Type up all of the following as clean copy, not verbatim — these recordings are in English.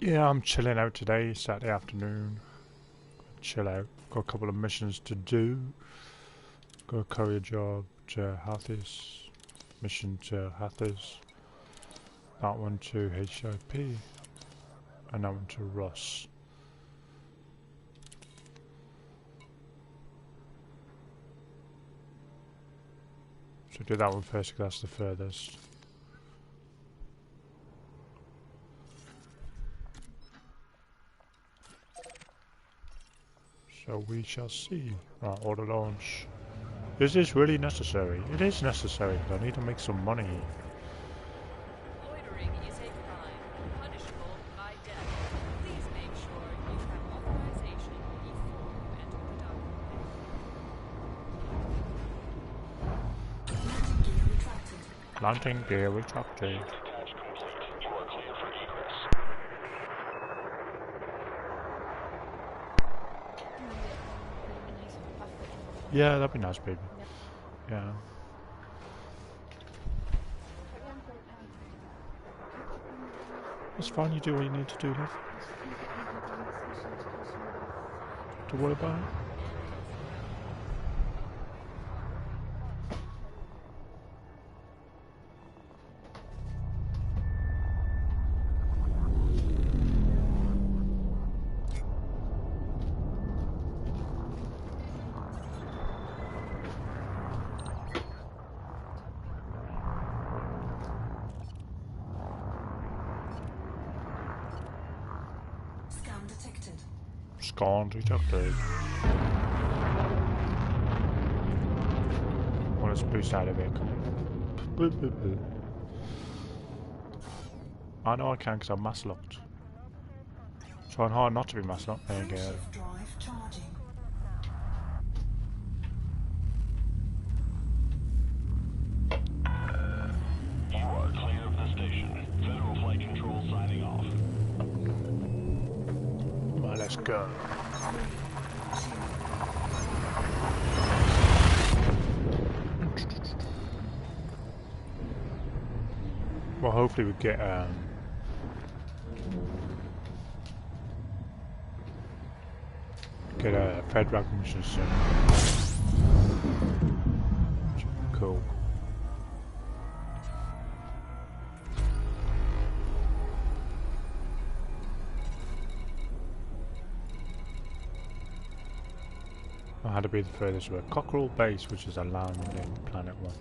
Yeah, I'm chilling out today, Saturday afternoon. Chill out. Got a couple of missions to do. Got a courier job to Hathis. Mission to Hathis. That one to HIP. And that one to Ross. So do that one first because that's the furthest. So we shall see. Right, auto launch. Is this really necessary? It is necessary because I need to make some money. Loitering is a crime, punishable by death. Please make sure you have authorization before you enter the dock. Landing gear retracted. Yeah, that'd be nice, baby. Yeah. It's fine, you do what you need to do, love. To worry about it. Scan detected. Scan detected. Well, let's boost out of it. Come on. Boop, boop, boop. I know I can because I'm mass locked. Trying hard not to be mass locked. There you go. Shift drive charging. You are clear of the station. Federal Flight Control signing off. Well, let's go. Well, hopefully we get a FedRAG mission soon. Cool. I had to be the furthest away. Cockerel Base, which is a landing planet one.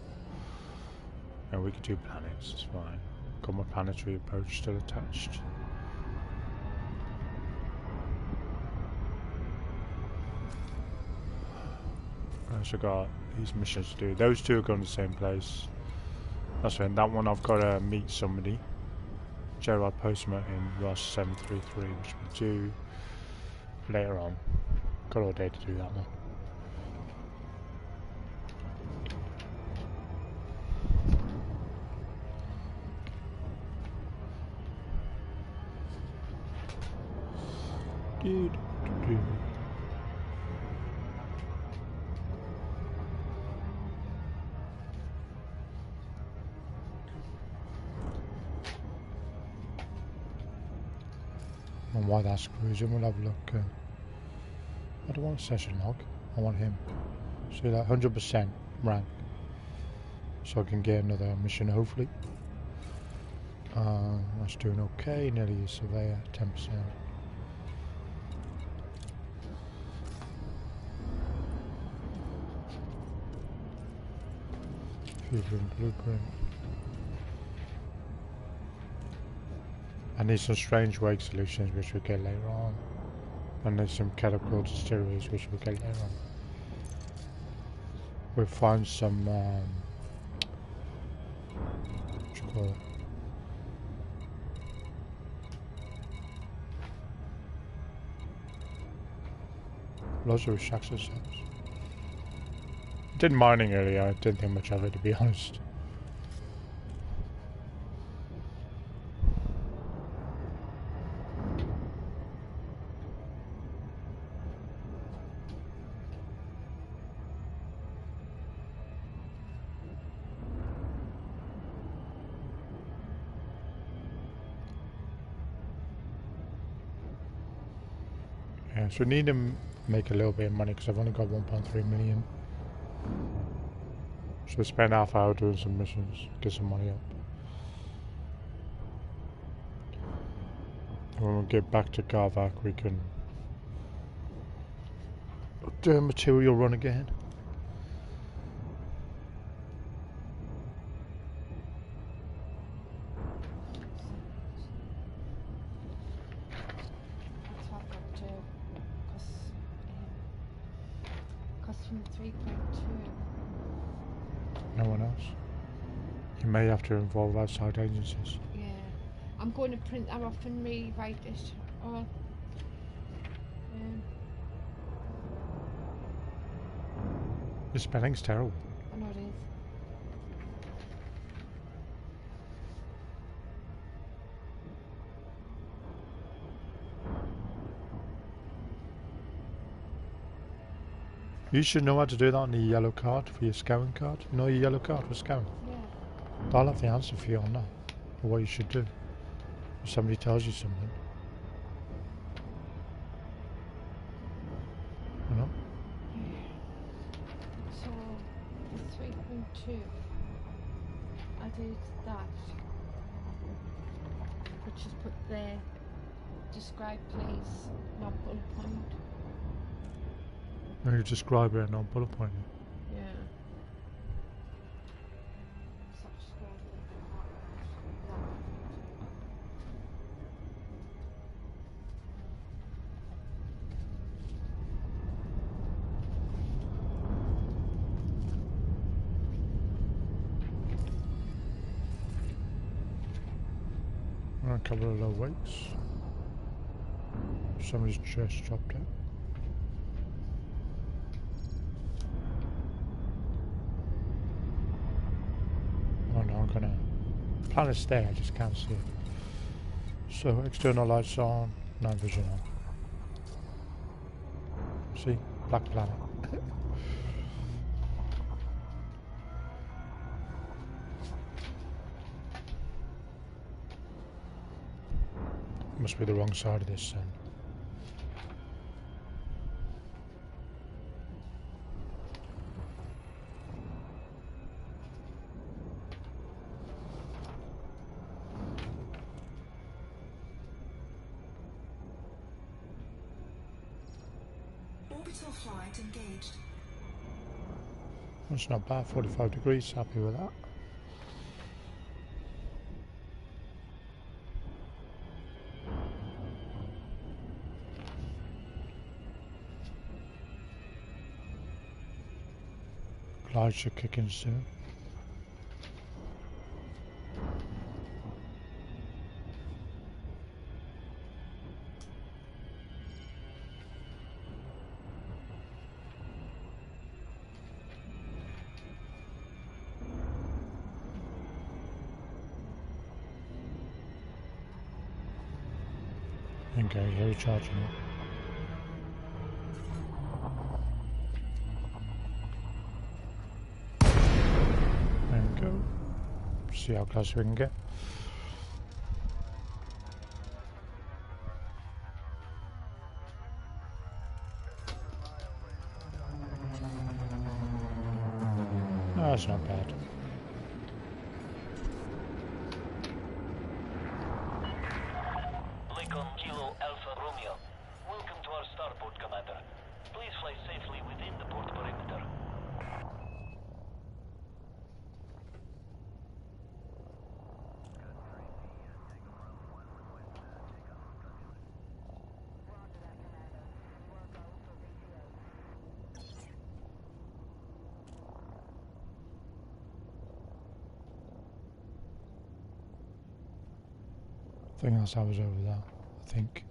And we could do planets, it's fine. Common planetary approach still attached. I also got these missions to do. Those two are going to the same place. That's right. That one I've got to meet somebody. Gerard Postma in Ross 733, which we do later on. Got all day to do that one. Dude. And why that's cruising, we'll have a look. I don't want a session log, I want him. So that 100% rank. So I can get another mission hopefully. That's doing okay, nearly a surveyor, 10%. Fusion blueprint. I need some strange wake solutions which we'll get later on. I need some chemical distilleries which we'll get later on. We'll find some what do you call it? Lots of shacks and stuff. Did mining earlier, I didn't think much of it to be honest. So we need to make a little bit of money because I've only got 1.3 million. So we spend half hour doing some missions, get some money up. And when we get back to Garvac, we can do a material run again. That's what I've got to do. Because from 3.2. No one else. You may have to involve outside agencies. Yeah. I'm going to print that off and rewrite it. Or, Your spelling's terrible. I know it is. You should know how to do that on the yellow card for your scouting card. You know your yellow card for scouting? Yeah. I'll have the answer for you on that. Or what you should do. If somebody tells you something. You know? So, the 3.2. I did that. Which is put there. Describe place, not bullet point. And you describe it and not bullet point it. Yeah. Stop describing it. And a couple of low weights. Somebody's chest dropped out. Oh no, I'm gonna plan to stay, I just can't see it. So external lights on, night vision on. See? Black planet. Must be the wrong side of this then. Orbital flight engaged. That's not bad, 45 degrees, happy with that. Glides should kick in soon. Okay, here we're charging it. There we go. See how close we can get. No, that's not bad. Lincoln Kilo Alpha Romeo. Welcome to our starport, Commander. Please fly safely within the port perimeter. I think that's how I was over there, I think.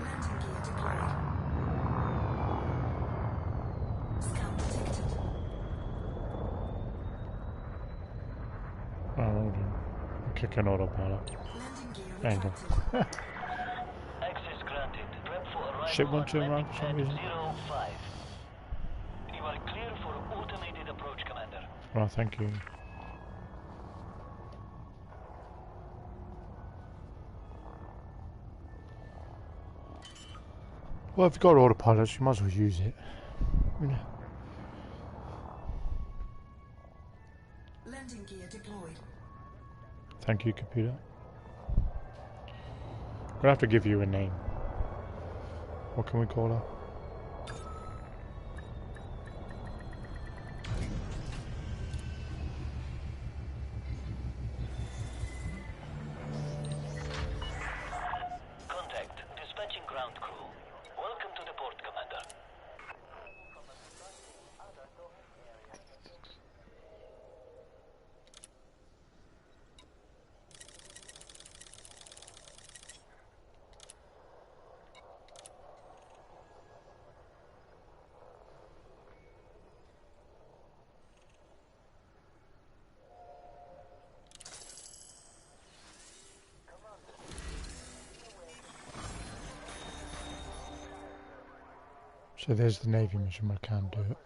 Landing gear deployed. Scan detected. Oh, hold on. I'm kicking autopilot. Landing gear Angle. Access granted. Prep for arrival Ship won't at turn around landing for some pad reason. 05. You are clear for automated approach, Commander. Well, thank you. Well, if you've got autopilot, you might as well use it. You know. Landing gear deployed. Thank you, computer. We'll have to give you a name. What can we call her? Contact. Dispatching ground crew. Welcome to the port, Commander. So there's the Navy mission, but I can't do it.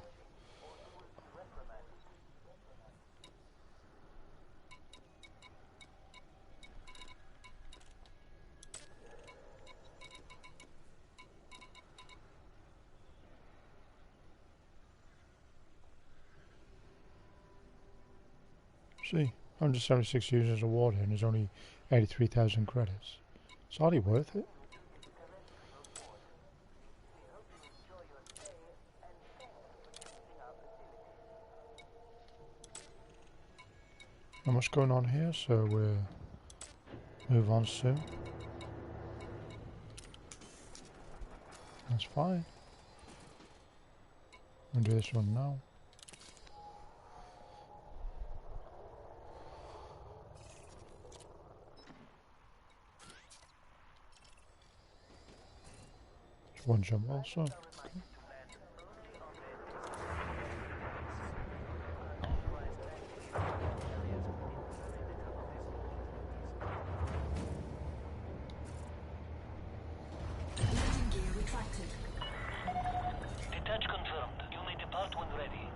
See, 176 users of water and there's only 83,000 credits. It's hardly worth it. Not much going on here, so we'll move on soon. That's fine. I'll do this one now. There's one jump also. Okay. Landing gear retracted. Detach confirmed. You may depart when ready.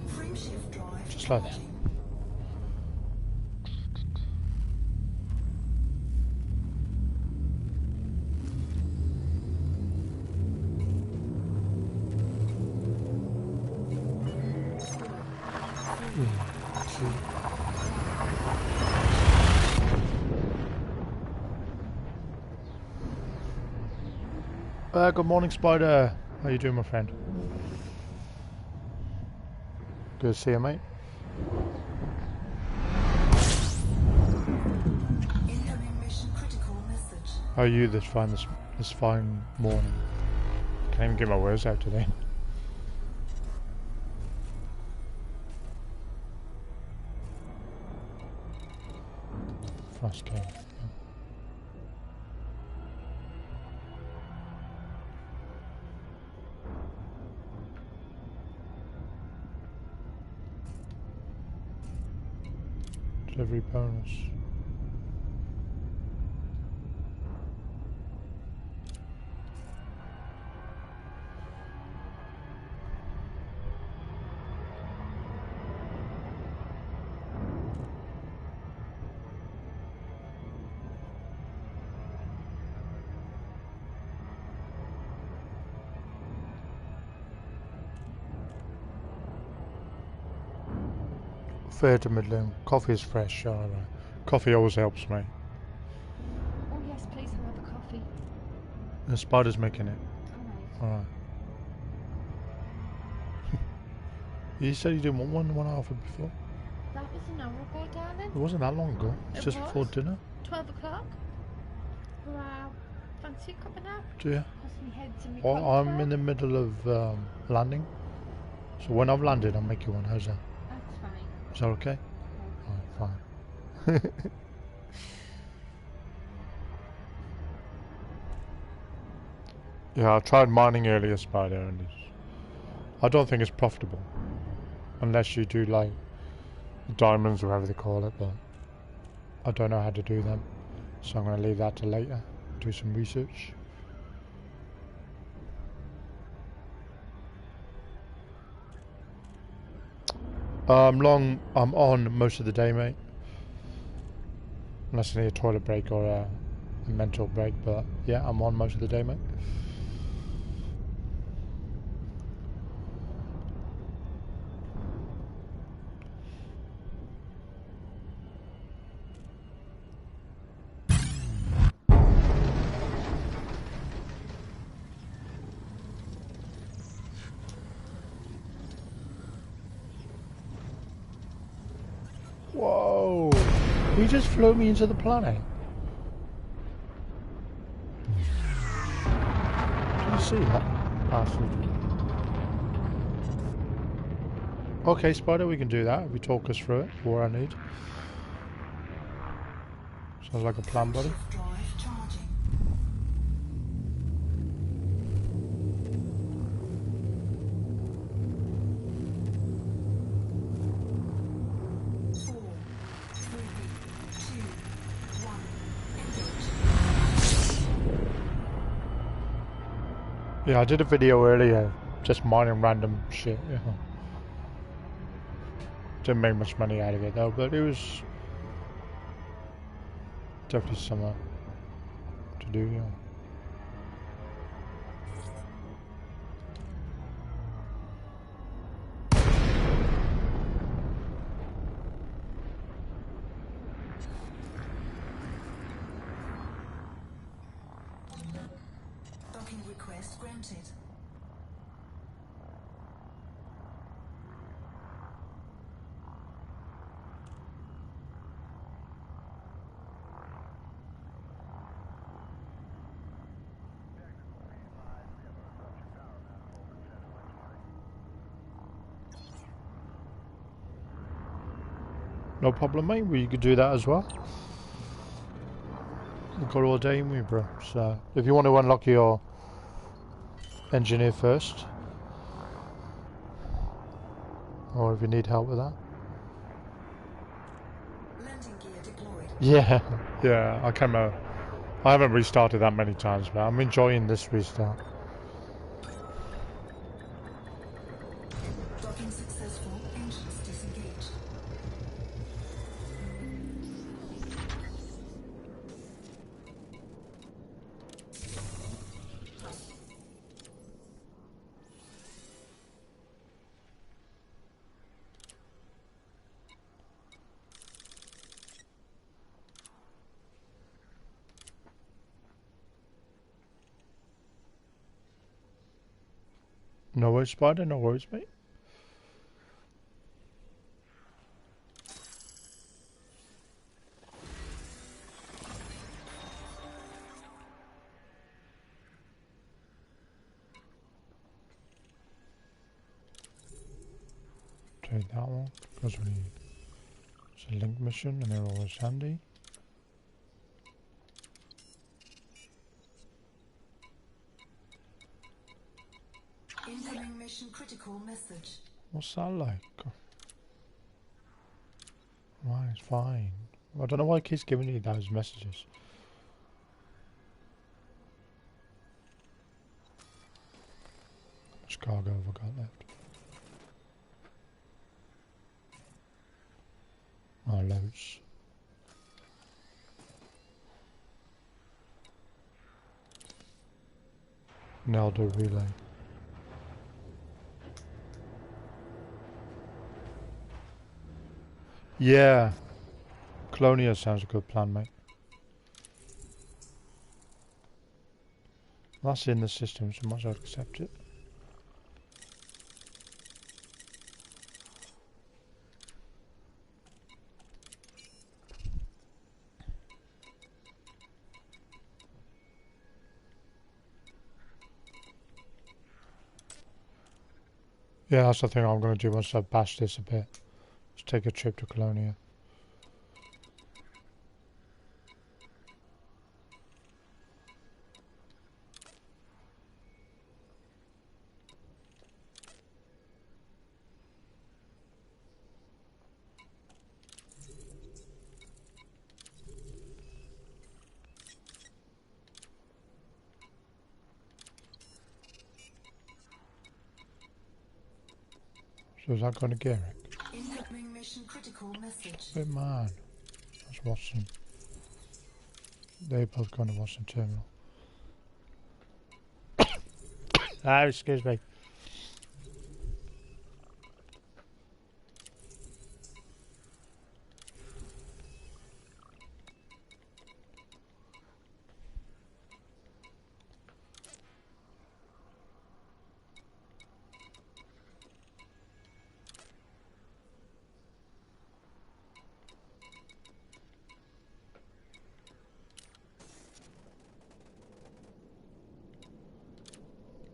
Frame shift drive. Just like that. charging. Good morning, Spider. How you doing, my friend? Good to see you, mate. Incoming mission critical message. How are you this fine morning? Can't even get my words out today. Frost cave. Delivery bonus. Fair to middling. Coffee is fresh. Alright. Coffee always helps, mate. Oh yes, please another coffee. The Spider's making it. Alright. Alright. You said you didn't want one offer before. That was an hour ago, darling. It wasn't that long ago. It's It just was. before dinner. 12 o'clock. Wow. Fancy a cup of nap? Do you? Because my head's in my Well, cotton I'm twirl. in the middle of landing. So when I've landed, I'll make you one. How's that? That's fine. Is that okay? Okay. Alright, fine. Yeah, I tried mining earlier, Spider, and I don't think it's profitable. Unless you do like diamonds or whatever they call it, but I don't know how to do them. So I'm going to leave that to later. Do some research. I'm on most of the day, mate. Unless I need a toilet break or a mental break, but yeah, I'm on most of the day, mate. Whoa! He just flew me into the planet. Did you see that? Bastard. Okay, Spider, we can do that. If you talk us through it, what I need. Sounds like a plan, buddy. Shift drive charging. 4, 3, 2, 1. Engage. Yeah, I did a video earlier, just mining random shit. Yeah. Didn't make much money out of it though, but it was definitely something to do, yeah. Docking request granted. No problem, mate. We could do that as well. We've got all day, we, bro. So, if you want to unlock your engineer first, or if you need help with that. Landing gear deployed. Yeah, yeah. I haven't restarted that many times, but I'm enjoying this restart. Docking successful. Engines disengaged. No worries, Spider. No worries, mate. Take that one because it's a link mission and they're always handy. Incoming mission critical message. What's that like? Right, it's fine. I don't know why it keeps giving you those messages. How much cargo have I got left? Oh, loads. Now do relay. Yeah. Colonia sounds a good plan, mate. That's in the system, so I might as well accept it. Yeah, that's the thing I'm going to do once I bash this a bit. Let's take a trip to Colonia. So is that going to Garrick? Incoming mission critical message. Bit man. That's Watson. They're both going to Watson Terminal. Ah, excuse me.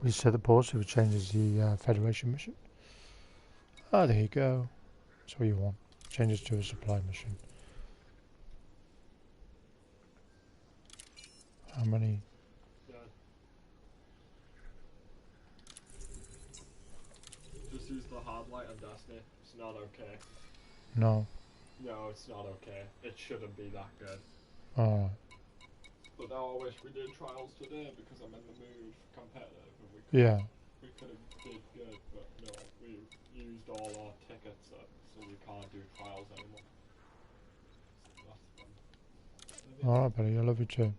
We set the pause if it changes the Federation mission. Ah, there you go. That's what you want. Changes to a supply mission. How many? Yeah. Just use the hard light on Destiny. It's not okay. No. No, it's not okay. It shouldn't be that good. Alright. But now I wish we did trials today because I'm in the mood for competitive and Yeah. we could have did good, but no, we used all our tickets up, so we can't do trials anymore. So that's fun. Alright, buddy. I love you too.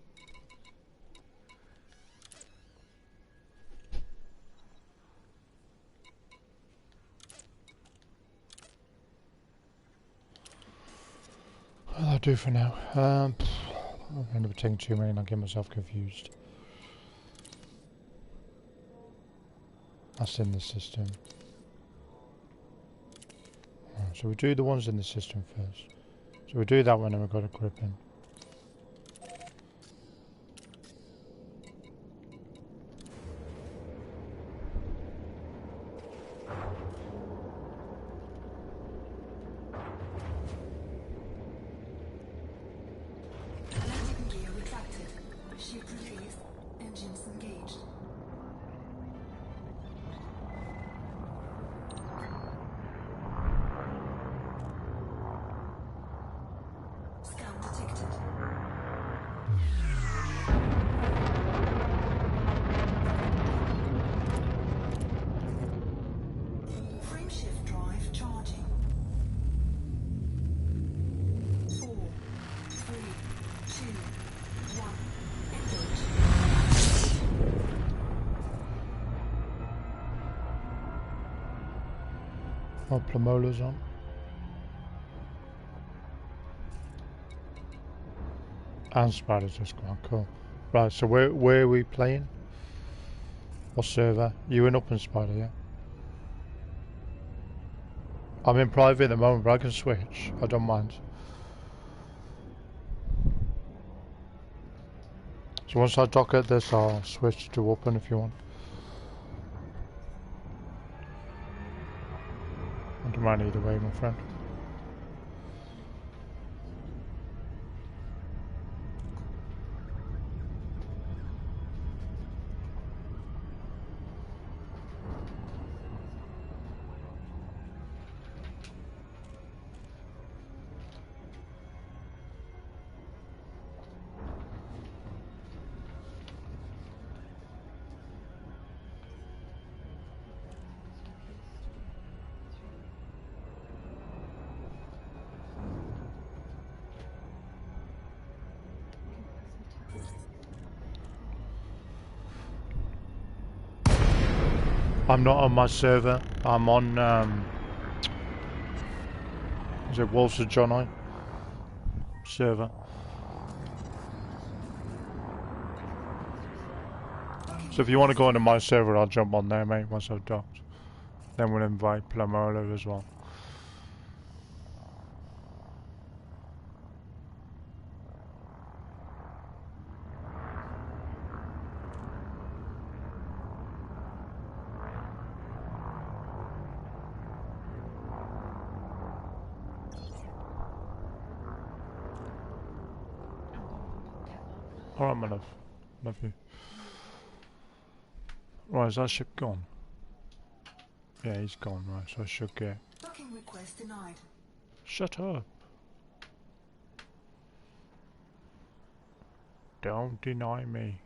That'll do for now. I'll end up taking too many and I'll get myself confused. That's in the system. Right, so we do the ones in the system first. So we do that one and we've got a grip in. Landing gear retracted. Ship released. Engines engaged. Scan detected. Frameshift drive charging. 4, 3, 2, 1. Engage. Oh, Plamola's on. And Spider's just gone, cool. Right, so where are we playing? What server? You in Open Spider, yeah? I'm in private at the moment, but I can switch. I don't mind. So once I dock at this, I'll switch to open if you want. I don't mind either way, my friend. I'm not on my server. I'm on, is it Wolves of John I? Server. So if you want to go into my server, I'll jump on there, mate, once I've docked. Then we'll invite Plamola as well. Alright, my love. Love you. Right, is that ship gone? Yeah, he's gone, right, so I should get... Docking request denied. Shut up! Don't deny me.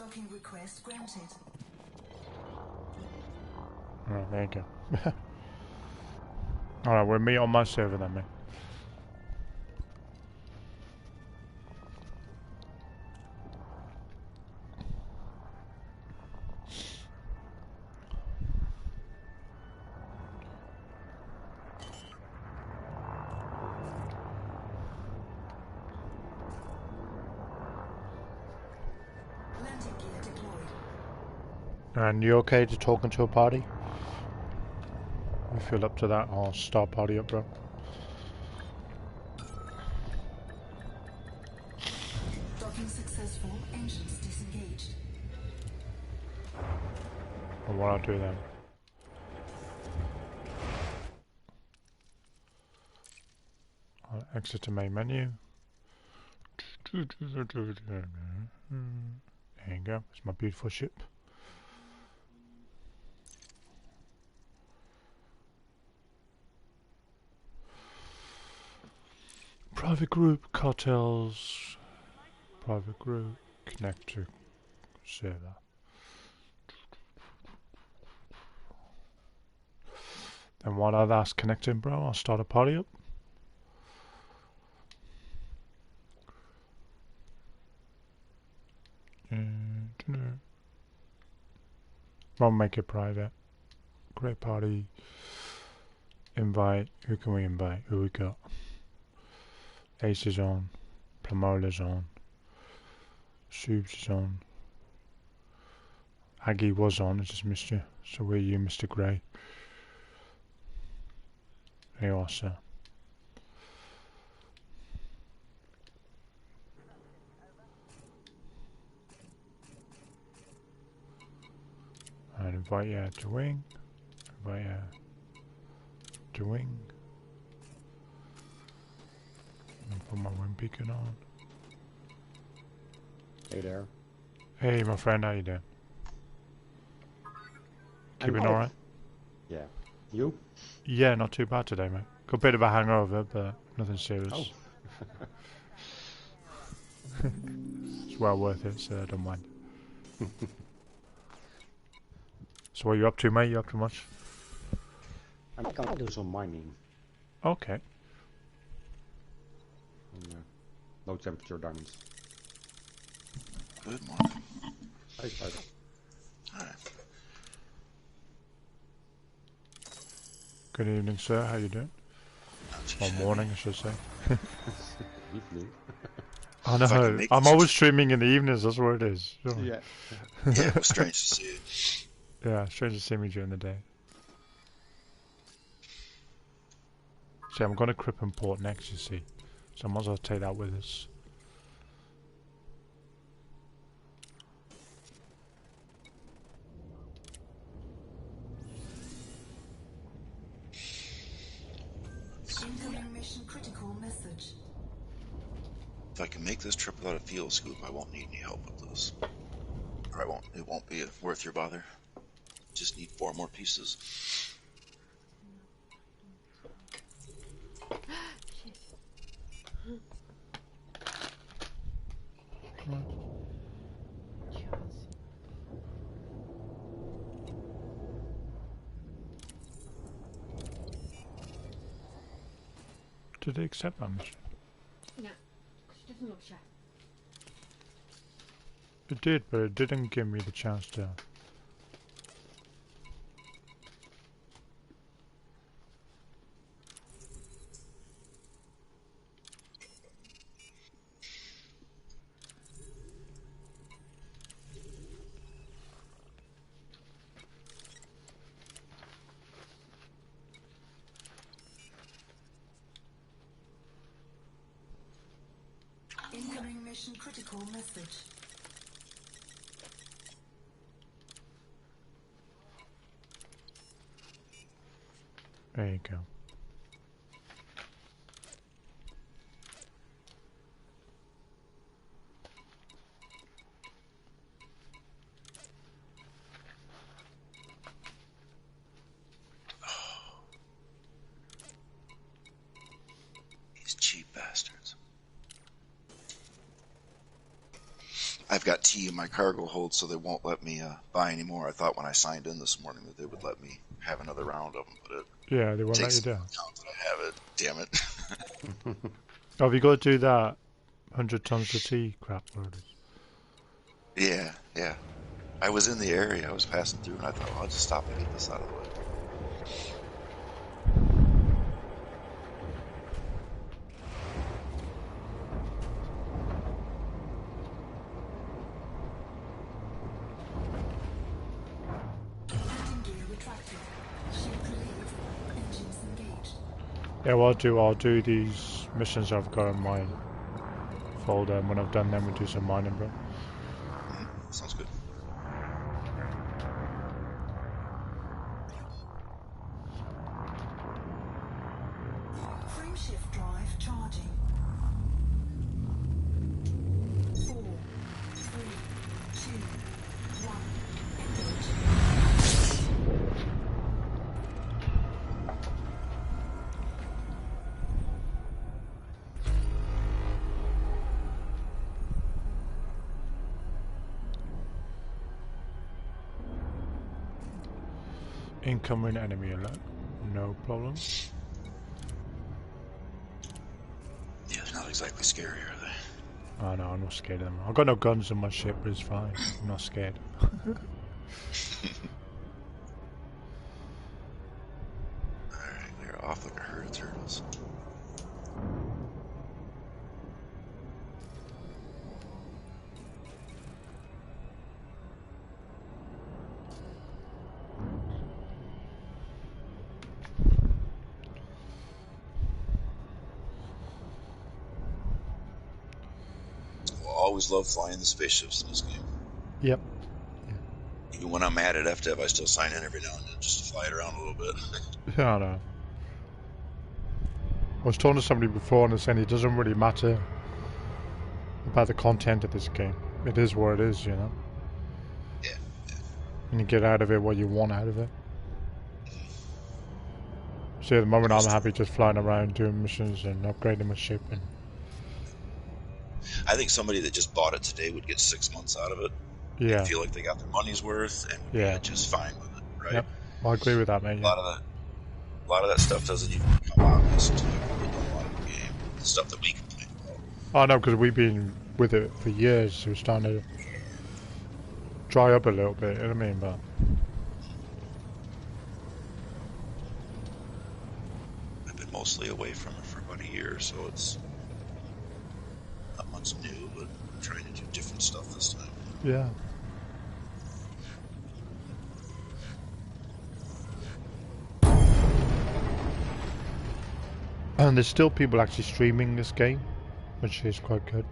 Docking request granted. Alright, there you go. Alright, we'll meet on my server then, mate. Landing gear deployed. And you okay to talking to a party? You feel up to that? I'll start party up, bro. Docking successful. Engines disengaged. Or what I'll do then? I'll exit the main menu. There you go. It's my beautiful ship. Private group, cartels, private group, connect to server. And while that's connecting, bro, I'll start a party up. I'll make it private. Great party. Invite. Who can we invite? Who we got? Ace is on. Plamola's on. Subes is on. Aggie was on, I just missed you. So where are you, Mr. Grey? There you are, sir. And invite you to wing. Invite you to wing. And put my wing beacon on. Hey there. Hey, my friend, how you doing? Keeping alright? Yeah. You? Yeah, not too bad today, mate. Got a bit of a hangover, but nothing serious. Oh. It's well worth it, so I don't mind. So what are you up to, mate? You up to much? I'm gonna do some mining. Okay. Low temperature diamonds. Good morning. Hi, Spider. Alright. Good evening, sir. How you doing? Or morning, I should say. Evening. I If I can know. make I'm this- always streaming in the evenings. That's what it is. Sure. Yeah. Yeah, it was strange to see it. Yeah, strange to see me during the day. See, I'm going to Crippen Port next, you see. So I might as well take that with us. Incoming mission critical message. If I can make this trip without a fuel scoop, I won't need any help with this. Or it won't be worth your bother. Just need 4 more pieces. Did they accept my mission? No, she doesn't look shy. It did, but it didn't give me the chance to. Incoming mission critical message. There you go. These cheap bastards. I I've got tea in my cargo hold, so they won't let me buy any more. I thought when I signed in this morning that they would let me have another round of them, but it Yeah, they won't let takes you do into it. account that I have it. Damn it. Oh, have you got to do that 100 tons of tea crap? Or it is? Yeah. I was in the area. I was passing through, and I thought, well, I'll just stop and get this out of the way. Landing gear retracted. Ship released. Engines engaged. Yeah, what I'll do these missions I've got in my folder, and when I've done them, we'll do some mining, bro. Sounds good. Frame shift drive charging. 4, 3, 2, 1. Engage. Incoming enemy alert. No problem. Yeah, they're not exactly scary, are they? Oh no, I'm not scared of them. I've got no guns on my ship, but it's fine. I'm not scared. Alright, we are off like a herd of turtles. Well, I always love flying the spaceships in this game. Yep. Even when I'm mad at FDev, I still sign in every now and then just to fly it around a little bit. Yeah, I know. I was talking to somebody before and they're saying it doesn't really matter about the content of this game. It is what it is, you know? Yeah. And you get out of it what you want out of it. See, at the moment I'm happy just flying around doing missions and upgrading my ship. And I think somebody that just bought it today would get 6 months out of it. yeah. And feel like they got their money's worth and would Yeah. be just fine with it, right? Yep. I agree with that, mate. A Yeah. lot of that stuff doesn't even become obvious until you really know a lot of the game. The stuff that we complain about. Oh no, because we've been with it for years, so it's starting to dry up a little bit, you know what I mean? But I've been mostly away from it for about a year, so it's not much new, but I'm trying to do different stuff this time. yeah. And there's still people actually streaming this game, which is quite good.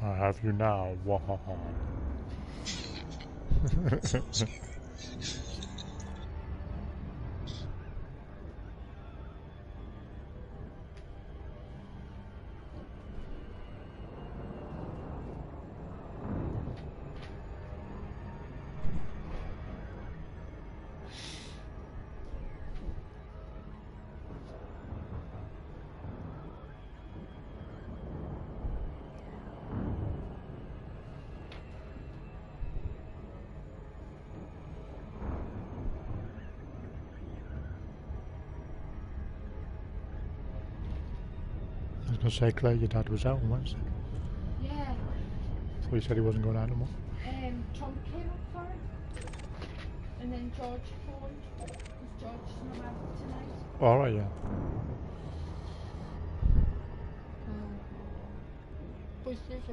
I have you now, wahaha. So scary. I was going to say, Claire, your dad was out on Wednesday. Yeah. So he said he wasn't going out anymore. Tom came up for it. And then George phoned. Because George's not out tonight. Alright, yeah. But if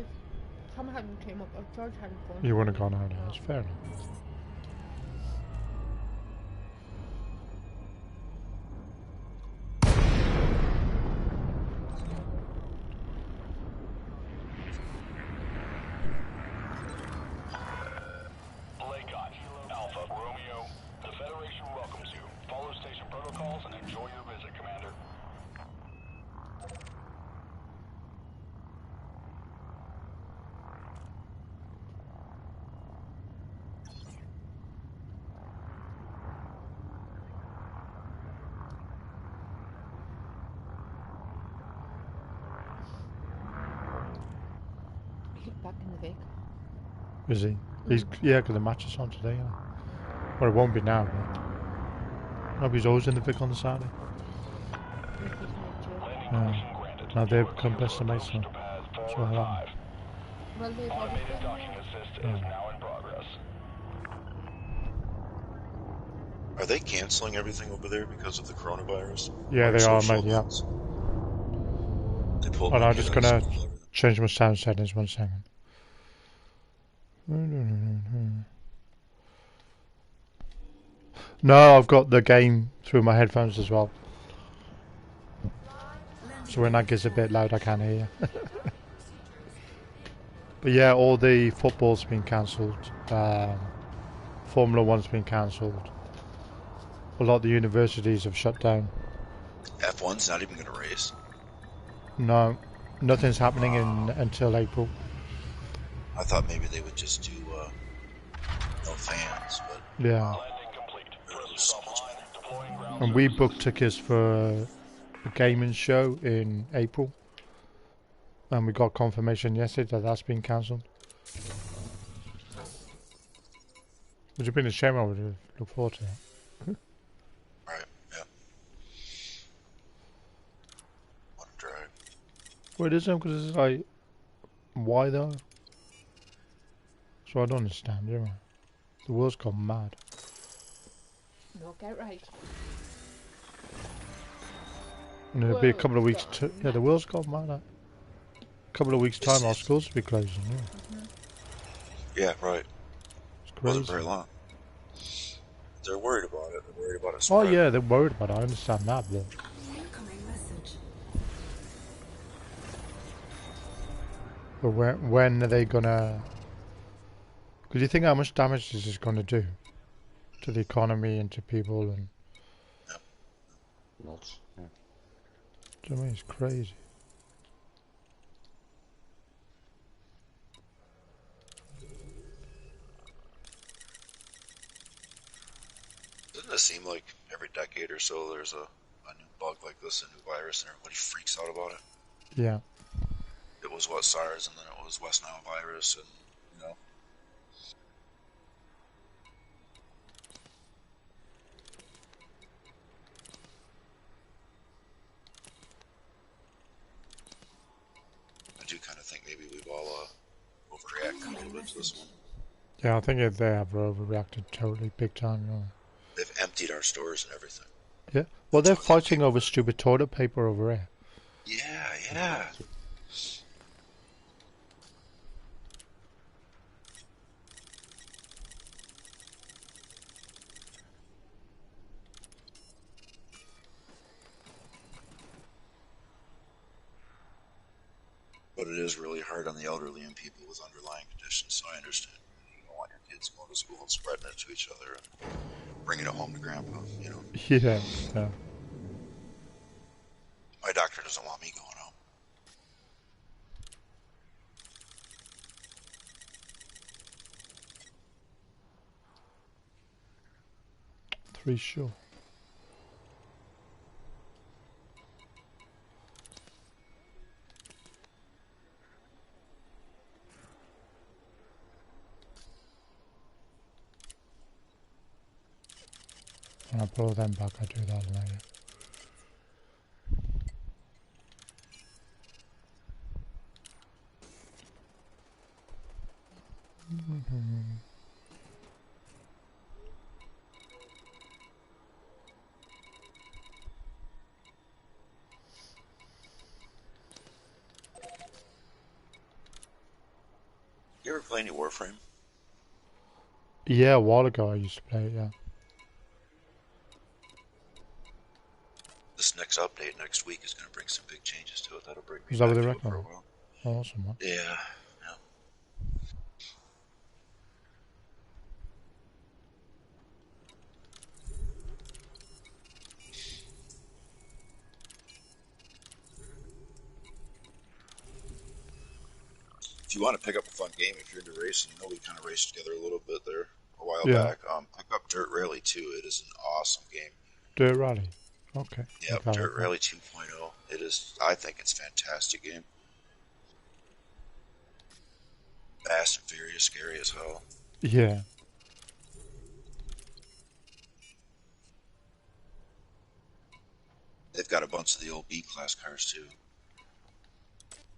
Tom hadn't came up, or George hadn't phoned. You wouldn't have gone out, that's fair enough. Alpha, Romeo, the Federation welcomes you. Enjoy your visit, Commander. He's back in the Vic. Is he? He's yeah, because the match is on today. Yeah. Well, it won't be now. But no, he's always in the Vic on the Saturday. Ricky's mate too. Now they've become best of mates. So so how that? Well, they've always Automated been docking there. assist is now in progress. Are they canceling everything over there because of the coronavirus? Yeah, Or they are, social mate. Yeah. events? They pulled And my I'm kid just out of gonna school and everything. change my sound settings 1 second. No, I've got the game through my headphones as well. So when that gets a bit loud, I can't hear you. But yeah, all the football's been cancelled. Formula One's been cancelled. A lot of the universities have shut down. F1's not even going to race. No, nothing's happening until April. I thought maybe they would just do no fans, but Yeah. Landing complete. they're gonna lose so much money. Deploying ground. And we booked tickets for a gaming show in April. And we got confirmation yesterday that that's been cancelled. Which would have been a shame. I would have looked forward to that. Right, yeah. What a drag. Well, it isn't, because it's like, why though? So I don't understand, do I? The world's gone mad. No, get right. And it'll be a couple of weeks. World's gone Yeah, the world's gone mad. A couple of weeks' time, our schools will be closing. Yeah, Yeah, right. it's Wasn't crazy. very long. They're worried about it. They're worried about it Oh spreading. yeah, they're worried about it. I understand that, but Incoming message. when are they gonna? Because you think how much damage this is going to do to the economy and to people, and Lots. Yeah. do you know what I mean? It's crazy. Doesn't it seem like every decade or so there's a new bug like this, a new virus, and everybody freaks out about it? Yeah. It was what, SARS, and then it was West Nile virus, and you know. I do kind of think maybe we've all overreacted a little bit to this one. Yeah, I think they have overreacted totally big time. You know. They've emptied our stores and everything. Yeah. Well, they're That's what fighting over stupid toilet paper over here. Yeah, yeah. But it is really hard on the elderly and people with underlying conditions, so I understand. You don't want your kids going to school and spreading it to each other and bringing it home to grandpa, you know. Yeah. Yeah. My doctor doesn't want me going home. Three sure. When I pull them back, I do that later. You ever play any Warframe? Yeah, a while ago I used to play it, yeah. This next update next week is going to bring some big changes to it. That'll bring me Is that back what they to it reckon? for a while. Oh, awesome, man. Yeah, yeah. If you want to pick up a fun game, if you're into racing, we kind of raced together a little bit there a while Yeah. back. Pick up Dirt Rally 2. It is an awesome game. Dirt Rally. Okay. Yep, Okay. Dirt Rally 2.0. It is. I think it's a fantastic game. Fast and furious, scary as hell. Yeah. They've got a bunch of the old B-class cars too.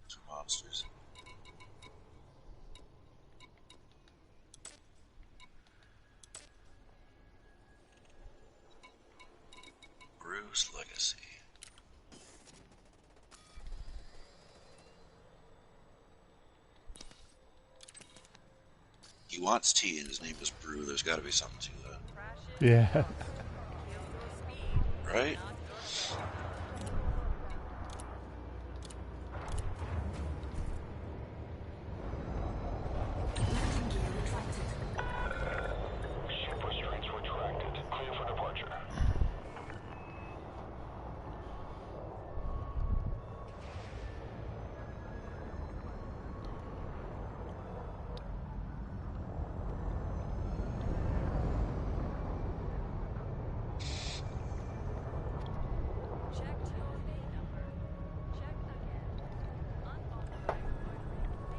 Some monsters. Bruce Legacy. He wants tea and his name is Brew. There's got to be something to that. Yeah. Right? Landing gear retracted. Ship restraints retracted. Clear for departure. Checked your A number. Check again. Unauthorized ordering. Thank you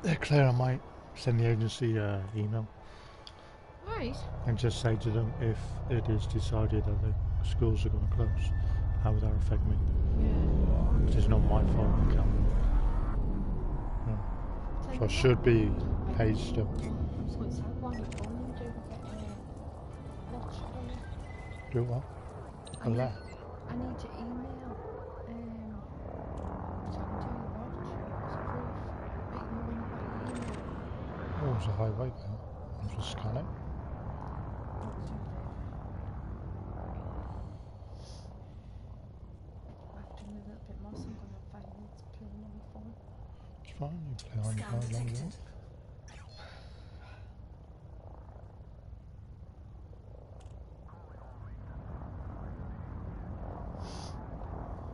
for A. Claire, I might send the agency email Right. and just say to them if it is decided that the schools are going to close, how would that affect me? Yeah. Because it's not my fault. I can't. No. So I should be paid still. I was going to say, why are you calling him? Do watch on it? Do what? I A need, lot. I need your email. So I can do your watch. As a proof. But you know when you got your email. Oh, it's a highway there. I'll just scan it. What's your favourite? I have to do a little bit more, so I'm going to have 5 minutes playing on my phone. It's fine. You play on your Scan phone as long as you detected. want.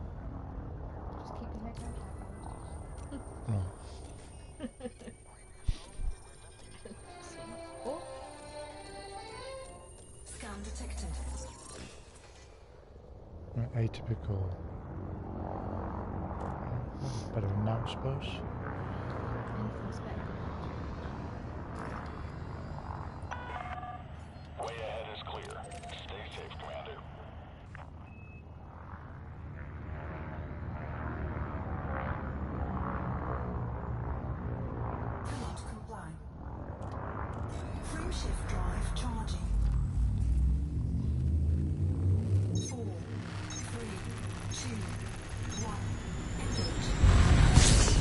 Just keep your leg out like that. No. So much. Oh, Scan detected. Atypical. Better than that, I suppose. anything's better than Way ahead is clear. Stay safe, Commander. Cannot comply. Frame shift drive charging. 4, 3, 2, 1. Engage.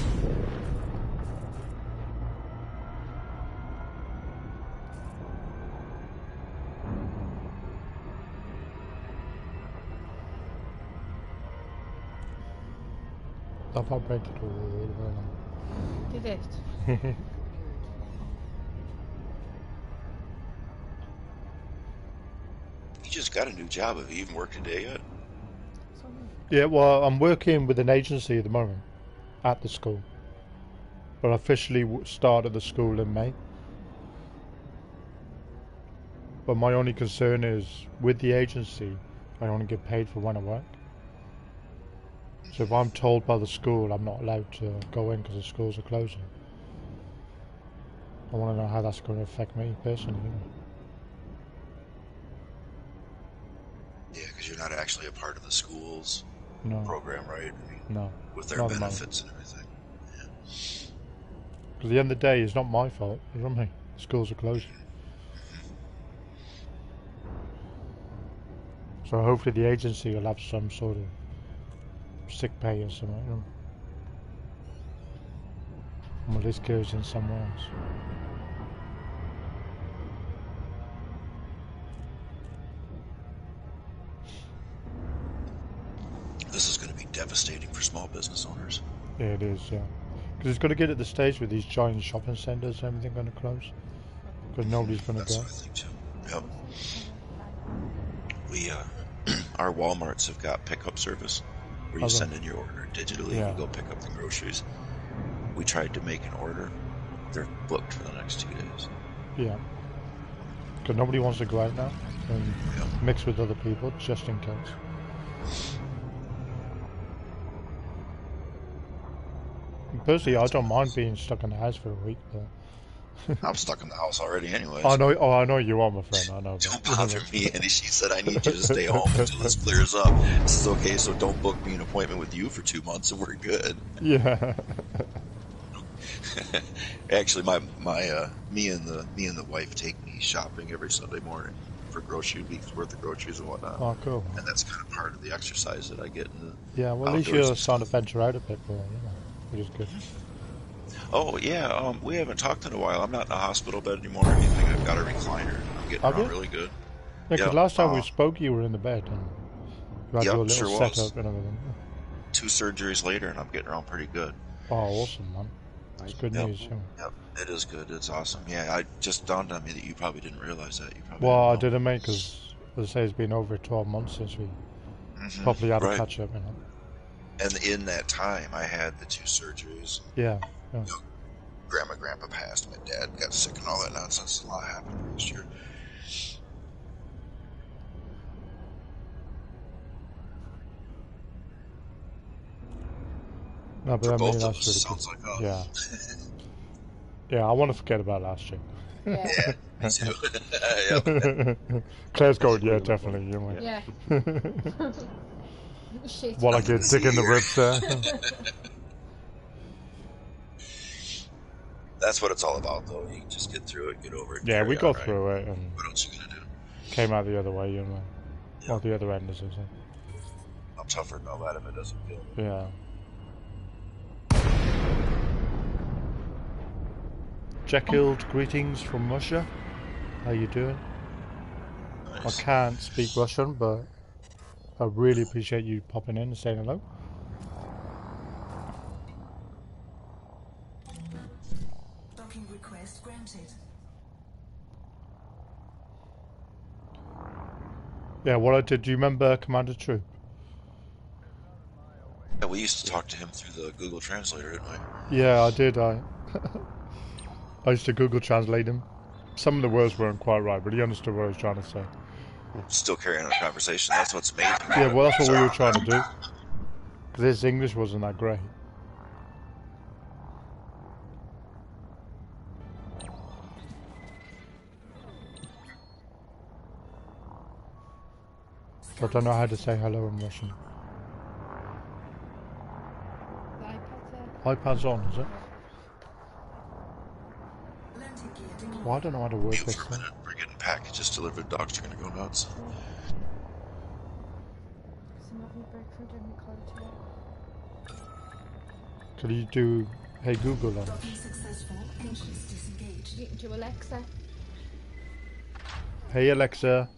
That vibrated all the way along. Did it? You just got a new job. Have you even worked a day yet? Sorry. Yeah, well, I'm working with an agency at the moment at the school. But I officially started the school in May. But my only concern is, with the agency, I only get paid for when I work. So if I'm told by the school I'm not allowed to go in because the schools are closing, I want to know how that's going to affect me personally. Yeah, because you're not actually a part of the school's No, program, right? I mean, no. with their Not at the moment. benefits and everything. Because at the end of the day, it's not my fault. You know what I mean? The schools are closing. So hopefully the agency will have some sort of sick pay or something. You know? Well, this goes in somewhere else. This is going to be devastating for small business owners. Yeah, it is, yeah. Because it's going to get at the stage with these giant shopping centres and everything going to close. Because nobody's going to That's go. what I think too. Yep. We, our Walmarts have got pickup service where you Okay. send in your order digitally. Yeah. You go pick up the groceries. We tried to make an order. They're booked for the next 2 days. Yeah. Because nobody wants to go out now and Yep. mix with other people just in case. Personally, I don't mind being stuck in the house for a week. But I'm stuck in the house already anyways. I know. Oh, I know you are, my friend. I know. Don't but- bother me. And she said, I need you to stay home until this clears up. This is okay, so don't book me an appointment with you for 2 months and we're good. Yeah. Actually, me and the wife take me shopping every Sunday morning for grocery week's worth of groceries and whatnot. Oh, cool. And that's kind of part of the exercise that I get in the Yeah. Well, at least outdoors you're and starting to stuff. venture out a bit more, which is good. Oh yeah, we haven't talked in a while. I'm not in a hospital bed anymore or anything. I've got a recliner. I'm getting Have around you? really good. Yeah, because Yep, last time we spoke, you were in the bed and you had Yep, your little sure was. setup and everything. 2 surgeries later, and I'm getting around pretty good. Oh, awesome, man. That's good Yep. news. Yeah. Yep, it is good. It's awesome. Yeah, I just dawned on me that you probably didn't realize that. You probably Well, I didn't know. didn't, mate, because as I say, it's been over 12 months since we properly had a Right. catch up. And in that time, I had the 2 surgeries. Yeah. Yeah. You know, grandpa passed. My dad got sick and all that nonsense. A lot happened last year. No, but For I mean, both of that's us, really sounds good. like Yeah. Yeah, I want to forget about last year. Yeah. Yeah, me too. Yep. Claire's going, yeah, definitely. You know. Yeah. Shit. While I Nothing get to dick see in the here. ribs there. That's what it's all about, though. You just get through it, get over it. Yeah, carry we on, got right? through it and What else you gonna do? came out the other way, you know. Yeah. Well, the other end, as I say. I'm tougher than all that if it doesn't feel. Yeah. Jekyll, greetings from Russia. How you doing? Nice. I can't speak Russian, but I really appreciate you popping in and saying hello. Docking request granted. Yeah, what I did, do you remember Commander Troop? Yeah, we used to talk to him through the Google Translator, didn't we? Yeah, I did. I used to Google translate him. Some of the words weren't quite right, but he understood what I was trying to say. Still carrying on a conversation. That's what's amazing. Yeah, well, that's what we were trying to do. Because his English wasn't that great. So I don't know how to say hello in Russian. The iPad's there. iPad's on, is it? Landing gear deployed. Well, I don't know how to work Mute this for a thing. minute. We're getting packages delivered. Dogs are gonna go nuts. Some of me breakthrough didn't record today. Could you do Hey Google on it? Docking successful. Engines disengaged. You can do Alexa. Hey Alexa.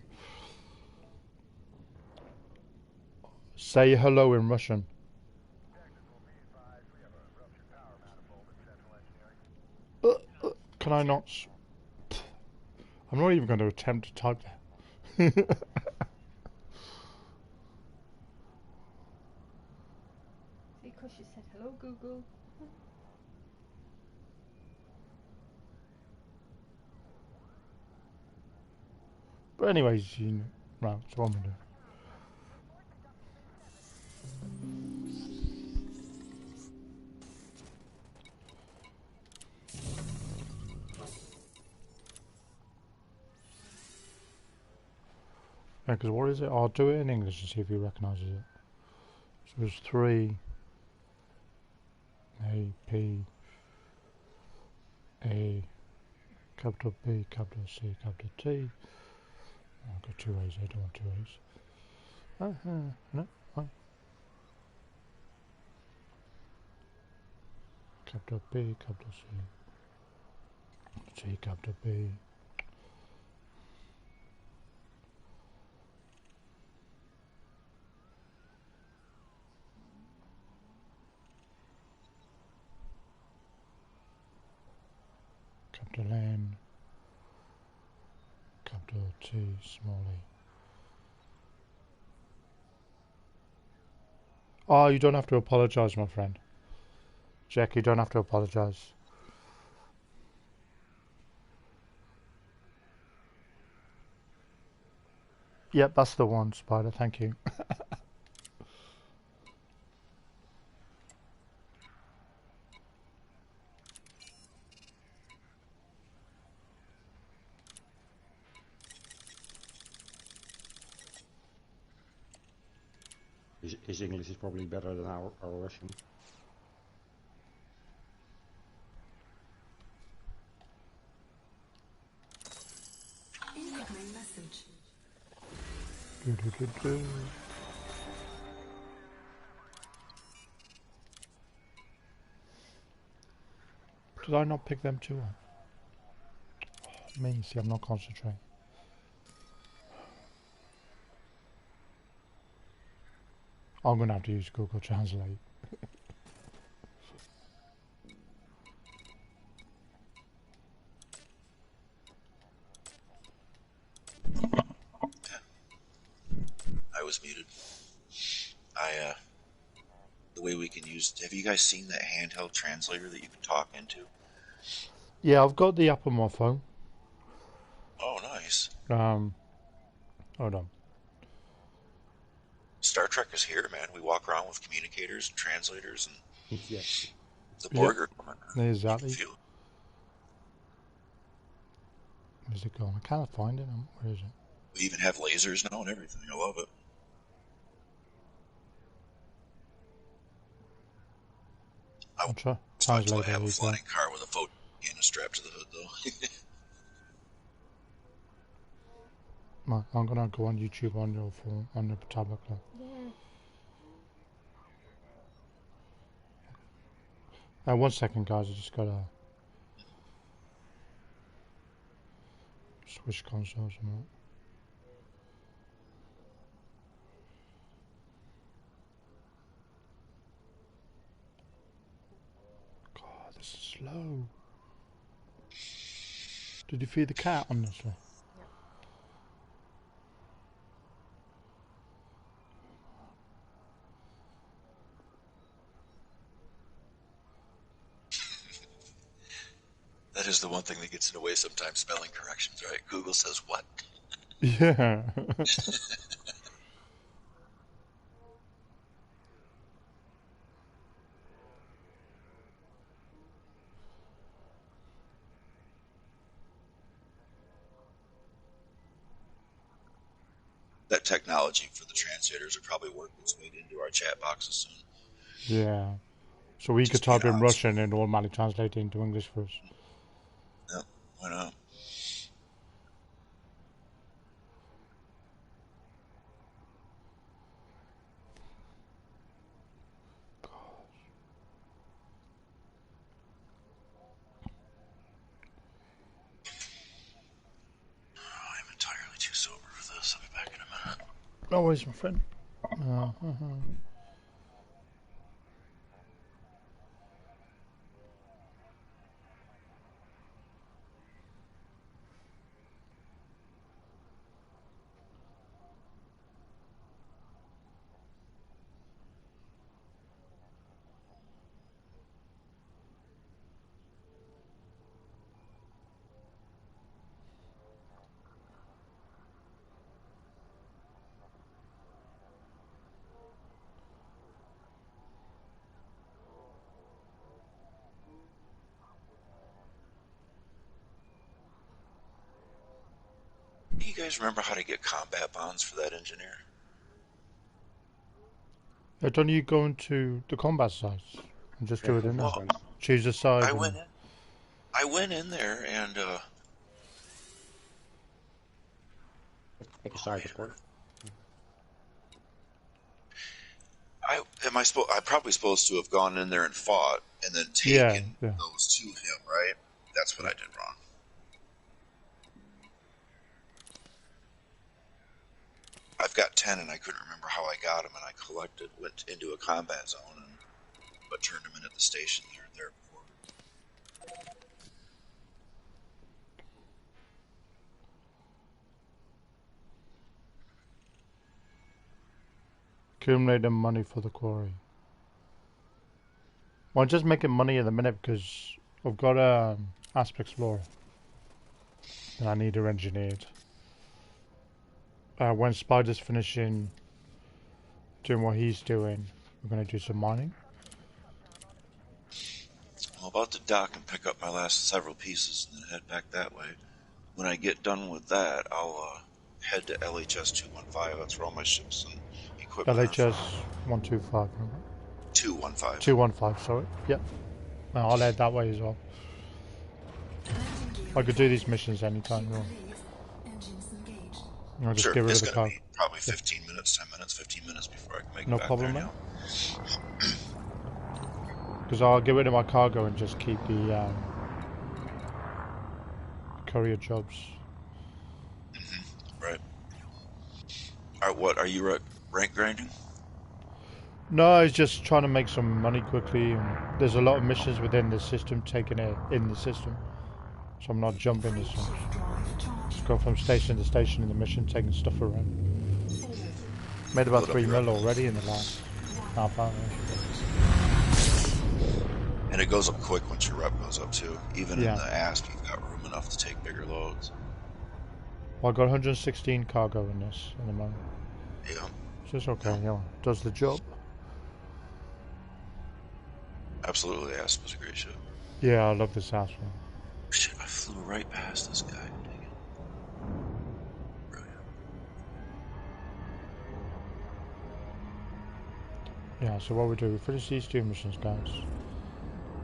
Say hello in Russian. Can I not? I'm not even going to attempt to type that. Because she said hello, Google. But anyways, you know, right, so what I'm going to do. Yeah, because what is it? I'll do it in English to see if he recognises it. So it's 3 A P A capital B capital C capital T. I've got 2 A's. I don't want 2 A's. No, fine. Capital B capital C. C capital B. T, small e. Oh, you don't have to apologise, my friend. Jack, you don't have to apologise. Yep, that's the one, Spider, thank you. His English is probably better than our Russian. Incoming message. Did I not pick them two up? Oh, me, see, I'm not concentrating. I'm gonna have to use Google Translate. I was muted. The way we can use... Have you guys seen that handheld translator that you can talk into? Yeah, I've got the app on my phone. Oh, nice. Hold on. Star Trek is here, man. We walk around with communicators and translators and Yeah. the Borg are coming. Exactly. You can feel it. Where's it gone? I can't find it. Where is it? We even have lasers now and everything. I love it. I'm trying. It's fun Translate to have a it. flying car with a photon cannon strapped to the hood, though. Right, I'm gonna go on YouTube on your phone, on your tablet. Yeah. 1 second, guys. I just gotta switch consoles a minute. God, this is slow. Did you feed the cat, honestly? That is the one thing that gets in the way sometimes, spelling corrections, right? Google says what? Yeah. That technology for the translators will probably work its way into our chat boxes soon. Yeah. So we could Just being type in honest. Russian and automatically translate it into English for us. Yep, why not? I'm entirely too sober for this. I'll be back in a minute. No worries, my friend. Do you guys remember how to get combat bonds for that engineer? Don't you go into the combat sites and just do it in there? Well, Choose a side. I went in there and Take a side report. I'm probably supposed to have gone in there and fought and then taken those to him, right? That's what I did wrong. I've got 10 and I couldn't remember how I got them, and I went into a combat zone but turned them in at the station there before. Accumulate the money for the quarry. Well, I'm just making money at the minute because I've got a Asp Explorer. And I need her engineered. When Spider's finishing doing what he's doing, we're going to do some mining. I'm about to dock and pick up my last several pieces and then head back that way. When I get done with that, I'll head to LHS 215. That's where all my ships and equipment are LHS from. 125, remember? 215. 215, sorry. Yep. No, I'll head that way as well. I could do these missions anytime you want. I'll just Sure, get rid it's of the gonna car. be probably 15 minutes, 10 minutes, 15 minutes before I can make No it back problem, there mate. now. Because I'll get rid of my cargo and just keep the courier jobs. Right. Alright, what, are you rank grinding? No, it's just trying to make some money quickly. And there's a lot of missions within the system, taking it in the system. So I'm not jumping as much. Just go from station to station in the mission, taking stuff around. Made about 3 mil already in the last half hour. And it goes up quick once your rep goes up too. Even Yeah. in the ASP, you've got room enough to take bigger loads. Well, I got 116 cargo in this at the moment. Yeah. So it's okay, yeah. Does the job. Absolutely, ASP was a great ship. Yeah, I love this house one. Shit, I flew right past this guy. Dang it. Brilliant. Yeah, so what we do, we finish these 2 missions, guys.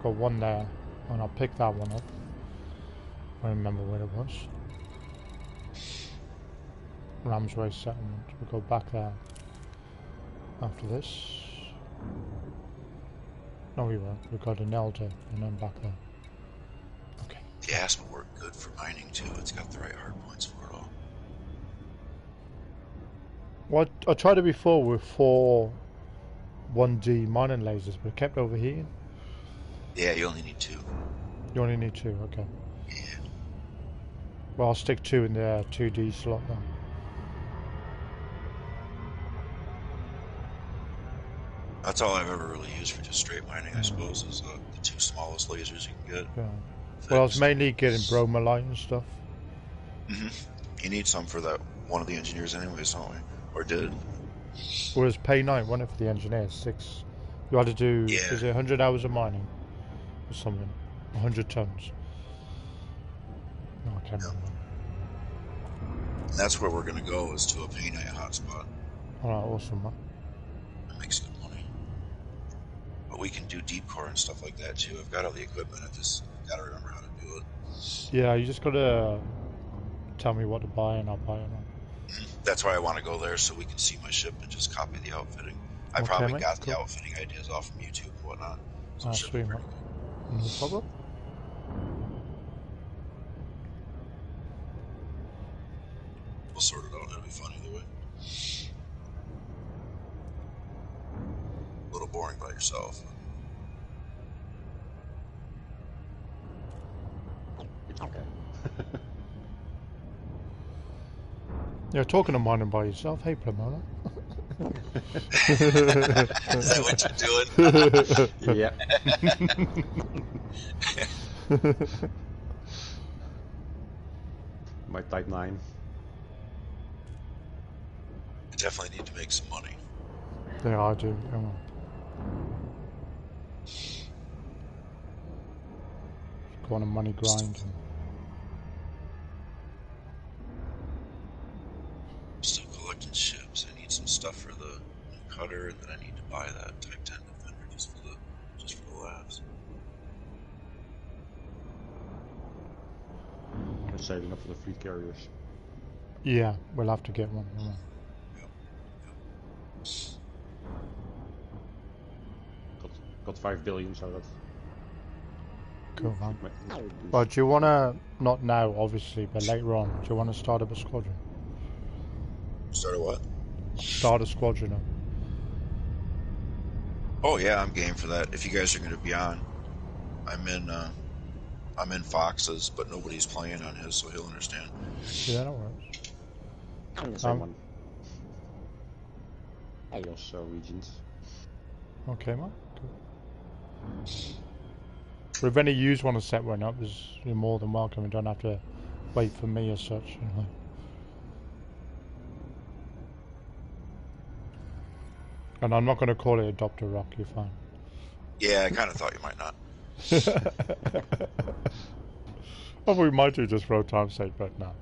Got one there, and I'll pick that one up. I remember where it was. Ramsway Settlement. We go back there after this. No, we won't. We got an Elder and then back there. Okay. The ASP will work good for mining too. It's got the right hard points for it all. Well, I tried it before with 4 1D mining lasers, but it kept overheating. Yeah, you only need 2. You only need 2, okay. Yeah. Well, I'll stick 2 in the 2D slot then. That's all I've ever really used for just straight mining, I suppose, is the 2 smallest lasers you can get. Yeah. Well, I was mainly getting bromelite and stuff. You need some for that one of the engineers anyways, don't we? Or did? Well, it was pay 9, wasn't it, for the engineers? 6. You had to do, Yeah. is it 100 hours of mining? Or something? 100 tons. No, I can't remember. And that's where we're going to go, is to a pay 9 hotspot. Alright, awesome, man. It makes good money. But we can do deep core and stuff like that too. I've got all the equipment, I just got to remember how to do it. Yeah, you just gotta tell me what to buy and I'll buy it. That's why I want to go there, so we can see my ship and just copy the outfitting. I Okay, probably mate, got cool. the outfitting ideas off from YouTube and whatnot. So Ah, it should be sweet, pretty man. good. No problem. We'll sort it out, it'll be fun either way. A little boring by yourself. It's okay. Yeah, talking of mining by yourself, hey Pomona. Is that what you're doing? Yeah. My Type 9. I definitely need to make some money. Yeah, I do. Come on. Go on a money grind. And I'm still collecting ships. I need some stuff for the new cutter, and then I need to buy that Type 10 Defender just for the laughs. I'm saving up for the fleet carriers. yeah, we'll have to get one. Yeah. Got 5 billion, so that's... Cool, man. my- Well, do you want to, not now obviously, but later on, do you want to start up a squadron? Start a what? Start a squadron up. Oh yeah, I'm game for that. If you guys are going to be on, I'm in Fox's, but nobody's playing on his, so he'll understand. Yeah, that works. I'm the same one. Chaos regions. Okay, man. Cool. But if any use want to set one up, you're more than welcome. You don't have to wait for me as such. You know. And I'm not going to call it Adopt a Rock. You're fine. Yeah, I kind of thought you might not. Well, we might do just for time's sake, but no.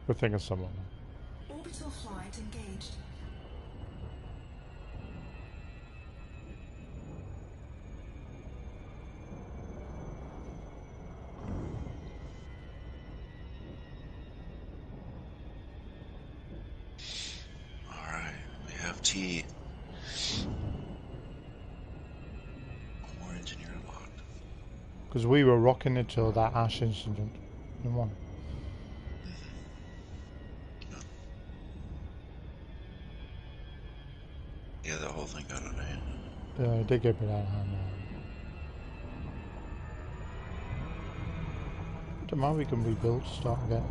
We'll think of someone. Orbital flight engaged. Alright, we have tea. One more engineer locked. Because we were rocking it till that Ash incident. You want? Yeah, the whole thing got out of hand. Yeah, it did get a bit out of hand now. Don't mind, we can rebuild, start again.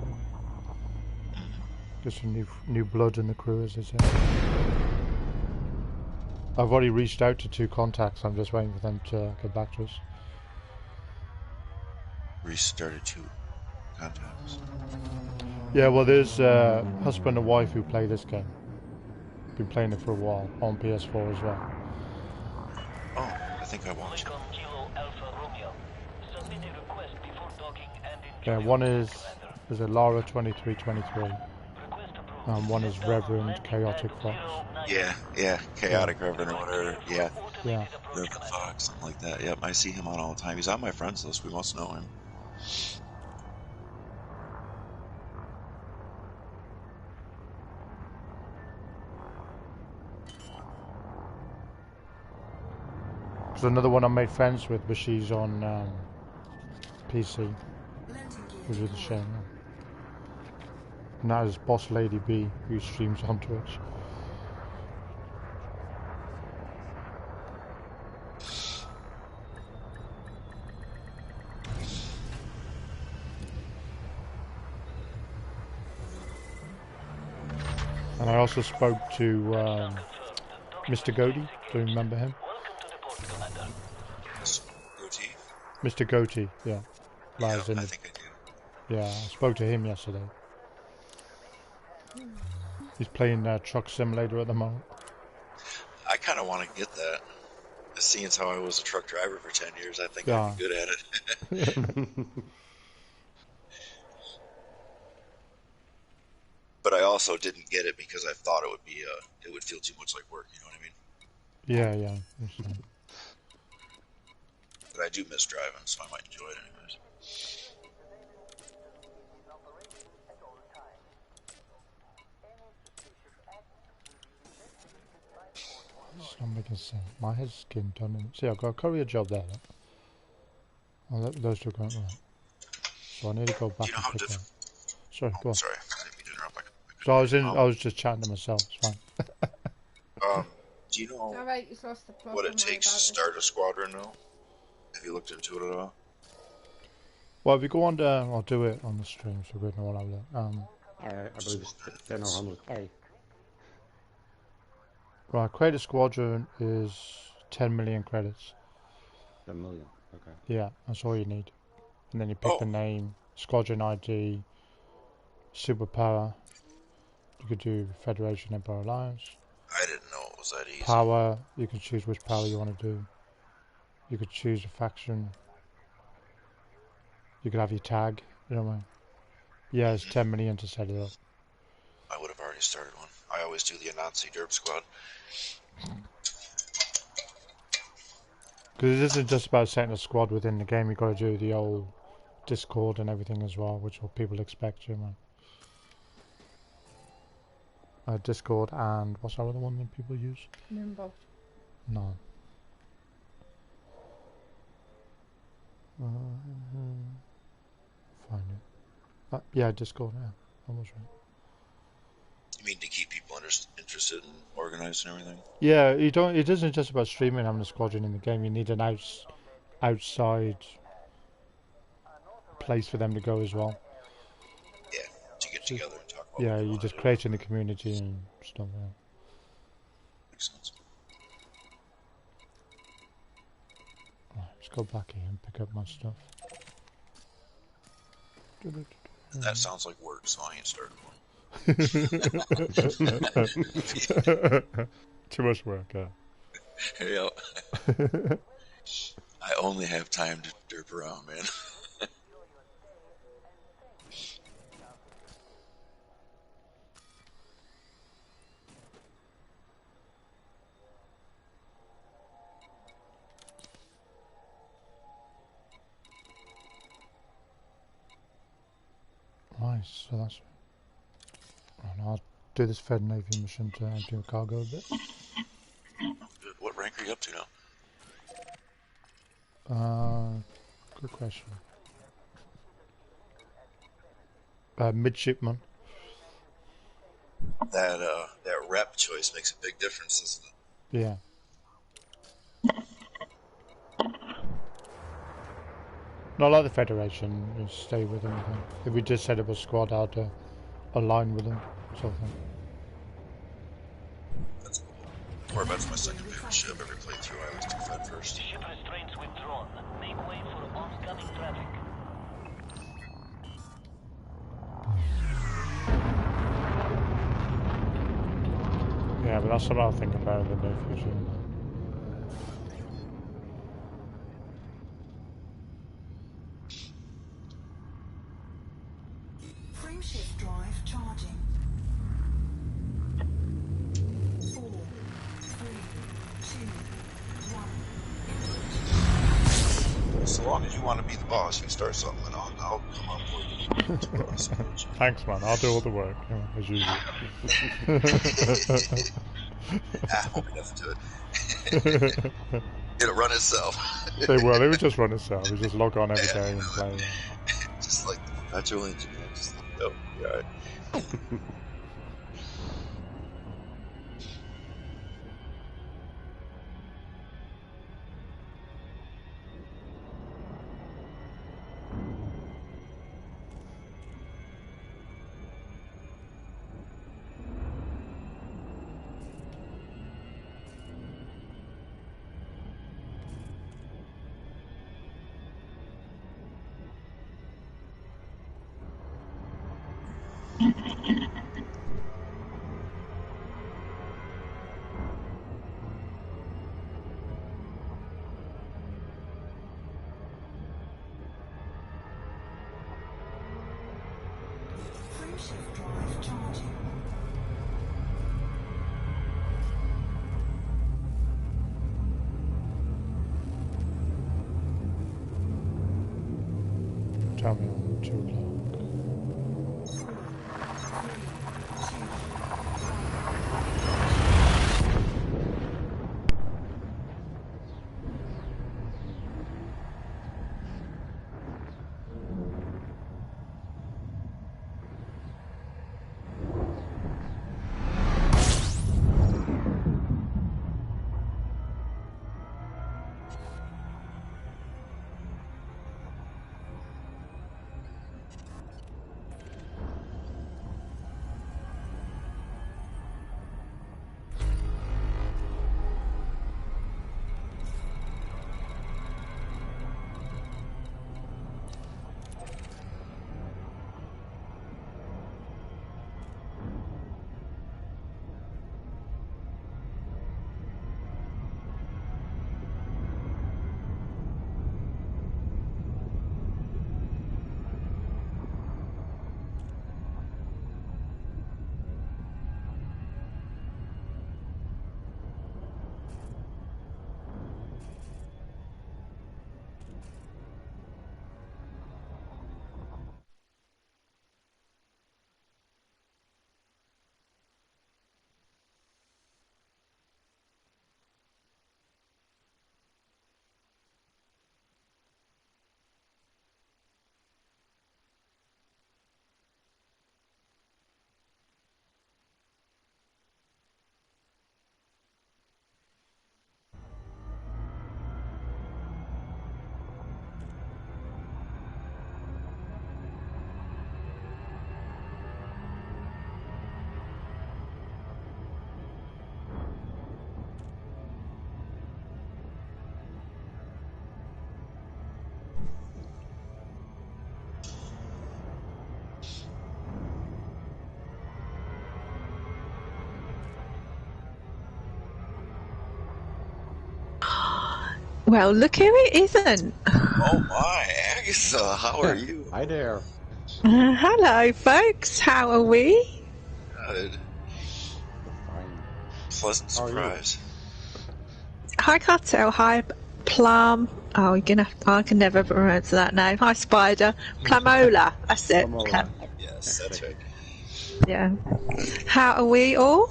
Get some new blood in the crew, as they say. I've already reached out to 2 contacts. I'm just waiting for them to get back to us. Restarted 2 contacts. Yeah, well, there's husband and wife who play this game. Been playing it for a while on PS4 as well. Oh, I think I watched. Recon Kilo Alpha Romeo. Submit a request before docking and enjoy Yeah, your one flight, is Commander. there's a Lara 2323, Request approved. and one is Set down Reverend landing Chaotic pad Fox. 09. Yeah, Chaotic Reverend or whatever. Yeah, Yeah. Reverend Fox, something like that. Yep, I see him on all the time. He's on my friends list. We must know him. There's another one I made friends with, but she's on PC, which is a shame. And that is Boss Lady B, who streams on Twitch. And I also spoke to Mr. Goatee. Do you remember him? Welcome to the port, Commander. Goatee? Mr. Goatee, yeah. Yeah, Lies in I the, think I do. yeah, I spoke to him yesterday. He's playing Truck Simulator at the moment. I kind of want to get that. Seeing as how I was a truck driver for 10 years, I think Yeah. I'd be good at it. But I also didn't get it because I thought it would be it would feel too much like work. You know what I mean? Yeah, yeah. But I do miss driving, so I might enjoy it anyways. It's not making sense. My head's skin done in. See, I've got a courier job there. Look. Oh, those two going right. So I need to go back you know and how pick diff- that. Sorry, go on. Sorry, I didn't mean to interrupt. So I was just chatting to myself. It's fine. Do you know Alright, he's lost the plot. what don't it worry takes to about it. start a squadron now? Have you looked into it at all? Well, if you go on to, I'll do it on the stream so we know what I've done. I believe it's 10 or 100k. Right, create a squadron is 10 million credits. 10 million. Okay. Yeah, that's all you need. And then you pick the name, squadron ID, superpower. You could do Federation Empire Alliance. I didn't know it was that easy. Power, you can choose which power you want to do. You could choose a faction. You could have your tag, you know what I mean? Yeah, it's 10 million to set it up. I would have already started one. I always do the Anansi Derp Squad. Because it isn't just about setting a squad within the game, you've got to do the old Discord and everything as well, which what people expect, you know. Discord and what's our other one that people use? Moonbot. No. Find it. Yeah, Discord, yeah. Almost right. You mean to keep people interested and organized and everything? Yeah, it isn't just about streaming having a squadron in the game, you need an outside place for them to go as well. Yeah, to get together and talk about Yeah, what you want just to do. creating the community and stuff. Yeah. makes sense. Right, let's go back here and pick up my stuff. That sounds like work, so I ain't starting one. Too much work, yeah. Yeah. I only have time to derp around, man. Nice, so that's... And I'll do this Fed Navy mission to empty my cargo a bit. What rank are you up to now? Good question. Midshipman. That rep choice makes a big difference, doesn't it? Yeah. Not like the Federation, you stay with them. If we just set up a squad, I'd align with them, sort of thing. That's cool. Corvette's my second favorite ship. Every playthrough I always do Fed first. Ship restraints withdrawn. Make way for oncoming traffic. Yeah, but that's what I'll think about in the near future. Frameshift drive charging. 4, 3, 2, 1. So long as you want to be the boss, you start something, and I'll come on board and support you. Thanks, man. I'll do all the work, you know, as usual. Won't be nothing to it. It'll run itself. It will just run itself. We just log on every day and play. Just like the perpetual engine, man. Just go. Be alright. Frameshift drive charging. Tell me on 2 o'clock. 4, 3, 2, 1. Well, look who it isn't. Oh my, Agatha, how are you? Hi there. Hello, folks. How are we? Good. Fine. Pleasant How are you? surprise. Hi, Cartel. Hi, Plum. Oh, I can never pronounce that name. Hi, Spider. Plumola. That's it. Plumola. Yes, that's right. Yeah. How are we all?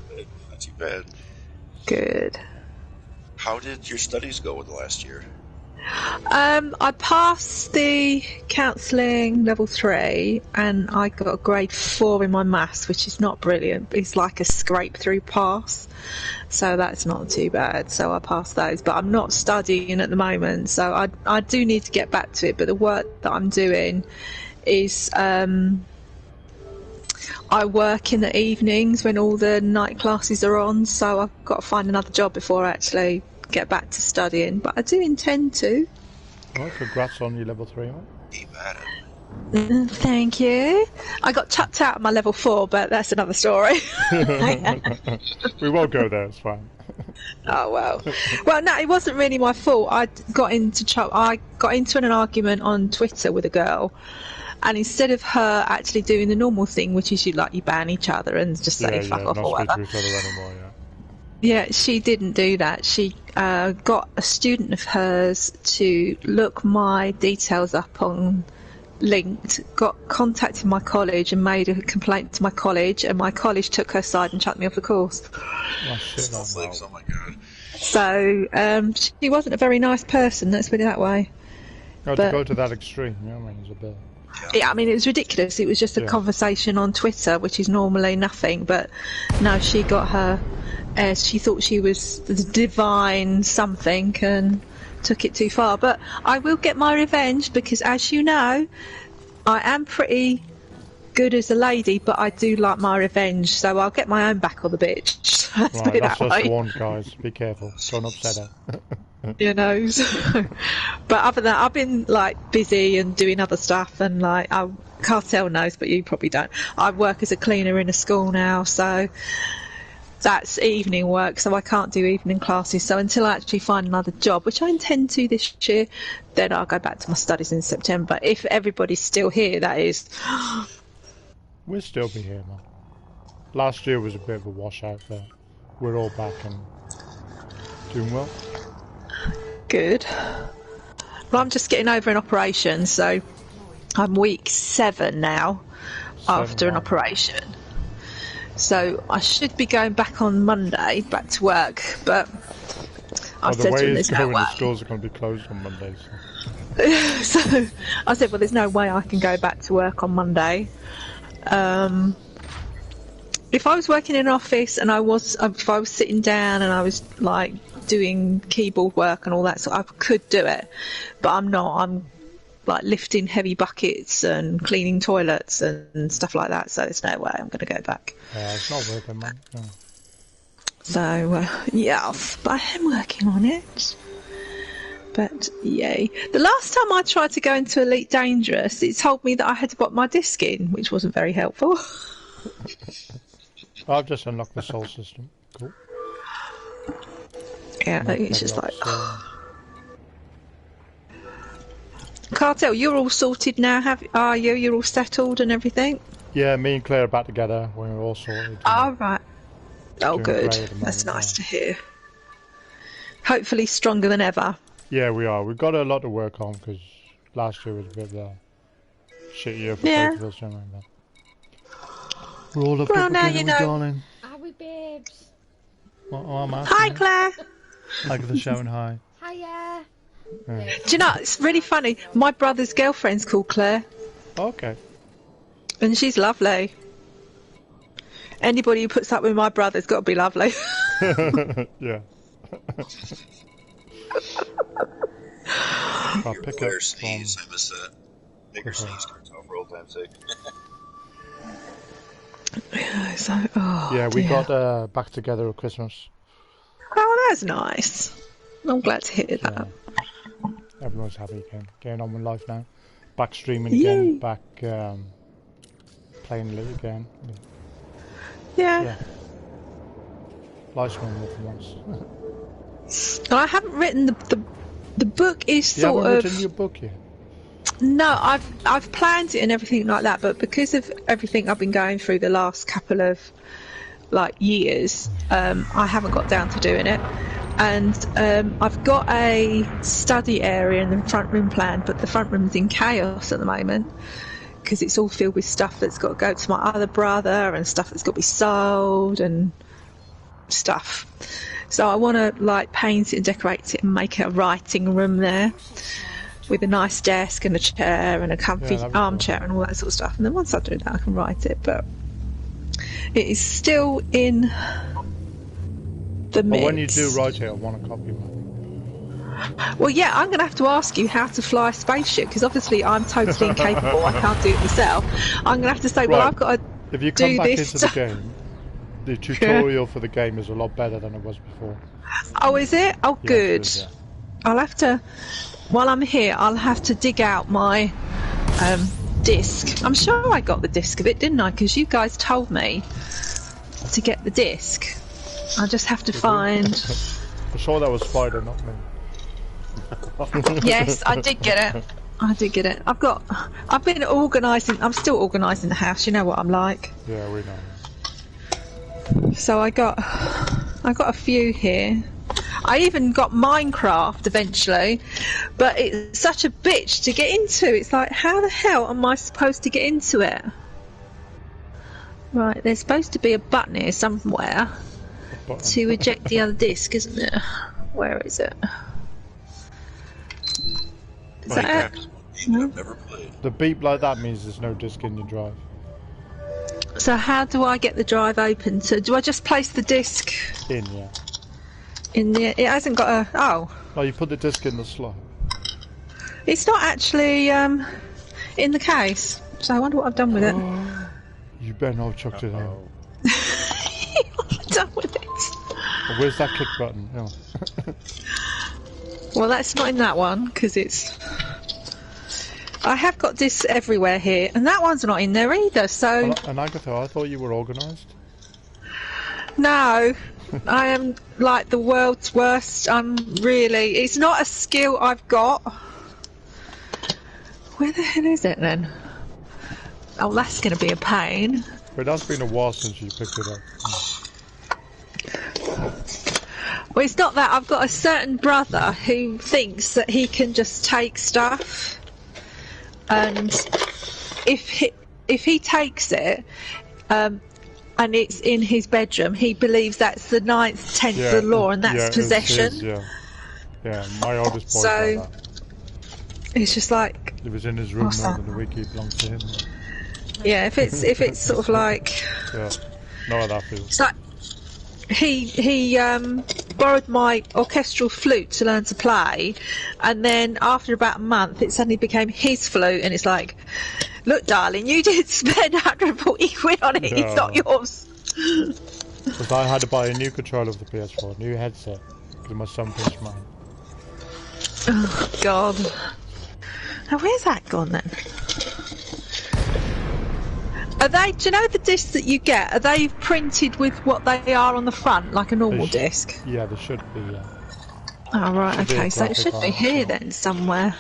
Good. Not too bad. Good. How did your studies go with the last year? I passed the counselling level 3 and I got a grade 4 in my maths, which is not brilliant. It's like a scrape through pass, so that's not too bad. So I passed those, but I'm not studying at the moment, so I do need to get back to it. But the work that I'm doing is I work in the evenings when all the night classes are on, so I've got to find another job before I actually get back to studying, but I do intend to. Well, congrats on your level 3, mate. Keep at it. Thank you. I got chucked out of my level 4, but that's another story. We won't go there, it's fine. Oh well. Well, no, it wasn't really my fault. I got into an argument on Twitter with a girl, and instead of her actually doing the normal thing, which is you ban each other and just say fuck off or not whatever. speak to each other anymore, yeah. Yeah, she didn't do that. She got a student of hers to look my details up on Linked, contacted my college and made a complaint to my college, and my college took her side and chucked me off the course. Oh, shit, Snowflakes, oh my god. So she wasn't a very nice person, let's put it that way. No, to But- go to that extreme, you know what I mean, it's a bit... Yeah, I mean, it was ridiculous. It was just a conversation on Twitter, which is normally nothing, but no, she got her... she thought she was the divine something and took it too far. But I will get my revenge because, as you know, I am pretty good as a lady, but I do like my revenge, so I'll get my own back on the bitch. Let's put Right, it that's that just way. warned, guys. Be careful. Don't upset her. You know, but other than that, I've been busy and doing other stuff, and Cartel knows, but you probably don't. I work as a cleaner in a school now, so that's evening work, so I can't do evening classes. So until I actually find another job, which I intend to this year, then I'll go back to my studies in September. If everybody's still here, that is. We'll still be here, man. Last year was a bit of a washout, but we're all back and doing well. Good. Well, I'm just getting over an operation, so I'm week 7 now after an wow. operation. So I should be going back on Monday, back to work, but I The said to way him it's there's no going, way. the schools are going to be closed on Monday. So I said, well, there's no way I can go back to work on Monday. If I was working in an office and if I was sitting down and I was doing keyboard work and all that, so I could do it, but I'm not. I'm lifting heavy buckets and cleaning toilets and stuff like that. So there's no way I'm going to go back. It's not worth it, man. No. So yeah, but I am working on it. But yay! The last time I tried to go into Elite Dangerous, it told me that I had to put my disc in, which wasn't very helpful. I've just unlocked the soul system. Cool. Yeah, Maybe it's just I'll Cartel, you're all sorted now, are you? You're all settled and everything? Yeah, me and Claire are back together. We're all sorted. Oh, right. Oh, Doing good. great at the That's moment, nice to hear. Hopefully stronger than ever. Yeah, we are. We've got a lot to work on because last year was a bit of a shit year for Yeah. both of us, you know. We're all up Well, up now again, you aren't we, know. darling? Are we babes? What I'm asking Hi, you. Claire. Agatha shouting hi. Hiya. Yeah. Do you know, it's really funny. My brother's girlfriend's called Claire, Okay. and she's lovely. Anybody who puts up with my brother's got to be lovely. Yeah. I'll pick up Claire from... sneeze, I missed that. Make her sneeze, Cartel, for old time's sake. So, oh, Yeah, we dear. got back together at Christmas. Oh, that's nice. I'm glad to hear that. Yeah. Everyone's happy again. Getting on with life now. Back streaming Yay. again. Back playing Elite again. Yeah. Yeah. Life's going well for once. And I haven't written the book is You sort haven't of written your book yet? no. I've planned it and everything like that, but because of everything I've been going through the last couple of years, I haven't got down to doing it. And I've got a study area in the front room planned, but the front room's in chaos at the moment because it's all filled with stuff that's got to go to my other brother and stuff that's got to be sold and stuff. So I want to like paint it and decorate it and make it a writing room there with a nice desk and a chair and a comfy Yeah, that'd be armchair and all that sort of stuff. And then once I do that, I can write it. But it is still in the mix. But when you do write it, I want a copy, man. Well, yeah, I'm going to have to ask you how to fly a spaceship because obviously I'm totally incapable. I can't do it myself. I'm going to have to say, well, Right. I've got to If you come do back this into the game, the tutorial for the game is a lot better than it was before. Oh, is it? Oh, Yeah, good. it is, yeah. I'll have to, while I'm here, I'll have to dig out my disc. I'm sure I got the disc of it, didn't I? Because you guys told me to get the disc. I just have to find... I'm sure that was Spider, not me. Yes, I did get it. I did get it. I've been organising, I'm still organising the house, you know what I'm like. Yeah, we know. So I got a few here. I even got Minecraft eventually, but it's such a bitch to get into. It's like, how the hell am I supposed to get into it? Right, there's supposed to be a button here somewhere to eject the other disc, isn't there? Where is it? Is that it? I've never played. The beep like that means there's no disc in your drive. So how do I get the drive open? So do I just place the disc In, yeah. in the... It hasn't got a... Oh. Oh, you put the disc in the slot. It's not actually in the case. So I wonder what I've done with it. You better not have chucked it out. What have I done with it? Well, where's that kick button? Oh. Well, that's not in that one, because it's... I have got discs everywhere here, and that one's not in there either, so... And Agatha, I thought you were organised. No, I am like the world's worst. I'm really... It's not a skill I've got. Where the hell is it, then? Oh, that's going to be a pain. But it has been a while since you picked it up. Well, it's not that. I've got a certain brother who thinks that he can just take stuff, and if he takes it, and it's in his bedroom, he believes that's the 9th, 10th of the law, and that's possession. It's his, yeah, my oldest boy's So like that. it's just like, It was in his room what's more that? than a week. He belongs to him. yeah, if it's sort of like, Yeah, know how that feels. it's like he borrowed my orchestral flute to learn to play, and then after about a month it suddenly became his flute, and it's like, look darling, you did spend 140 quid on it, it's not yours. Because I had to buy a new controller for the PS4, a new headset, because my son pinched mine. Oh god. Now where's that gone then? Are they, do you know the discs that you get, are they printed with what they are on the front, like a normal disc? Yeah, they should be, yeah. Oh right, Should be a okay, so it graphic should on be it, here yeah. then somewhere.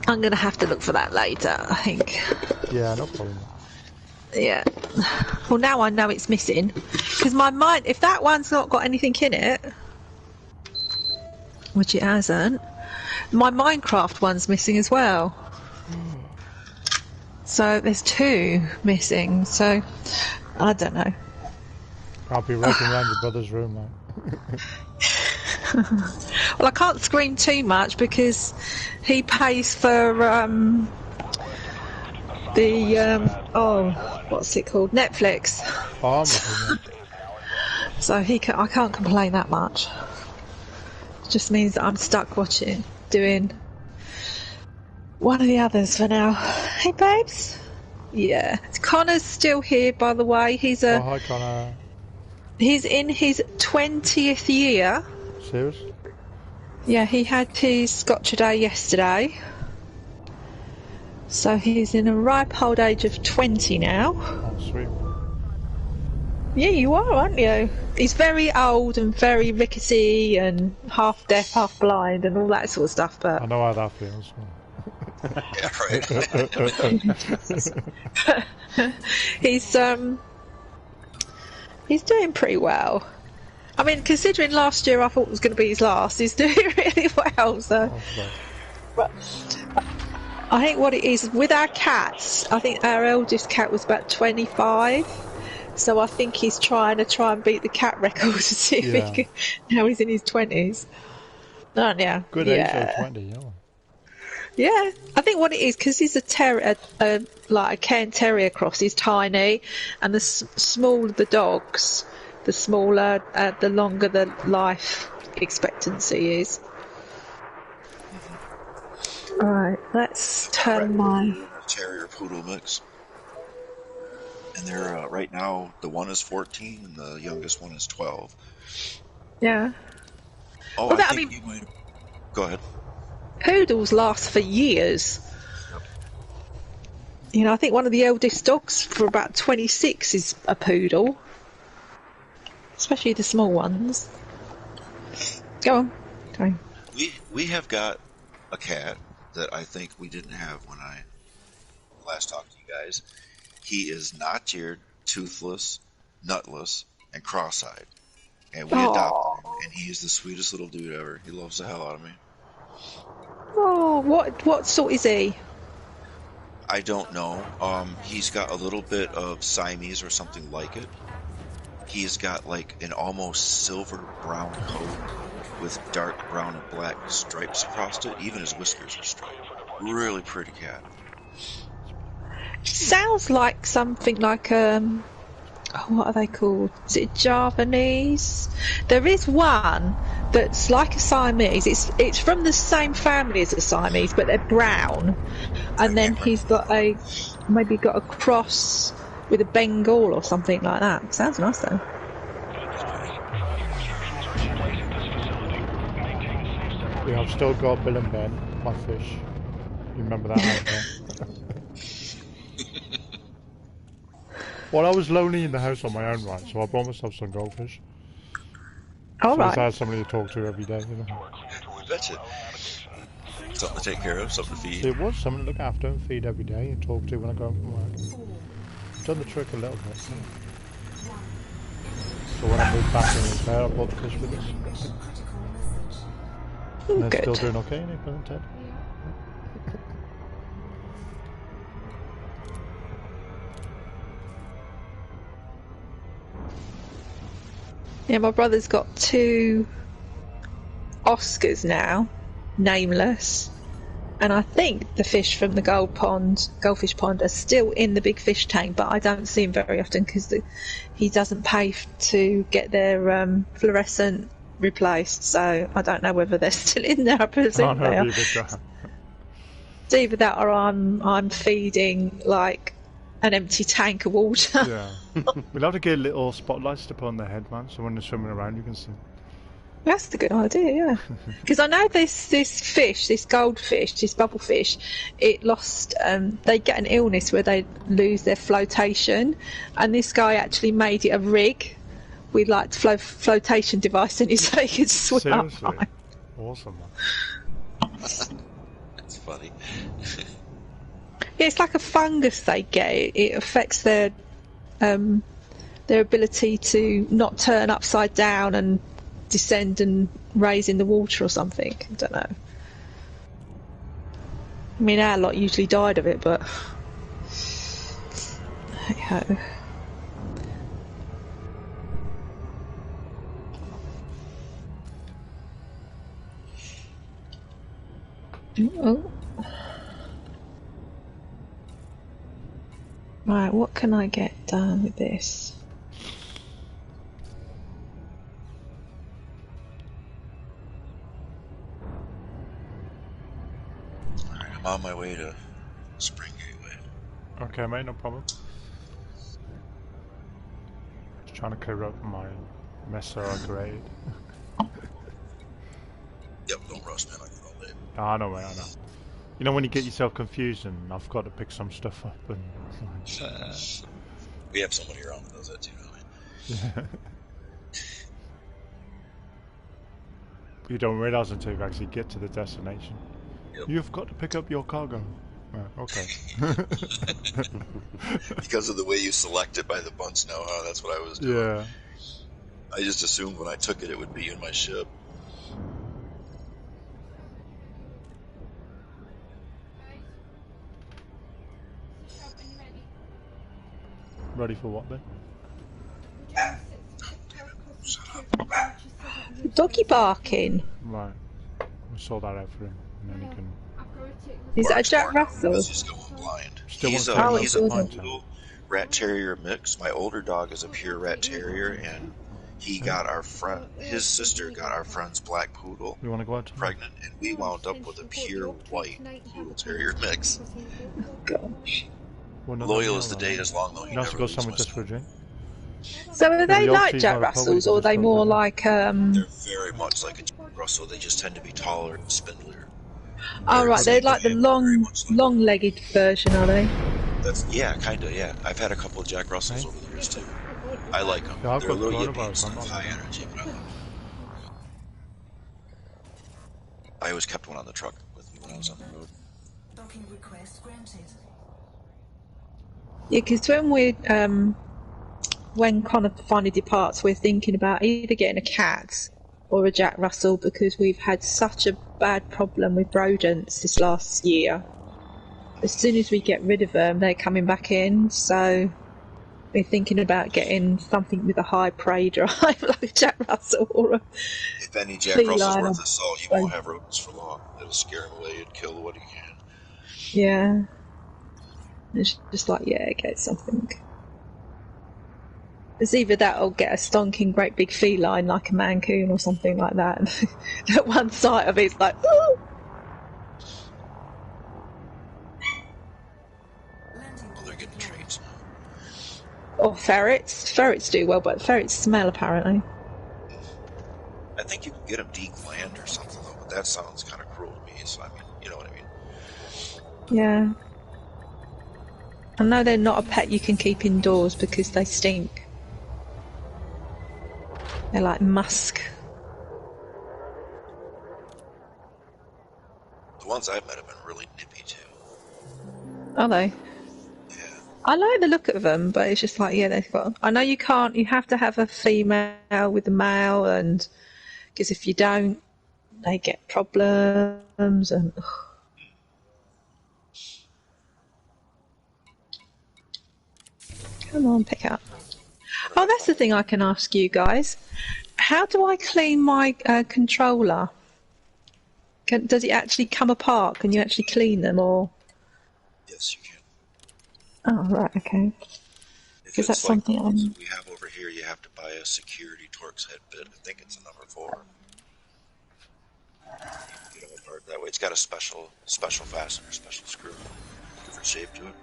I'm going to have to look for that later, I think. Yeah, no problem. Yeah. Well, now I know it's missing. Because my mind, if that one's not got anything in it, which it hasn't, my Minecraft one's missing as well. So there's 2 missing, so I don't know. I'll be walking around your brother's room now. Well, I can't scream too much because he pays for what's it called? Netflix. Oh, my So I can't complain that much. It just means that I'm stuck doing one of the others for now. Hey, babes. Yeah, Connor's still here, by the way. Oh, hi, Connor. He's in his 20th year. Serious? Yeah, he had his Scotch a day yesterday. So he's in a ripe old age of 20 now. Oh, sweet. Yeah, you are, aren't you? He's very old and very rickety and half deaf, half blind and all that sort of stuff, I but know how that feels. Yeah, right. he's doing pretty well. I mean, considering last year I thought was going to be his last, he's doing really well, so... But I think what it is, with our cats, I think our eldest cat was about 25, so I think he's trying and beat the cat record to see if he can... Now he's in his 20s. Oh, yeah. Good age though, 20, yeah. Yeah, I think what it is, because he's like a Cairn Terrier cross, he's tiny, and the smaller the dogs, the smaller, the longer the life expectancy is. Alright, let's turn my... Terrier poodle mix. And they're, right now, the one is 14 and the youngest one is 12. Yeah. Oh, Well, I think you might... Go ahead. Poodles last for years. You know, I think one of the eldest dogs for about 26 is a poodle. Especially the small ones. Go on. Okay. We have got a cat that I think we didn't have when I last talked to you guys. He is knot-eared, toothless, nutless, and cross-eyed. And we adopted him, and he is the sweetest little dude ever. He loves the hell out of me. Oh, what sort is he? I don't know. He's got a little bit of Siamese or something like it. He's got like an almost silver brown coat with dark brown and black stripes across it. Even his whiskers are striped. Really pretty cat. Sounds like something like what are they called? Is it Javanese? There is one that's like a Siamese. It's from the same family as a Siamese, but they're brown. And then he's got maybe got a cross with a Bengal or something like that. Sounds nice though. Yeah, I've still got Bill and Ben, my fish. You remember that out there? Well, I was lonely in the house on my own, right, so I bought myself some goldfish. All so right. I had somebody to talk to every day, you know. Betcha. Something to take care of, something to feed. So it was something to look after and feed every day and talk to when I go home from work. Done the trick a little bit. So when I moved back in the there, I bought the fish with us. And they're still doing okay, Nick and Ted? Yeah, my brother's got 2 Oscars now, nameless, and I think the fish from the goldfish pond, are still in the big fish tank, but I don't see him very often because he doesn't pay to get their fluorescent replaced, so I don't know whether they're still in there. I presume they are. It's either that or I'm feeding like an empty tank of water. Yeah. We'll have to get little spotlights to put on their head, man, so when they're swimming around you can see. That's a good idea, yeah. Because I know this fish, this goldfish, this bubblefish, it lost, they get an illness where they lose their flotation, and this guy actually made it a rig with like flotation device in it so he could swim. Seriously? Up. Awesome, man. That's funny. Yeah, it's like a fungus they get. It affects their ability to not turn upside down and descend and raise in the water or something. I don't know. I mean, our lot usually died of it, but hey-ho. Oh. Right, what can I get done with this? Alright, I'm on my way to Spring Gateway. Okay, mate, no problem. Just trying to clear up my Messer grade. Yep, don't rush, man. I get all day. I know, mate, I know. You know when you get yourself confused and I've got to pick some stuff up and... We have somebody around that does that too, don't we? Yeah. You don't realise until you actually get to the destination. Yep. You've got to pick up your cargo. Okay. Because of the way you select it by the bunch now, huh? That's what I was doing. Yeah. I just assumed when I took it, it would be in my ship. Ready for what then? Doggy barking. Right. We'll sort that out for him, and then he can... Is that a Jack Russell? He's just going blind. Still He's wants to know a the point. poodle rat terrier mix. My older dog is a pure rat terrier, and he got our friend. His sister got our friend's black poodle You want to go out? pregnant, and we wound up with a pure white poodle terrier mix. Gosh. Loyal as the day is long, though. You have to go somewhere just for a drink. So are they the like Aussies Jack are Russells, probably or are they just more over there. like They're very much like a Jack Russell. They just tend to be taller and spindlier. Oh right, they're like the Very long, much like- long-legged version, are they? That's kind of. Yeah, I've had a couple of Jack Russells over the years too. I like them. Yeah, I've They're a got little coronavirus, yippy I'm not high like energy, but I like them. I always kept one on the truck with me when I was on the road. Docking request granted. Yeah, because when Connor finally departs, we're thinking about either getting a cat or a Jack Russell because we've had such a bad problem with rodents this last year. As soon as we get rid of them, they're coming back in. So we're thinking about getting something with a high prey drive, like a Jack Russell or a If any Jack feline Russell's or- worth his salt, he won't have rodents for long. It'll scare him away and kill what he can. yeah. It's just like, yeah, get something. It's either that or get a stonking great big feline like a mancoon or something like that. And at one sight of it's like, ooh! Well, they're getting treats now. Or ferrets. Ferrets do well, but ferrets smell apparently. I think you can get them degland or something, though, but that sounds kind of cruel to me, so I mean, you know what I mean? Yeah. I know they're not a pet you can keep indoors because they stink. They're like musk. The ones I've met have been really nippy, too. Are they? Yeah. I like the look of them, but it's just like, yeah, they've got... I know you can't... You have to have a female with a male, and... Because if you don't, they get problems, and... Ugh. Come on, pick up. Oh, that's the thing I can ask you guys. How do I clean my controller? Does it actually come apart? Can you actually clean them, or...? Yes, you can. Oh, right, okay. If Because that's it's like something the ones I'm... that we have over here, you have to buy a security Torx head bit. I think it's a number 4. You can get them apart that way. It's got a special fastener, special screw, different shape to it.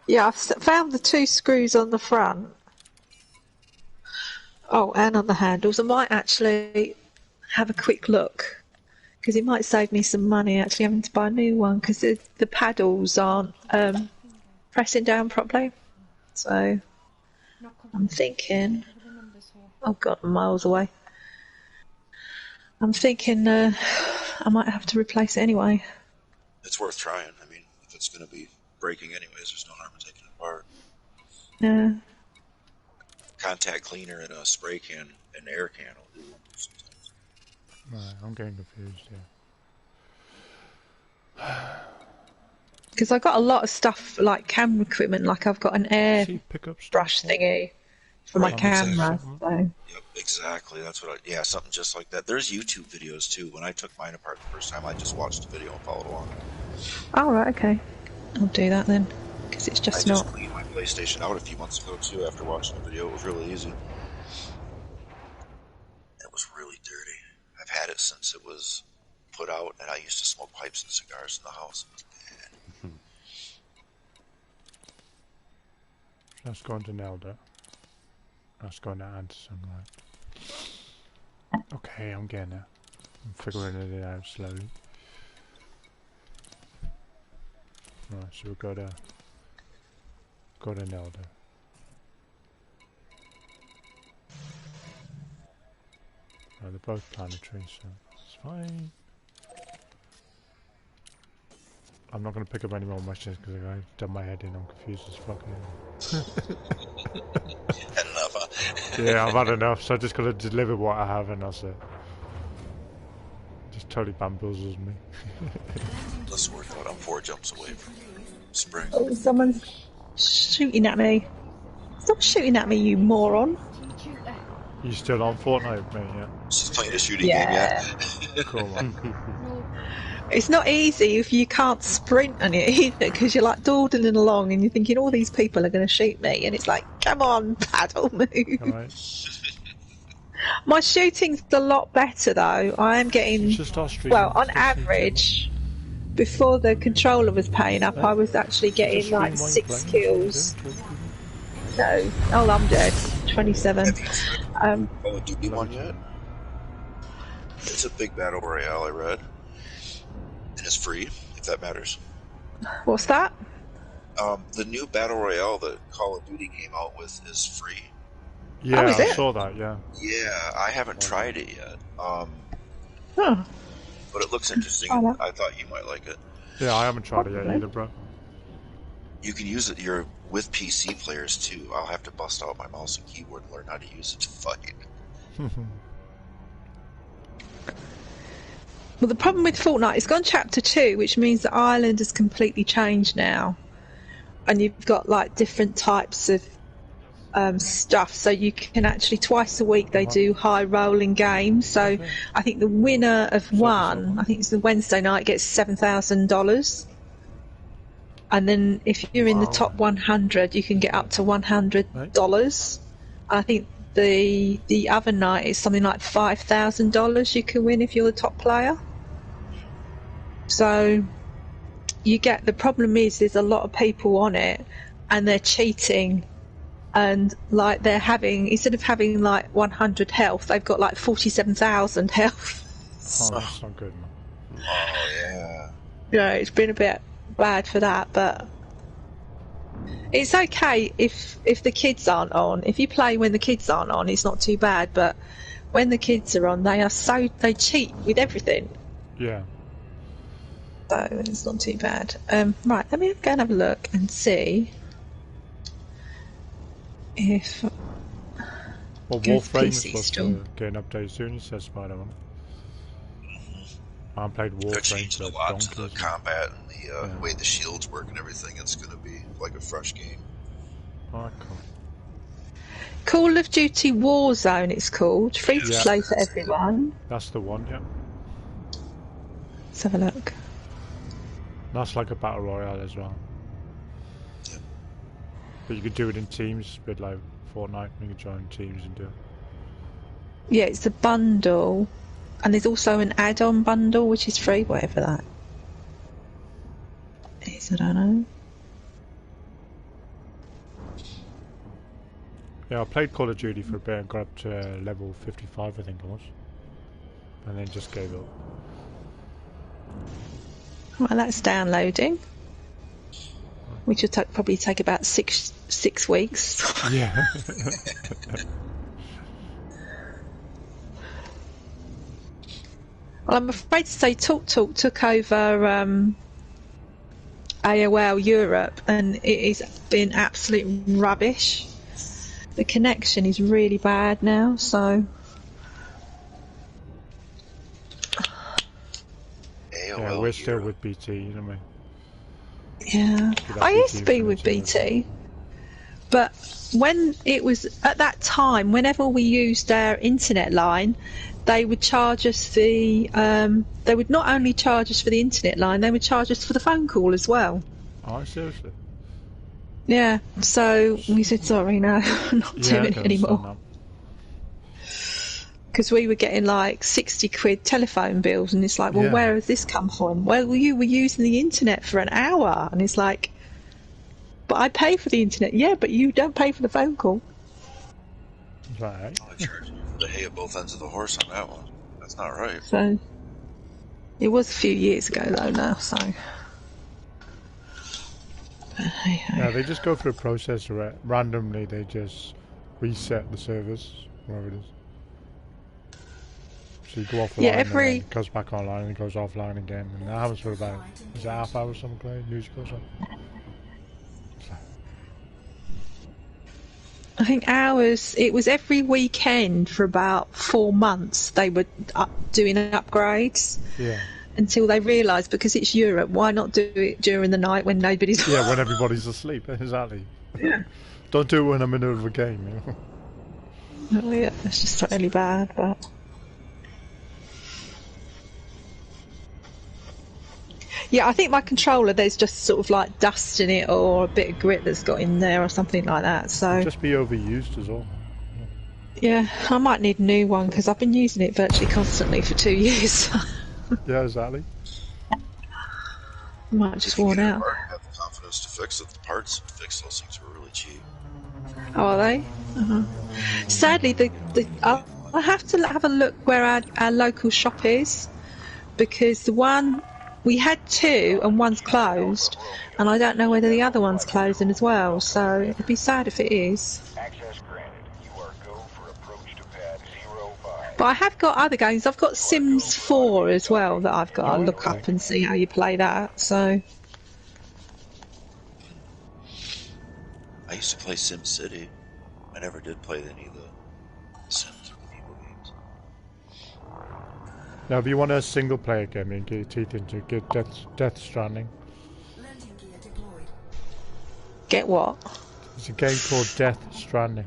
Yeah, I've found the 2 screws on the front. Oh, and on the handles. I might actually have a quick look, because it might save me some money actually having to buy a new one, because the paddles aren't pressing down properly. So I'm thinking... Oh god, I'm miles away. I'm thinking I might have to replace it anyway. It's worth trying. I mean, if it's going to be breaking anyways, there's no harm in taking it apart. Yeah. Contact cleaner and a spray can and air can will do sometimes. Right, I'm getting confused, yeah. Because I got a lot of stuff like camera equipment, like I've got an air See, pick up stuff. brush thingy for my Right, camera. exactly. So. Yep, exactly. That's what yeah, something just like that. There's YouTube videos too. When I took mine apart the first time, I just watched the video and followed along. Oh, right, okay. I'll do that then. Because it's just I not... just cleaned my PlayStation out a few months ago too after watching the video. It was really easy. It was really dirty. I've had it since it was put out, and I used to smoke pipes and cigars in the house. It was bad. That's going to Nelda. That's going to Anderson, right. Okay, I'm getting it. I'm figuring it out slowly. Right, so we've got a an elder. No, they're both planetary, so it's fine. I'm not going to pick up any more questions because I've done my head in. I'm confused as fuck here. Had enough, huh? Yeah, I've had enough, so I just got to deliver what I have and that's it. Just totally bamboozles me. Let's work out. I'm 4 jumps away from spring. Oh, someone's shooting at me. Stop shooting at me, you moron. You still on Fortnite, mate? Yeah. She's playing a shooting game, yeah? Cool, man. It's not easy if you can't sprint on it either, because you're like dawdling along and you're thinking all these people are going to shoot me, and it's like, come on, paddle, move. Alright. My shooting's a lot better though. I am getting, well, on average, before the controller was paying up, I was actually getting like 6 kills. No, oh, I'm dead. 27. Call of Duty one yet? It's a big battle royale, I read. And it's free, if that matters. What's that? The new battle royale that Call of Duty came out with is free. Yeah, is I it? saw that, yeah. Yeah, I haven't tried it yet. Huh. But it looks interesting. Oh, I thought you might like it. Yeah, I haven't tried it yet either, bro. You can use it. You're with PC players too. I'll have to bust out my mouse and keyboard and learn how to use it to fight. Well, the problem with Fortnite, it's gone chapter 2, which means the island has completely changed now. And you've got like different types of stuff, so you can actually twice a week they do high rolling games. So I think the winner of one, I think it's the Wednesday night, gets $7,000, and then if you're in the top 100 you can get up to $100. I think the other night is something like $5,000 you can win if you're the top player. So you get, the problem is there's a lot of people on it and they're cheating. And like they're having, instead of having like 100 health, they've got like 47,000 health. Oh, that's not good, man. Oh yeah. Yeah, it's been a bit bad for that, but it's okay if the kids aren't on. If you play when the kids aren't on, it's not too bad. But when the kids are on, they cheat with everything. Yeah. So it's not too bad. Right, let me go and have a look and see. If well, Warframe's supposed to get an update soon, he says Spider-Man. I played Warframe. They're changing a lot to the combat and the way the shields work and everything. It's going to be like a fresh game. Alright, cool. Call of Duty Warzone, it's called. Free to play for everyone. That's the one, yeah. Let's have a look. That's like a battle royale as well. But you could do it in teams, a bit like Fortnite. You could join teams and do it. Yeah, it's a bundle, and there's also an add-on bundle which is free, whatever that is. I don't know. Yeah, I played Call of Duty for a bit and got up to level 55, I think it was, and then just gave up. Well, that's downloading, which will probably take about six weeks. Yeah. Well, I'm afraid to say TalkTalk took over AOL Europe, and it has been absolute rubbish. The connection is really bad now, so... Yeah, we're still with BT, you know what I Yeah, mean? I used to be with BT, but when it was at that time, whenever we used our internet line, they would charge us they would not only charge us for the internet line, they would charge us for the phone call as well. Oh, seriously? Yeah, so we said sorry, no, I'm not doing it anymore. Because we were getting like 60 quid telephone bills, and it's like, well, where has this come from? Well, you were using the internet for an hour, and it's like, but I pay for the internet. Yeah, but you don't pay for the phone call. Right. I charge you the hay at both ends of the horse on that one. That's not right. So it was a few years ago though now, so Yeah, they just go through a process where randomly they just reset the servers, wherever it is. So you go offline Yeah, and then it goes back online and it goes offline again. And that happens for about, is it half hour or something, Clay? News goes on. I think ours, it was every weekend for about 4 months they were doing upgrades. Yeah. Until they realised, because it's Europe, why not do it during the night when nobody's... Yeah, when everybody's asleep, exactly. Yeah. Don't do it when I'm in the middle of a game, you know. Oh yeah, it's just really bad, but... Yeah, I think my controller, there's just sort of like dust in it or a bit of grit that's got in there or something like that, so... Just be overused as well. Yeah, I might need a new one because I've been using it virtually constantly for 2 years. Yeah, exactly. Might just worn out. Have the confidence to fix it. The parts to fix those things are really cheap. Oh, are they? Sadly, I'll have to have a look where our local shop is, because the one we had 2 and one's closed, and I don't know whether the other one's closing as well. So it'd be sad if it is. Access granted. You are go for approach to pad 05. But I have got other games. I've got Sims 4 as well that I've got to look up and see how you play that. So I used to play Sim City. I never did play any of the Sims or the People games. Now, if you want a single player game and get your teeth into, get Death Stranding. Landing gear deployed. get what? It's a game called Death Stranding.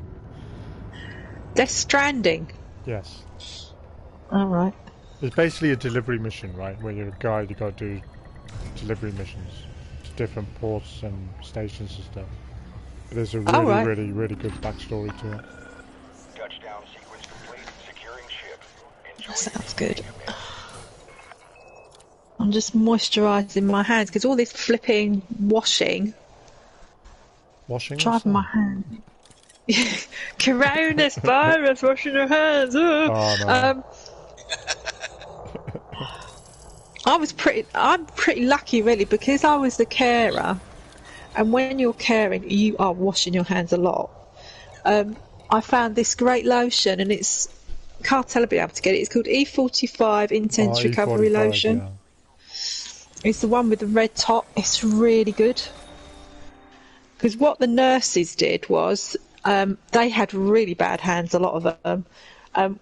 Death Stranding. Yes. All right. It's basically a delivery mission, right? Where you're a guy, you got to do delivery missions to different ports and stations and stuff. There's a really, really, really good backstory to it. Touchdown sequence complete. Securing ship. That sounds good. I'm just moisturising my hands because all this flipping washing. Washing? Driving my hands. Coronavirus, washing your hands. Oh, no. I'm pretty lucky really because I was the carer, and when you're caring you are washing your hands a lot. I found this great lotion and can't tell I'll be able to get it. It's called E45 Intense Recovery E45, Lotion. yeah. It's the one with the red top. It's really good. Because what the nurses did was they had really bad hands, a lot of them.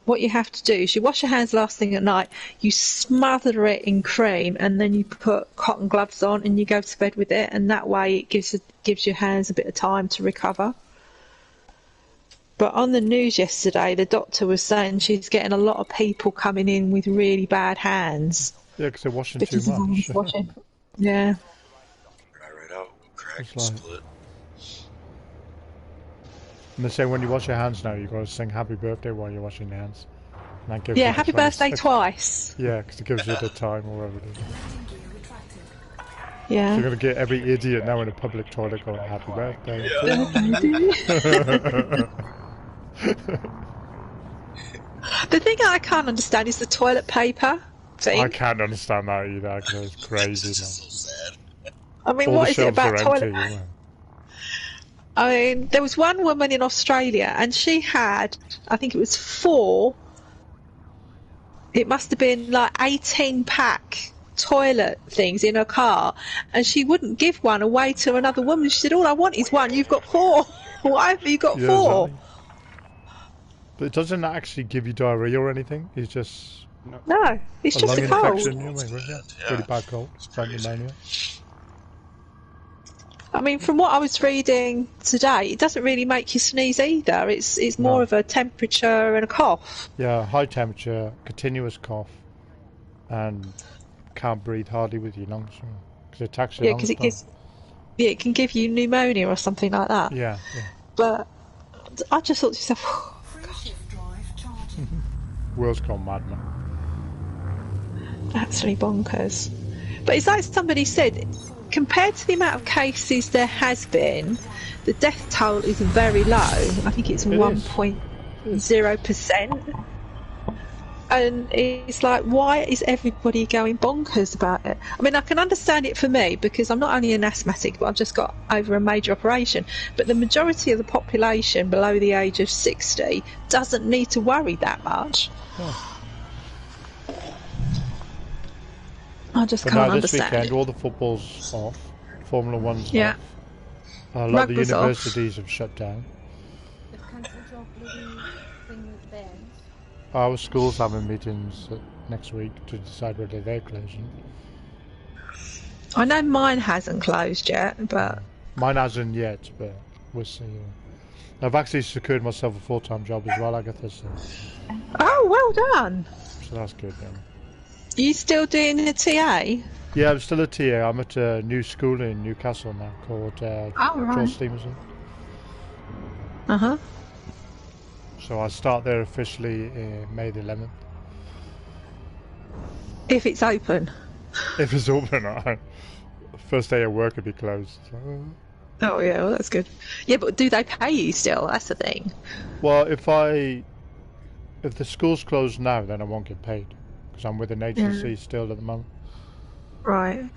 What you have to do is you wash your hands last thing at night, you smother it in cream, and then you put cotton gloves on and you go to bed with it, and that way it gives your hands a bit of time to recover. But on the news yesterday, the doctor was saying she's getting a lot of people coming in with really bad hands. Yeah, because they're washing too much. Yeah. Right out, crack, It's like- split. And they say when you wash your hands now, you've got to sing happy birthday while you're washing your hands. And that gives Yeah, you the happy 20 birthday seconds. twice. Yeah, because it gives you the time or whatever it is. Landing gear retracted. So Yeah. you're going to get every idiot now in a public toilet going, happy birthday. The thing I can't understand is the toilet paper thing. I can't understand that either, because it's It's crazy, just man. so sad. I mean, All what the is it shelves about are toilet? empty. You know. I mean, there was one woman in Australia, and she had, I think it was 4. It must have been like 18-pack toilet things in her car, and she wouldn't give one away to another woman. She said, "All I want is one. You've got 4. Why have you got 4?" Exactly. But it doesn't actually give you diarrhea or anything. It's just No, it's a just lung a cold. infection. You know, really bad cold. It's like pneumonia. I mean, from what I was reading today, it doesn't really make you sneeze either. It's more No. of a temperature and a cough. Yeah, high temperature, continuous cough, and can't breathe hardly with your lungs. Because it attacks your Yeah, lungs. because don't it can give you pneumonia or something like that. Yeah, yeah. But I just thought to myself, Free shift drive charging. World's gone mad, man. absolutely bonkers. But it's like somebody said, compared to the amount of cases there has been, the death toll is very low. I think it's It is. 1.0%. And it's like, why is everybody going bonkers about it? I mean, I can understand it for me because I'm not only an asthmatic, but I've just got over a major operation. But the majority of the population below the age of 60 doesn't need to worry that much. I just But can't now this understand weekend, it. all the football's off. Formula One's Yeah. off. A lot of the Rugby's off. universities have shut down. They've cancelled your bloody thing with the bands. Our school's having meetings next week to decide whether they're closing. I know mine hasn't closed yet, but Mine hasn't yet, but we'll see. I've actually secured myself a full-time job as well, Agatha, so oh, well done. that's good then. Are you still doing the TA? Yeah, I'm still a TA. I'm at a new school in Newcastle now called right. George Stevenson. Uh-huh. So I start there officially May the 11th. If it's open. If it's open, first day of work would be closed. So. Oh yeah, well that's good. Yeah, but do they pay you still? That's the thing. Well, if the school's closed now, then I won't get paid because I'm with an agency still at the moment. Right.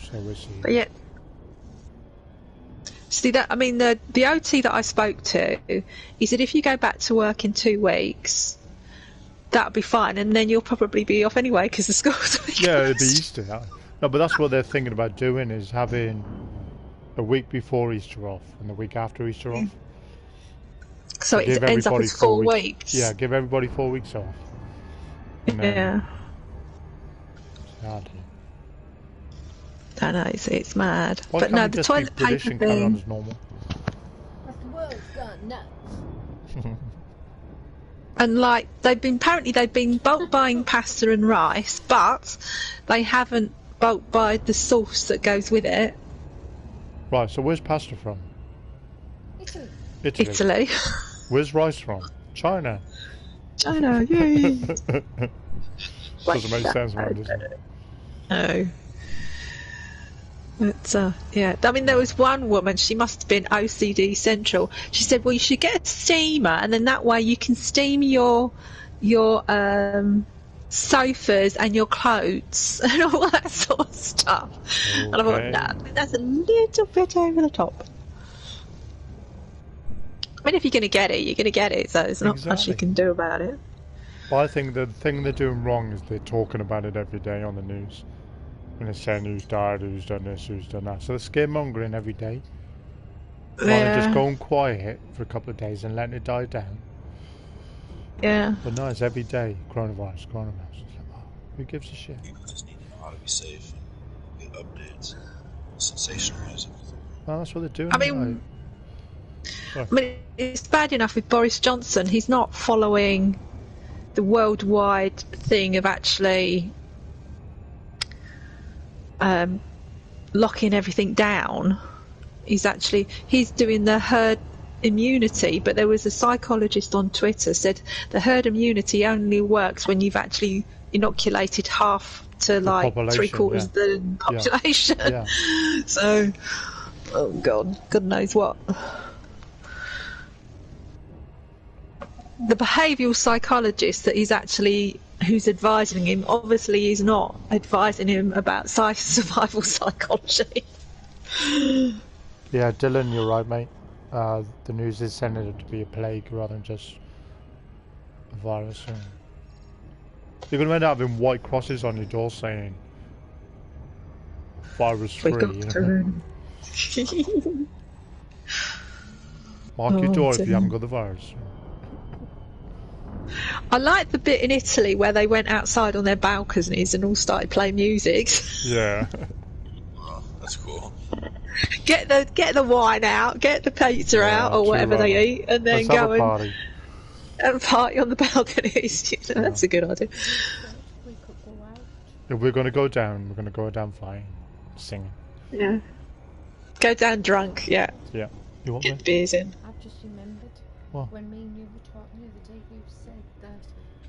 So we'll see. But yeah. See that? I mean, the OT that I spoke to, he said if you go back to work in 2 weeks, that'll be fine, and then you'll probably be off anyway because the school's Yeah, it'd be Easter. No, but that's what they're thinking about doing, is having a week before Easter off and the week after Easter off. So it ends up as 4 weeks. Yeah, give everybody 4 weeks off. Yeah. Hard. I know, it's mad. Why but can't no, we the just toilet be British paper and carry on thing. as normal? Because the world's gone nuts. And like they've been bulk buying pasta and rice, but they haven't bulk buy the sauce that goes with it. Right, so where's pasta from? Italy. Italy. Where's rice from? China. China, yay! Doesn't make sense, man, does it? No. But, yeah, I mean, there was one woman, she must have been OCD central. She said, well, you should get a steamer, and then that way you can steam your sofas and your clothes and all that sort of stuff. Okay. And I thought, no, that's a little bit over the top. I mean, if you're going to get it, you're going to get it, so there's not much you can do about it. Well, I think the thing they're doing wrong is they're talking about it every day on the news. And they're saying who's died, who's done this, who's done that. So they're scaremongering every day. Rather than just going quiet for a couple of days and letting it die down. Yeah. But no, it's every day. Coronavirus. It's like, oh, who gives a shit? People just need to know how to be safe and get updates, sensationalize everything. Well, that's what they're doing. I mean, it's bad enough with Boris Johnson. He's not following the worldwide thing of actually locking everything down. He's doing the herd immunity, but there was a psychologist on Twitter said the herd immunity only works when you've actually inoculated half to like 3/4 of the population. Yeah. So, oh God knows what. The behavioural psychologist that who's advising him, obviously he's not advising him about survival psychology. Yeah, Dylan, you're right, mate. The news is sending it to be a plague rather than just a virus. You're going to end up having white crosses on your door saying virus free. Mark your door if you haven't got the virus. I like the bit in Italy where they went outside on their balconies and all started playing music. Yeah. Well, that's cool. Get the wine out, get the pizza out or whatever they eat, and then go and party on the balconies. That's a good idea. We could go out. If we're going to go down, we're going to go down flying, singing. Yeah. Go down drunk, yeah. Yeah. You want Get beers in. I've just remembered when me and you were talking the other day, you said that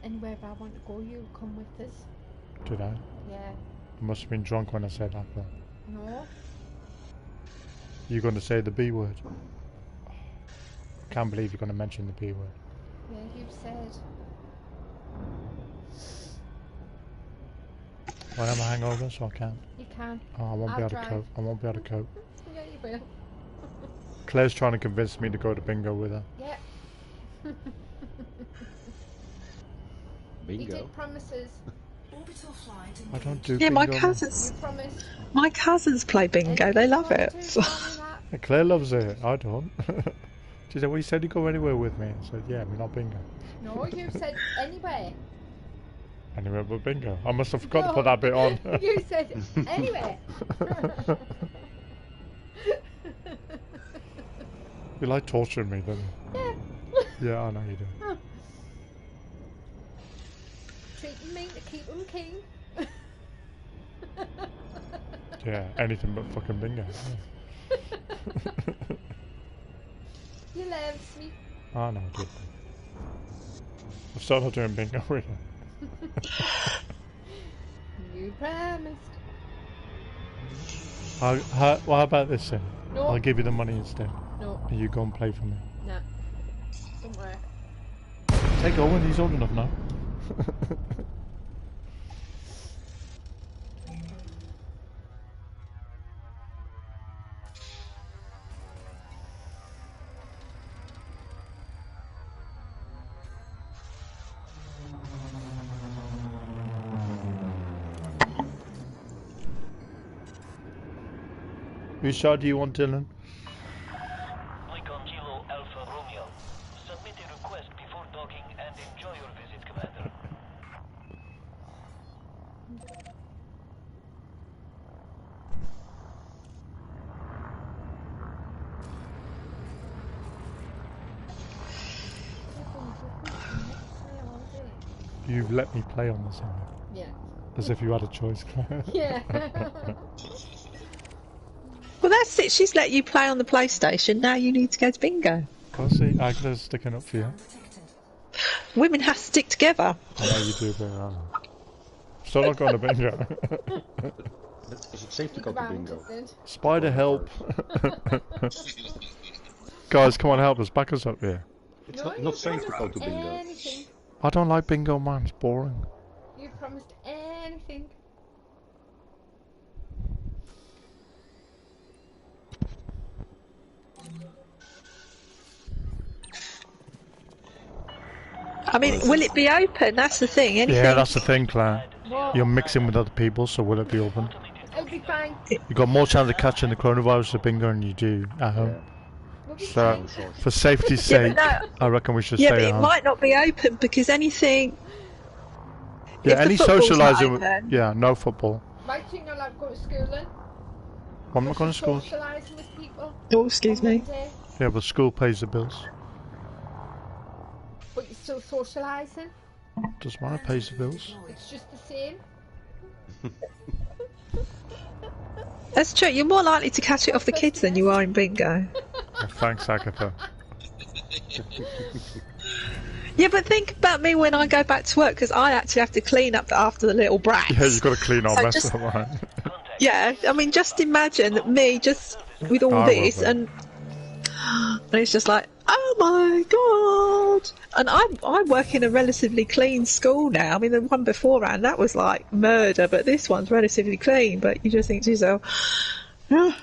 anywhere I want to go, you'll come with us. Did I? Yeah. I must have been drunk when I said that, but... No. You're going to say the B word. I can't believe you're going to mention the B word. Yeah, you said When am I hangover, so I can? You can. Oh, I won't be able to cope. I won't be able to cope. Yeah, you will. Claire's trying to convince me to go to bingo with her. Yeah. Bingo. You did promises. Orbital flight. I don't do Yeah, bingo. my cousins. You promised. My cousins play bingo. They love it. Claire loves it. I don't. She said, well, you said you'd go anywhere with me. I said, yeah, but not bingo. No, you said anyway. Anywhere but bingo. I must have forgot to put that bit on. You said anyway. You like torturing me, don't you? Yeah. Yeah, I know you do. Huh. Treating me to keep them king. Yeah, anything but fucking bingo. Yeah. You loves me. I know, I did. I've started doing bingo with her. You promised. How about this then? No. I'll give you the money instead. No. And you go and play for me. Nah. Don't worry. Take Owen, he's old enough now. Which shot do you want, Dylan? Click on Kilo Alpha Romeo. Submit a request before docking and enjoy your visit, Commander. You've let me play on this, haven't you? Yeah. As if you had a choice, Claire. Yeah. Well, that's it. She's let you play on the PlayStation. Now you need to go to bingo. I see. Agla's sticking up for you. Women have to stick together. I know you do, but still not going to bingo. Is it safe to go to bingo? Spider, help! Guys, come on, help us. Back us up here. It's not safe to go to bingo. Anything. I don't like bingo, man. It's boring. You promised anything. I mean, will it be open? That's the thing. Anything. Yeah, that's the thing, Claire. What? You're mixing with other people, so will it be open? It'll be fine. You've got more chance of catching the coronavirus at bingo than you do at home. We'll be So, fine. for safety's Yeah, sake, but no. I reckon we should Yeah, stay but at it home. might not be open because anything. Yeah, if the any football's not socialising. open- Yeah, no football. Right, so you're not allowed to go to school then? I'm not going to school. Socialising with people. Oh, excuse on me. Monday, Yeah, but school pays the bills. but you're still socialising. Doesn't matter, pays the bills. It's just the same. That's true. You're more likely to catch it off the kids than you are in bingo. Oh, thanks, Agatha. Yeah, but think about me when I go back to work because I actually have to clean up after the little brats. Yeah, you've got to clean our So mess just- up, right? Yeah, I mean, just imagine me just with all I will this be. and it's just like, oh my god! And I work in a relatively clean school now. I mean, the one beforehand that was like murder, but this one's relatively clean. But you just think to yourself, "Ah."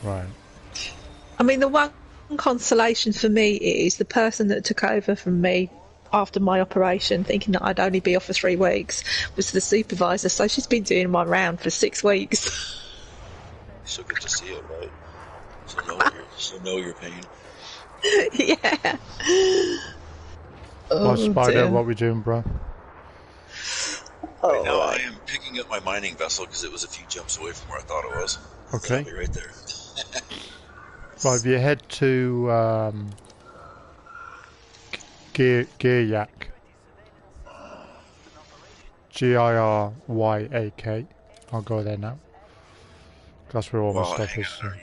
Right. I mean, the one consolation for me is the person that took over from me after my operation, thinking that I'd only be off for 3 weeks, was the supervisor. So she's been doing my round for 6 weeks. She'll get to see it, right? She'll know your pain. Yeah. Oh, Spider, dear. what we doing, bro? Right now, I am picking up my mining vessel because it was a few jumps away from where I thought it was. Okay. It'll be right there. Right, if you head to Giryak, Giryak, I'll go there now. That's where all my Well, stuff hang is. on,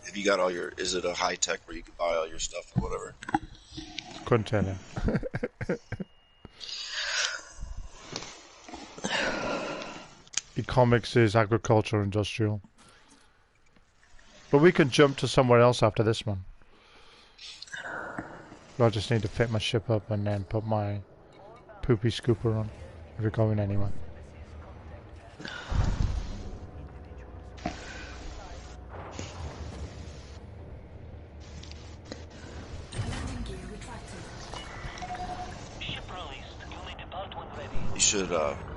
have you got all your? Is it a high tech where you can buy all your stuff or whatever? Couldn't tell you. Economics is agriculture, industrial. But we can jump to somewhere else after this one. I just need to fit my ship up and then put my poopy scooper on. If we're going anywhere. Ship released. You may depart when ready. You should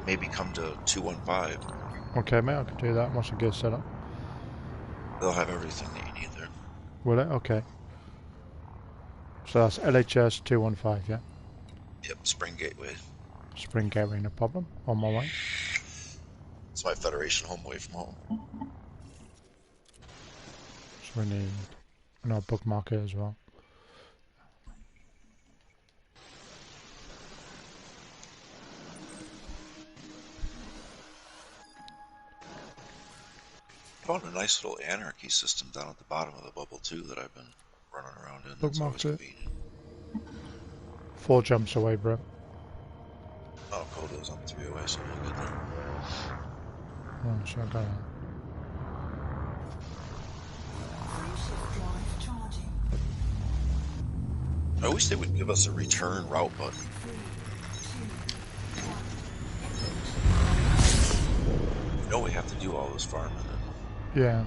maybe come to 215. Okay, mate, I can do that once I get set up. They'll have everything that you need there. Will it? Okay. So that's LHS 215, yeah? Yep, Spring Gateway. Spring Gateway, no problem. On my way. It's my Federation home away from home. So we need an bookmark it as well. Found a nice little anarchy system down at the bottom of the bubble too that I've been running around in. That's always Bookmarked it. convenient. 4 jumps away, bro. Oh, cool. It was on 3 away, so we'll get there. Oh, shit, I got it. Frameshift drive charging. I wish they would give us a return route button. 3, 2, 1. You know we have to do all this farming. Yeah.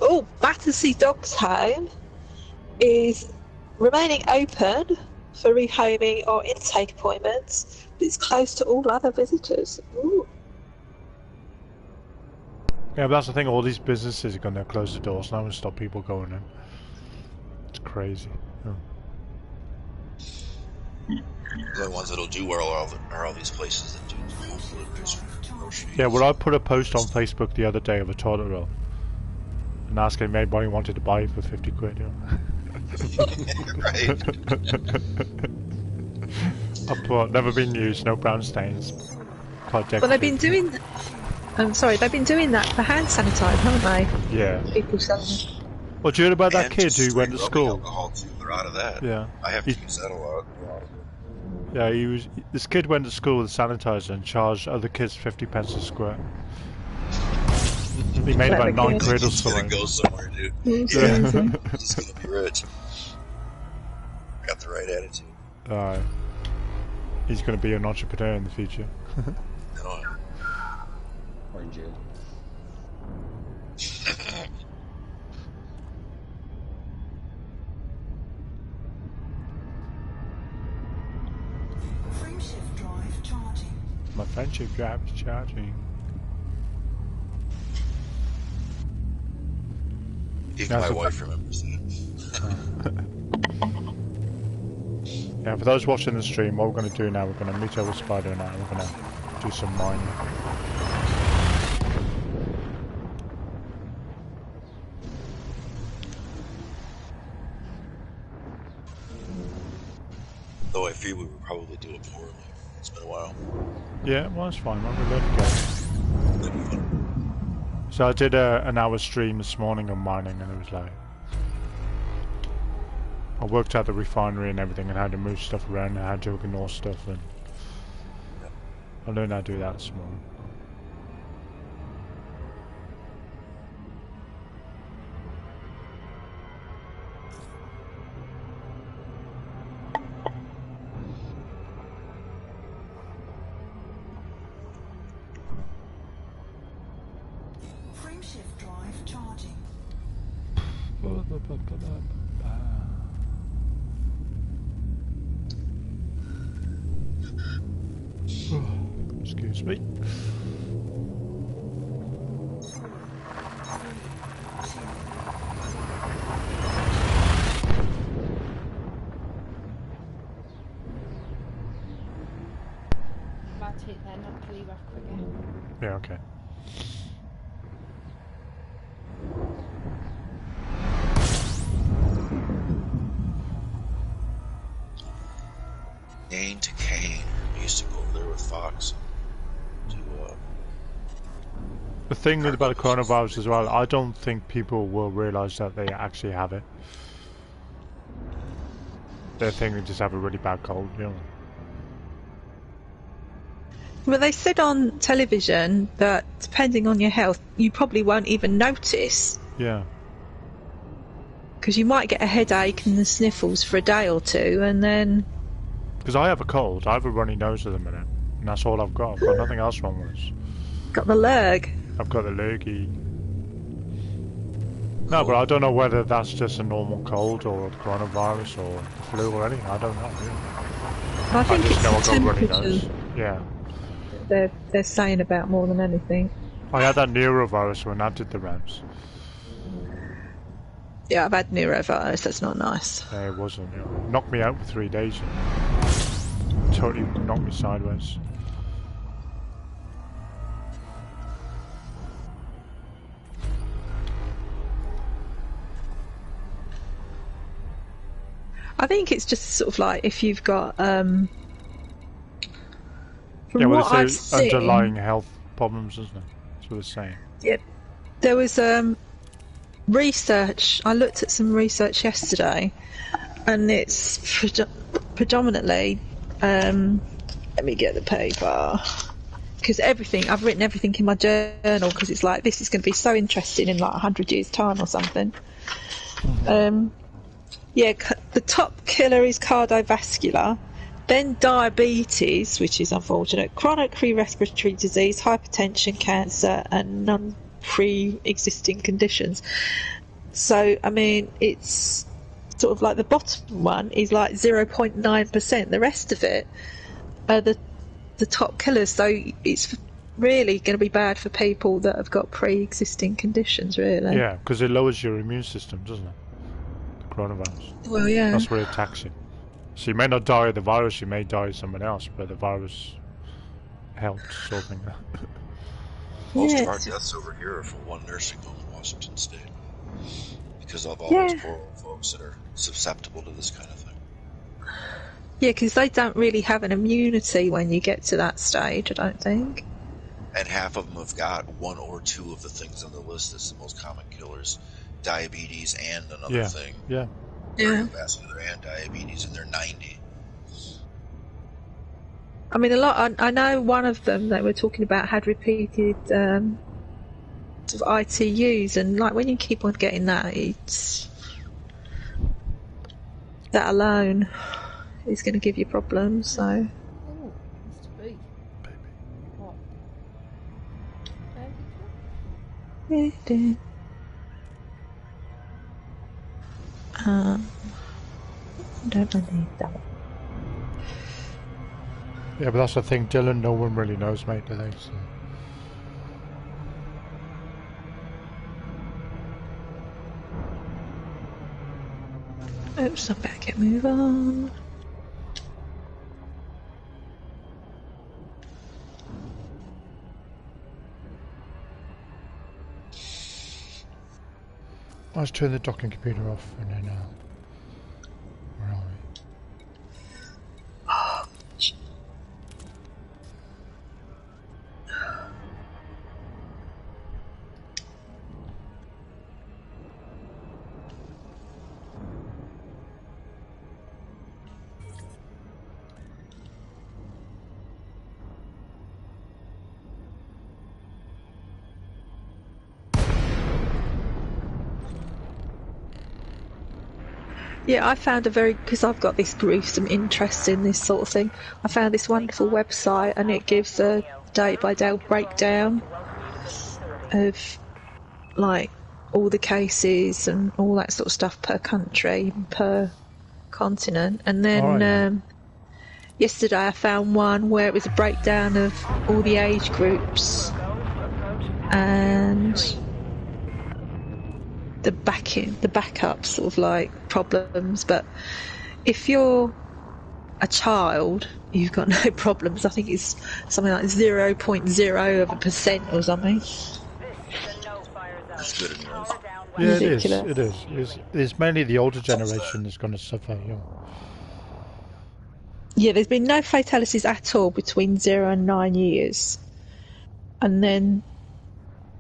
Oh, Battersea Dogs Home is remaining open for rehoming or intake appointments, but it's closed to all other visitors. Ooh. Yeah, but that's the thing, all these businesses are going to close the doors now and stop people going in. It's crazy. Oh. The only ones that'll do are all these places that do home deliveries. Yeah, well, I put a post on Facebook the other day of a toilet roll and asking if anybody wanted to buy it for 50 quid. You know? Right. I put, never been used, no brown stains. Quite Well, they've decorative. been doing. They've been doing that for hand sanitizer, haven't they? Yeah. People selling it. Well, do you hear about that And kid just who went to straight school? rubbing alcohol too. They're out of that. Yeah. I have to use that a lot. Yeah, this kid went to school with sanitizer and charged other kids 50 pence a square. He made about 9 quid or He's gonna something. go somewhere, dude. It's Yeah. amazing. He's gonna be rich. Got the right attitude. He's going to be an entrepreneur in the future. No. Or in jail. Frameshift drive charging. My friendship drive is charging. Even That's my a- wife remembers that. Yeah, for those watching the stream, what we're going to do now, we're going to meet up with Spider and we're going to do some mining. Though I fear we would probably do it poorly. It's been a while. Yeah, well, that's fine, man. We'll learn again. That'd be fun. So I did an hour stream this morning on mining, and it was like... I worked out the refinery and everything, and how to move stuff around, and how to ignore stuff, and... I learned how to do that this morning. Frameshift drive charging. Excuse me. until you have to again. Yeah, okay. Kane to Kane. I used to go over there with Fox to The thing about the coronavirus as well, I don't think people will realise that they actually have it. They think they just have a really bad cold, you know. Well, they said on television that depending on your health, you probably won't even notice. Yeah. Because you might get a headache and the sniffles for a day or two, and then... Because I have a cold, I have a runny nose at the minute, and that's all I've got. I've got nothing else wrong with us. Got the lurg. I've got the lurgy. No, but I don't know whether that's just a normal cold or the coronavirus or the flu or anything. I don't know. Really. I think just it's know the I've got a runny temperature nose. Yeah. they're saying about more than anything. I had that neurovirus when I did the rounds. Yeah, I've had neurovirus. That's not nice. It wasn't. It knocked me out for 3 days. Totally knocked me sideways. I think it's just sort of like if you've got from well, what I've it's seen, underlying health problems, isn't it? That's what they're saying. yeah, there was research. I looked at some research yesterday, and it's predominantly. Let me get the paper. Because I've written everything in my journal because it's like this is going to be so interesting in like 100 years' time or something. Yeah, the top killer is cardiovascular, then diabetes, which is unfortunate, chronic respiratory disease, hypertension, cancer, and non-pre-existing conditions. So, I mean, it's sort of like the bottom one is like 0.9%. The rest of it are the top killers. So it's really going to be bad for people that have got pre-existing conditions, really. Yeah, because it lowers your immune system, doesn't it? Coronavirus. Well, yeah. That's what it attacks you. So you may not die of the virus, you may die of someone else, but the virus helps sort of thing. most of our deaths over here are from one nursing home in Washington State. Because of all those poor old folks that are susceptible to this kind of thing. Yeah, because they don't really have an immunity when you get to that stage, I don't think. And half of them have got one or two of the things on the list that's the most common killers. Diabetes and another thing. Yeah. Cardiovascular and diabetes, and they're 90. I mean, a lot. I know one of them that we're talking about had repeated sort of ITUs, and like when you keep on getting that, it's that alone is going to give you problems. So. Oh, Mr. B. What? Don't I need that? Yeah, but that's the thing, Dylan, no one really knows, mate, do they? So. Oops, I better get move on. Let's turn the docking computer off and then where are we? Yeah, I found because I've got this gruesome interest in this sort of thing, I found this wonderful website and it gives a day-by-day breakdown of, like, all the cases and all that sort of stuff per country, per continent. And then yesterday I found one where it was a breakdown of all the age groups and the backup sort of like problems. But if you're a child, you've got no problems. I think it's something like 0.0% or something. That's good anyways. Yeah, it is. Ridiculous. It is. It's mainly the older generation that's going to suffer. Yeah. Yeah, there's been no fatalities at all between 0 and 9 years. And then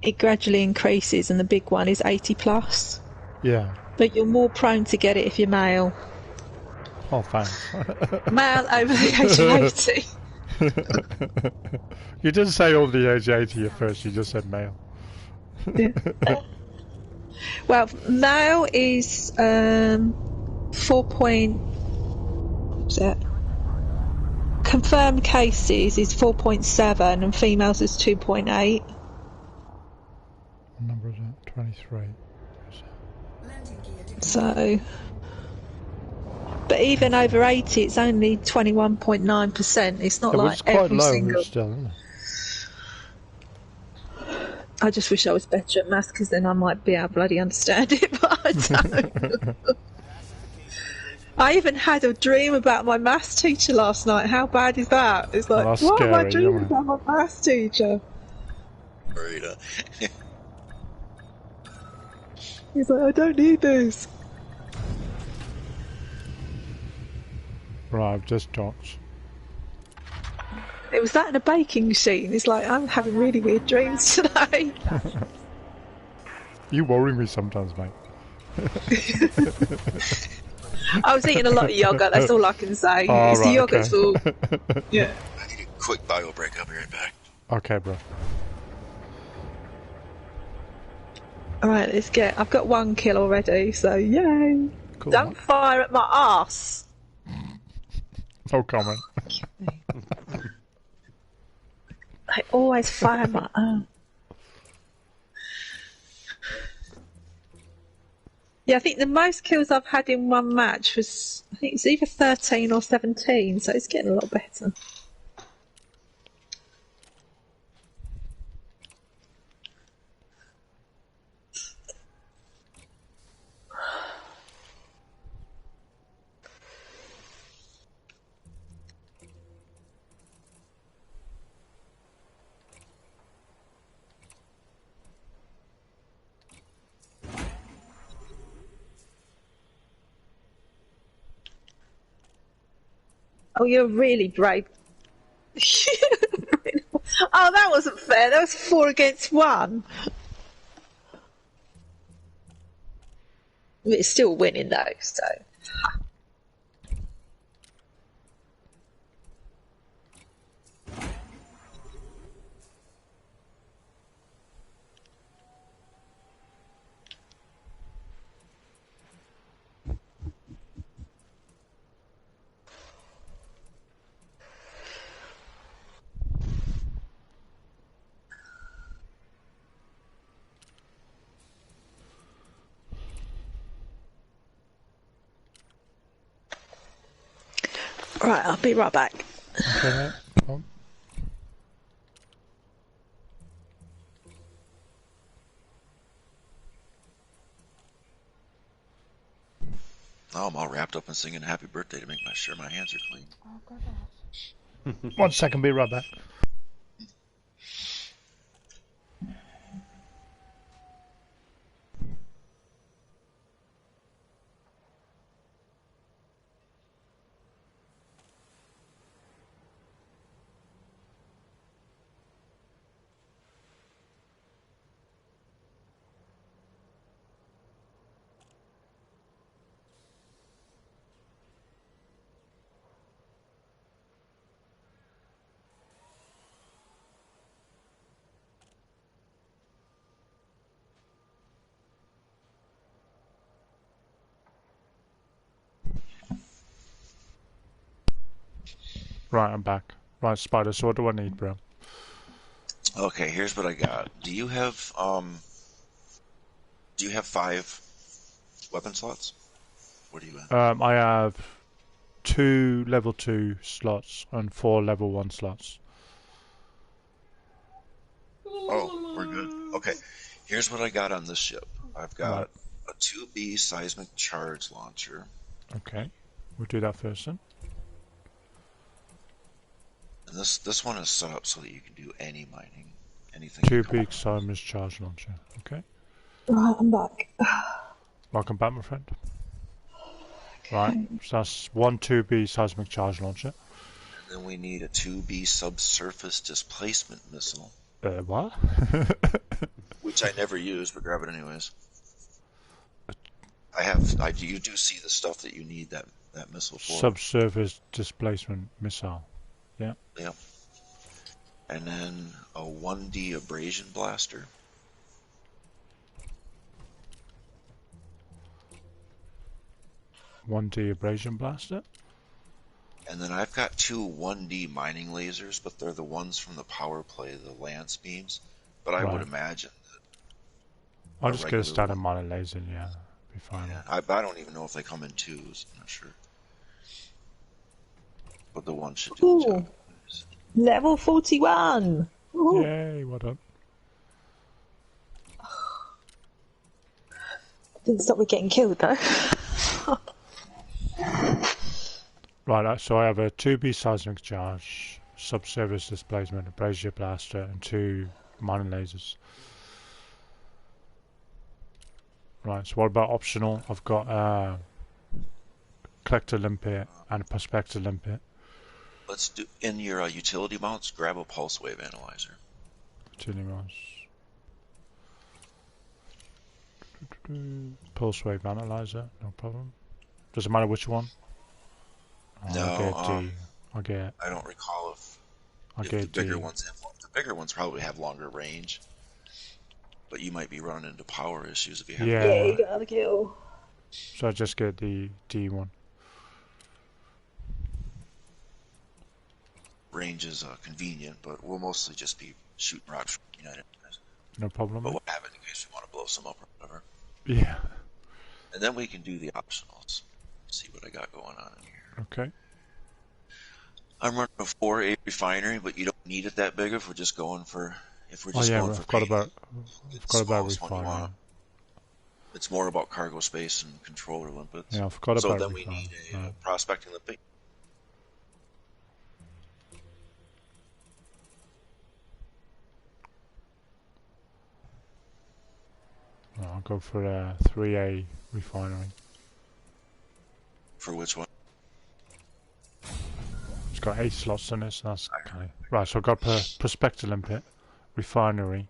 it gradually increases, and the big one is 80 plus. Yeah. But you're more prone to get it if you're male. Oh, thanks. Male over the age of 80. You didn't say over the age of 80 at first, you just said male. Yeah. Well, male is 4 point... What's that? Confirmed cases is 4.7 and females is 2.8. What number is that? 23. So... But even over 80, it's only 21.9%. It's not Yeah, like it's quite every low single... still, isn't it? I just wish I was better at maths, because then I might be able to bloody understand it, but I don't. I even had a dream about my maths teacher last night. How bad is that? It's like, That's what am I scary, dreaming isn't it? about my maths teacher? Right. He's like, I don't need this. Right, I've just docked. It was that in a baking machine. It's like, I'm having really weird dreams today. You worry me sometimes, mate. I was eating a lot of yogurt, that's all I can say. Oh, It's the right, yogurt's okay. fault. Yeah. I need a quick bio break. I'll be right back. Okay, bro. Alright, let's get... I've got 1 kill already, so yay. Cool. Don't fire at my arse. No comment. I always fire my arse. Yeah, I think the most kills I've had in one match was... I think it's either 13 or 17, so it's getting a lot better. Oh, you're really brave. Oh, that wasn't fair. That was 4 against 1. It's still winning though, so... Right, I'll be right back. Okay, mate. Oh. Oh, I'm all wrapped up in singing happy birthday to make sure my hands are clean. Oh, God. 1 second, be right back. Right, I'm back. Right, Spider, so what do I need, bro? Okay, here's what I got. Do you have 5 weapon slots? What do you have? I have 2 level 2 slots and 4 level 1 slots. Oh, we're good. Okay, here's what I got on this ship. I've got a 2B seismic charge launcher. Okay, we'll do that first then. And this one is set up so that you can do any mining, anything. 2B seismic charge launcher. Okay. Right, I'm back. Welcome back, my friend. Right, so that's 2B seismic charge launcher. And then we need a 2B subsurface displacement missile. What? Which I never use, but grab it anyways. You do see the stuff that you need that missile for. Subsurface displacement missile. Yeah. Yep. And then a 1D abrasion blaster. One D abrasion blaster. And then I've got 2 1D mining lasers, but they're the ones from the power play, the lance beams. But I would imagine that I'll just get a standard mining laser, yeah. Be fine. Yeah, I don't even know if they come in 2s, I'm not sure. But the one should do the job. Level 41! Ooh. Yay, well done. Didn't stop me getting killed though. Right, so I have a 2B seismic charge, subsurface displacement, abrasion blaster, and 2 mining lasers. Right, so what about optional? I've got a collector limpet and a prospector limpet. Let's do, in your utility mounts, grab a pulse wave analyzer. Utility mounts. Pulse wave analyzer, no problem. Doesn't matter which one. I'll get. I don't recall if get the bigger ones have. The bigger ones probably have longer range, but you might be running into power issues if you have. Yeah, you got the kill. So I just get the D one. Range is convenient, but we'll mostly just be shooting rocks from United. No problem. But we'll have it in case we want to blow some up or whatever. Yeah. And then we can do the optionals. See what I got going on in here. Okay. I'm running a 4A refinery, but you don't need it that big if we're just going for I've got about refinery. It's more about cargo space and controller limpets. Yeah, I forgot so about then refinery. We need a prospecting limpet. I'll go for a 3A refinery. For which one? It's got 8 slots in it, so that's okay. Right, so I've got prospector limpet, refinery,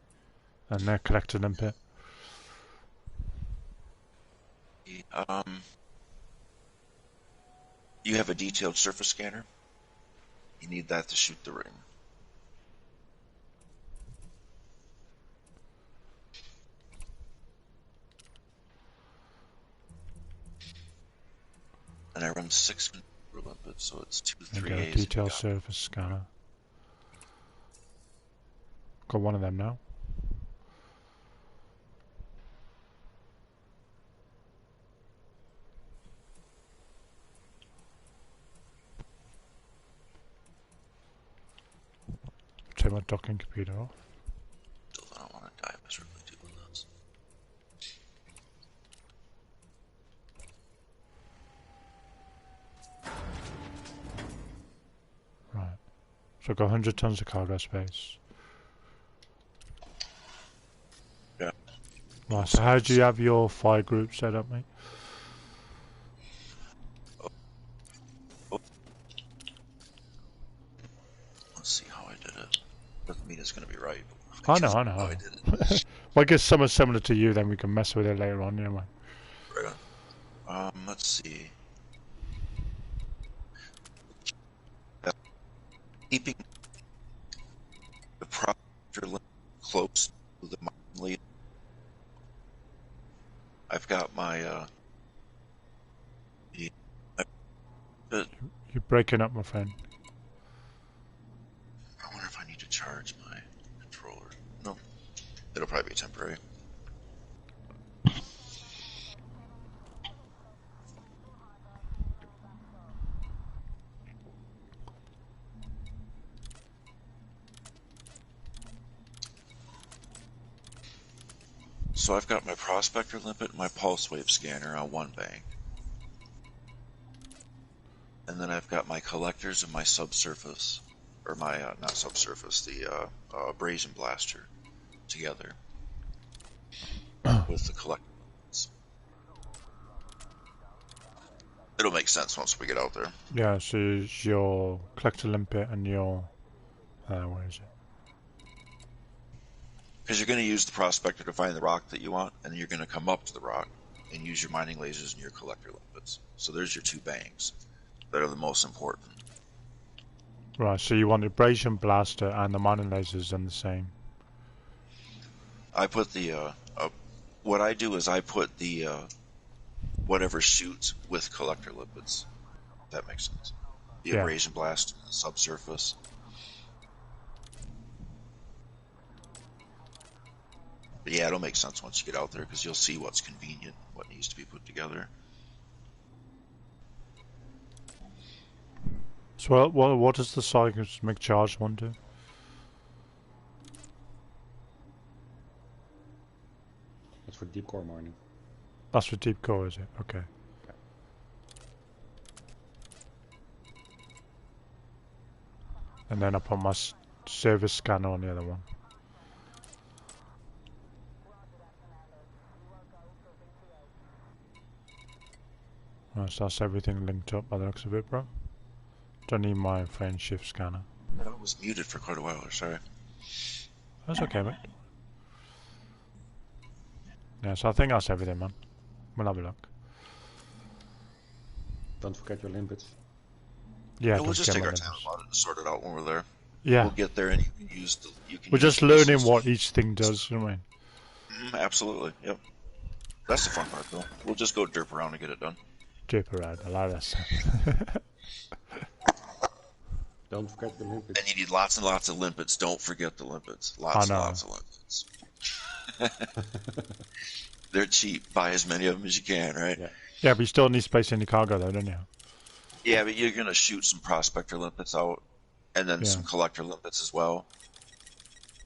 and then collector limpet. You have a detailed surface scanner. You need that to shoot the ring. And I run 6 limpets, so it's 2 3As. Detailed surface scanner. Got one of them now. Take my docking computer off. I don't want to die miserably doing this. Right. So I've got 100 tons of cargo space. Yeah. Right, so how do you have your fire group set up, mate? Let's see how I did it. Doesn't mean it's going to be right. I know. I did it. Well, I guess someone similar to you, then we can mess with it later on, anyway. Right on. Let's see. Keeping the proctor close to the lead. I've got my You're breaking up, my friend. I wonder if I need to charge my controller. No, it'll probably be temporary. So I've got my prospector limpet and my pulse wave scanner on one bank. And then I've got my collectors and my subsurface or my not subsurface, the abrasion blaster together with the collector. It'll make sense once we get out there. Yeah, so it's your collector limpet and your where is it? Because you're going to use the prospector to find the rock that you want, and then you're going to come up to the rock and use your mining lasers and your collector limpets. So there's your two banks that are the most important. Right, so you want the abrasion blaster and the mining lasers in the same. I put the what I do is I put the whatever shoots with collector lipids. If that makes sense. The abrasion blast, the subsurface. But yeah, it'll make sense once you get out there because you'll see what's convenient, what needs to be put together. So what does the seismic charge one do? That's for deep core mining. That's for deep core, is it? Okay. And then I put my service scanner on the other one. Right, so that's everything linked up by the looks of it, bro. Don't need my frame shift scanner. I was muted for quite a while there, sorry. That's okay, mate. Yeah, so I think that's everything, man. We'll have a look. Don't forget your limpets. Yeah, we'll just take our time about it and sort it out when we're there. Yeah. We'll get there and you can use the... We're just learning what each thing does, you know what I mean? Absolutely, yep. That's the fun part, though. We'll just go derp around and get it done. Derp around, I like that stuff. Don't forget the limpets. And you need lots and lots of limpets. Don't forget the limpets. Lots and lots of limpets. They're cheap. Buy as many of them as you can, right? Yeah, but you still need space in the cargo, though, don't you? Yeah, but you're gonna shoot some prospector limpets out, and then some collector limpets as well.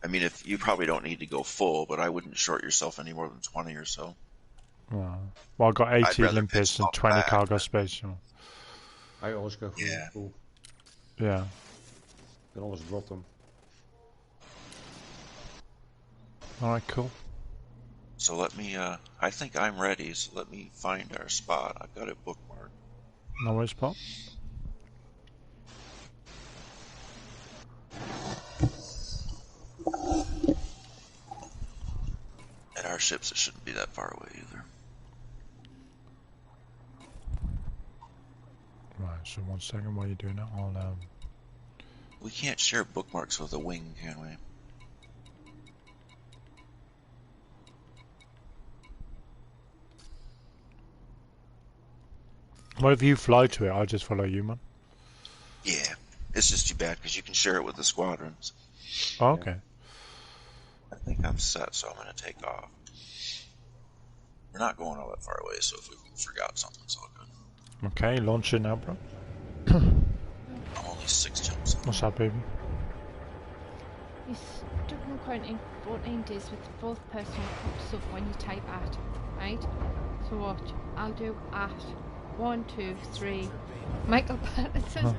I mean, if you probably don't need to go full, but I wouldn't short yourself any more than 20 or so. Well, I've got 80 limpets and 20 cargo space. You know. I always go full. Yeah. You can always drop them. Alright, cool. So let me, I think I'm ready, so let me find our spot. I've got it bookmarked. No worries, Pop. At our ships, it shouldn't be that far away either. Right, so 1 second while you're doing it, I'll, We can't share bookmarks with a wing, can we? Well, if you fly to it, I'll just follow you, man. Yeah, it's just too bad because you can share it with the squadrons. Oh, okay. I think I'm set, so I'm going to take off. We're not going all that far away, so if we forgot something, it's all good. Okay, launch it now, bro. I'm only 6 jumps. What's up, baby? You're stuck in quarantine 14 days with both personal stuff when you type at, right? So watch. I'll do at 1, 2, 3. Michael Patterson. Oh.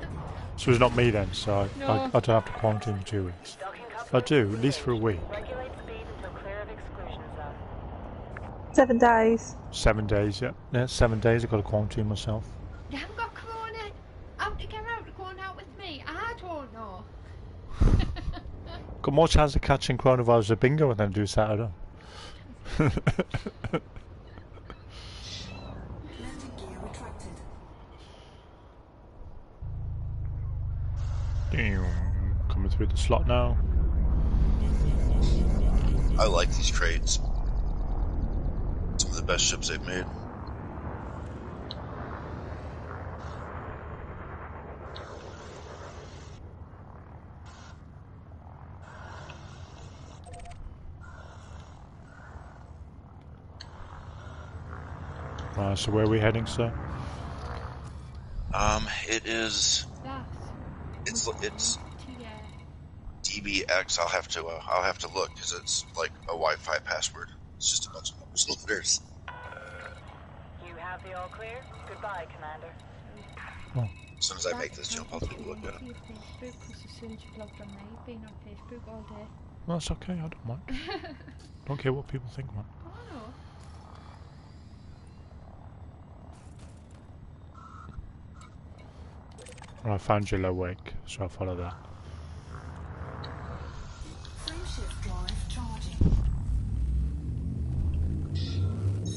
So it's not me then, so No. I don't have to quarantine for 2 weeks. If I do, at least for a week. 7 days. 7 days, yeah. Yeah, 7 days I've got to quarantine myself. You haven't got corona out to get out going out with me. I don't know. Got more chance of catching coronavirus at bingo than I do Saturday. Damn, coming through the slot now. I like these crates. Some of the best ships they've made. So where are we heading, sir? It is. It's DBX. I'll have to look because it's like a Wi-Fi password. It's just a bunch of numbers and letters. You have the all clear. Goodbye, Commander. Oh. As soon as I make this jump, I'll take a look at it. Your Facebook, because as soon as you've logged on now, you've been on Facebook all day. Well, that's okay, I don't mind. Don't care what people think, man. Oh no. Well, I found your low wake, so I'll follow that. Frameshift drive charging.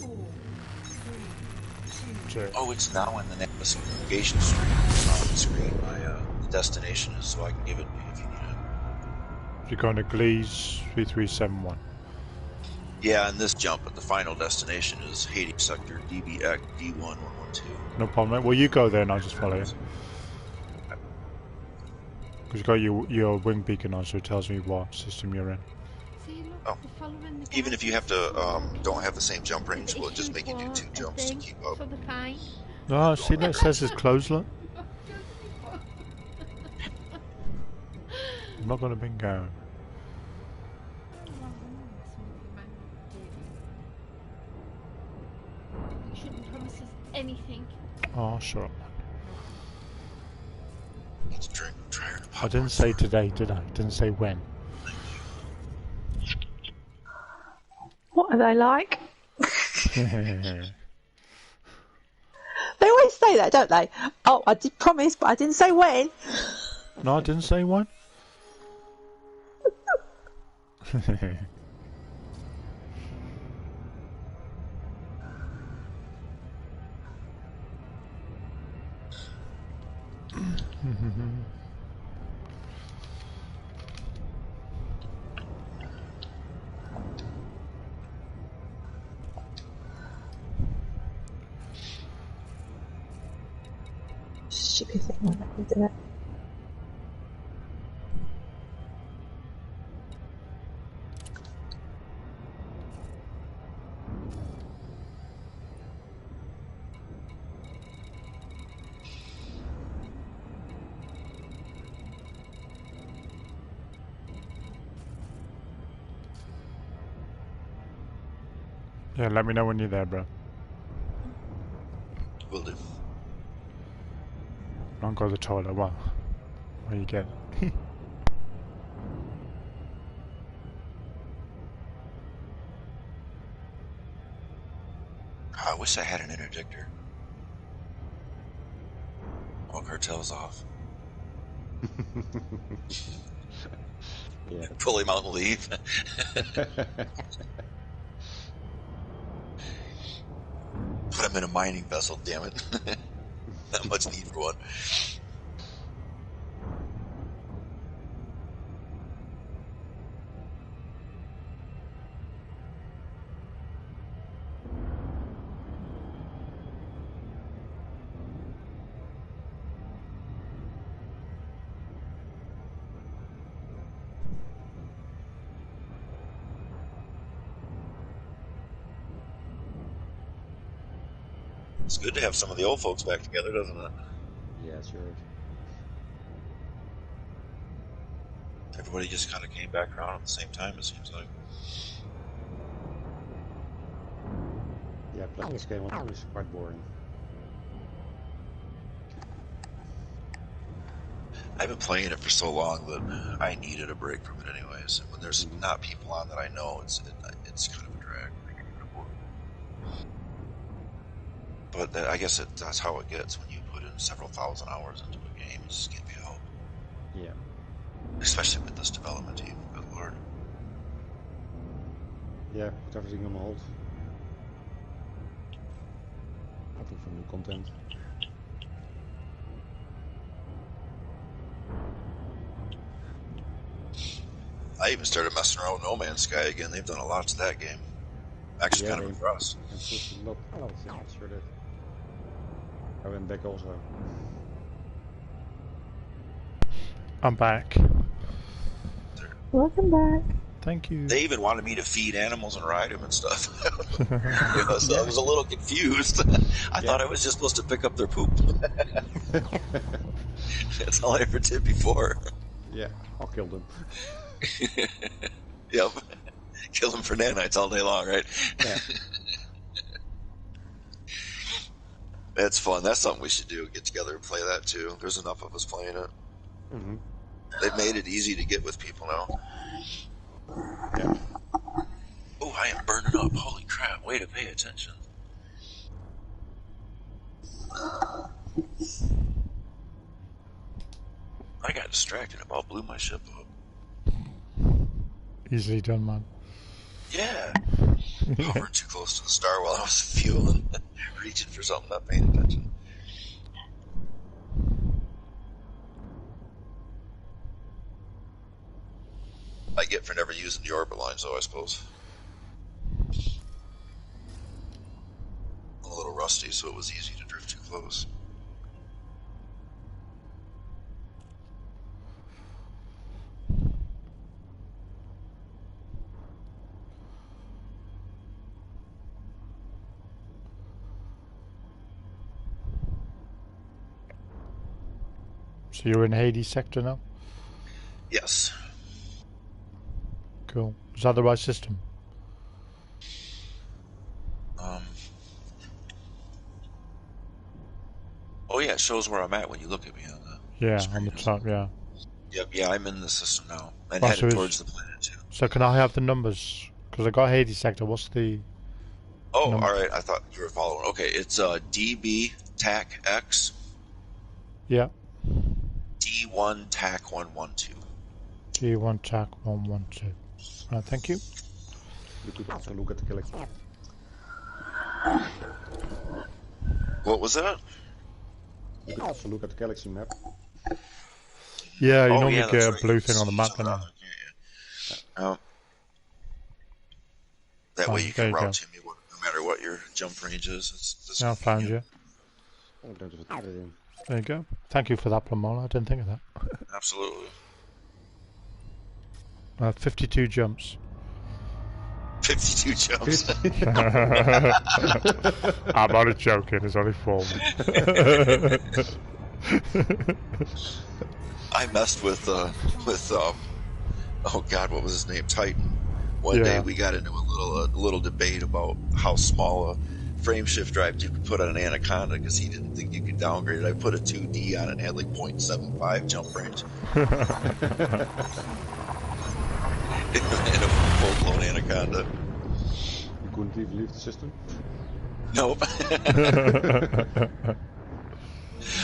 4, 3, 2. Oh, it's now in the navigation screen. It's not on the screen. The destination is, so I can give it to you if you need it. You're going to Glees 3371. Yeah, and this jump at the final destination is Hades Sector DBX D1112. No problem, mate. Well, you go there and I'll just follow you. Because you've got your wing beacon on, so it tells me what system you're in. See, look, Oh. they're following the Even guy. if you have to, don't have the same jump range, we'll just make you do 2 jumps to keep up. So they're fine. No, see that says it's closed, look. I'm not going to bingo. You shouldn't promise us anything. Oh, shut up. Let's drink, try her to pop I didn't say today, did I? Didn't say when. What are they like? No, They always say that, don't they? Oh, I did promise, but I didn't say when. I didn't say when. Stupid thing, won't let me do it. Yeah, let me know when you're there, bro. Will do. Don't go to the toilet, well. Where you get. I wish I had an interdictor. All cartels off. Yeah. Pull him out and leave. Put him in a mining vessel, damn it. Not much need for one. It's good to have some of the old folks back together, doesn't it? Yeah, sure. Everybody just kind of came back around at the same time, it seems like. Yeah, playing this game on is quite boring. I've been playing it for so long that I needed a break from it anyways. And when there's not people on that I know, it's kind of a drag. But I guess that's how it gets when you put in several thousand hours into a game. You just can't be helped. Yeah. Especially with this development team. Good lord. Yeah, put everything on hold. Hoping for new content. I even started messing around with No Man's Sky again. They've done a lot to that game. Actually, Yeah, kind of they impressed. improved a lot. Oh, yeah, sure did. I went back also. I'm back. Welcome back. Thank you. They even wanted me to feed animals and ride them and stuff. So I was a little confused. I thought I was just supposed to pick up their poop. That's all I ever did before. Yeah, I'll kill them. Yep. Kill them for nanites all day long, right? Yeah. It's fun. That's something we should do. Get together and play that too. There's enough of us playing it. Mm-hmm. They've made it easy to get with people now. Yeah. Oh, I am burning up. Holy crap. Way to pay attention. I got distracted. About blew my ship up. Easily done, man. Yeah. Hovering too close to the star while I was fueling. Reaching for something, not paying attention. I get for never using the orbit lines, though, I suppose. I'm a little rusty, so it was easy to drift too close. So you're in Hades sector now? Yes. Cool. Is that the right system? Oh yeah, it shows where I'm at when you look at me on the Yeah, screen. on the top, yeah. Yep, yeah, I'm in the system now. And Oh, headed so towards the planet too. So can I have the numbers? Because I got Hades sector. What's the... Oh, alright, I thought you were following. Okay, it's DB TAC X. Yeah. D1 TAC 112. D1 TAC 112. Right, thank you. You could also look at the galaxy. What was that? You could also look at the galaxy map. Yeah, you Oh, normally yeah, get a that's blue right. thing on the map, Something don't on you? there, yeah. That way you there can you route go. to me no matter what your jump range is. It's Yeah, I found you. Oh, don't just put it in. There you go. Thank you for that, Plamola. I didn't think of that. Absolutely. 52 jumps. 52 jumps. I'm only joking. It's only 4. I messed with oh god, what was his name? Titan. One day we got into a little debate about how small a frame shift drive you could put on an Anaconda because he didn't think you could downgrade it. I put a 2D on it and had like 0.75 jump range. In a full-blown Anaconda. You couldn't leave the system? Nope.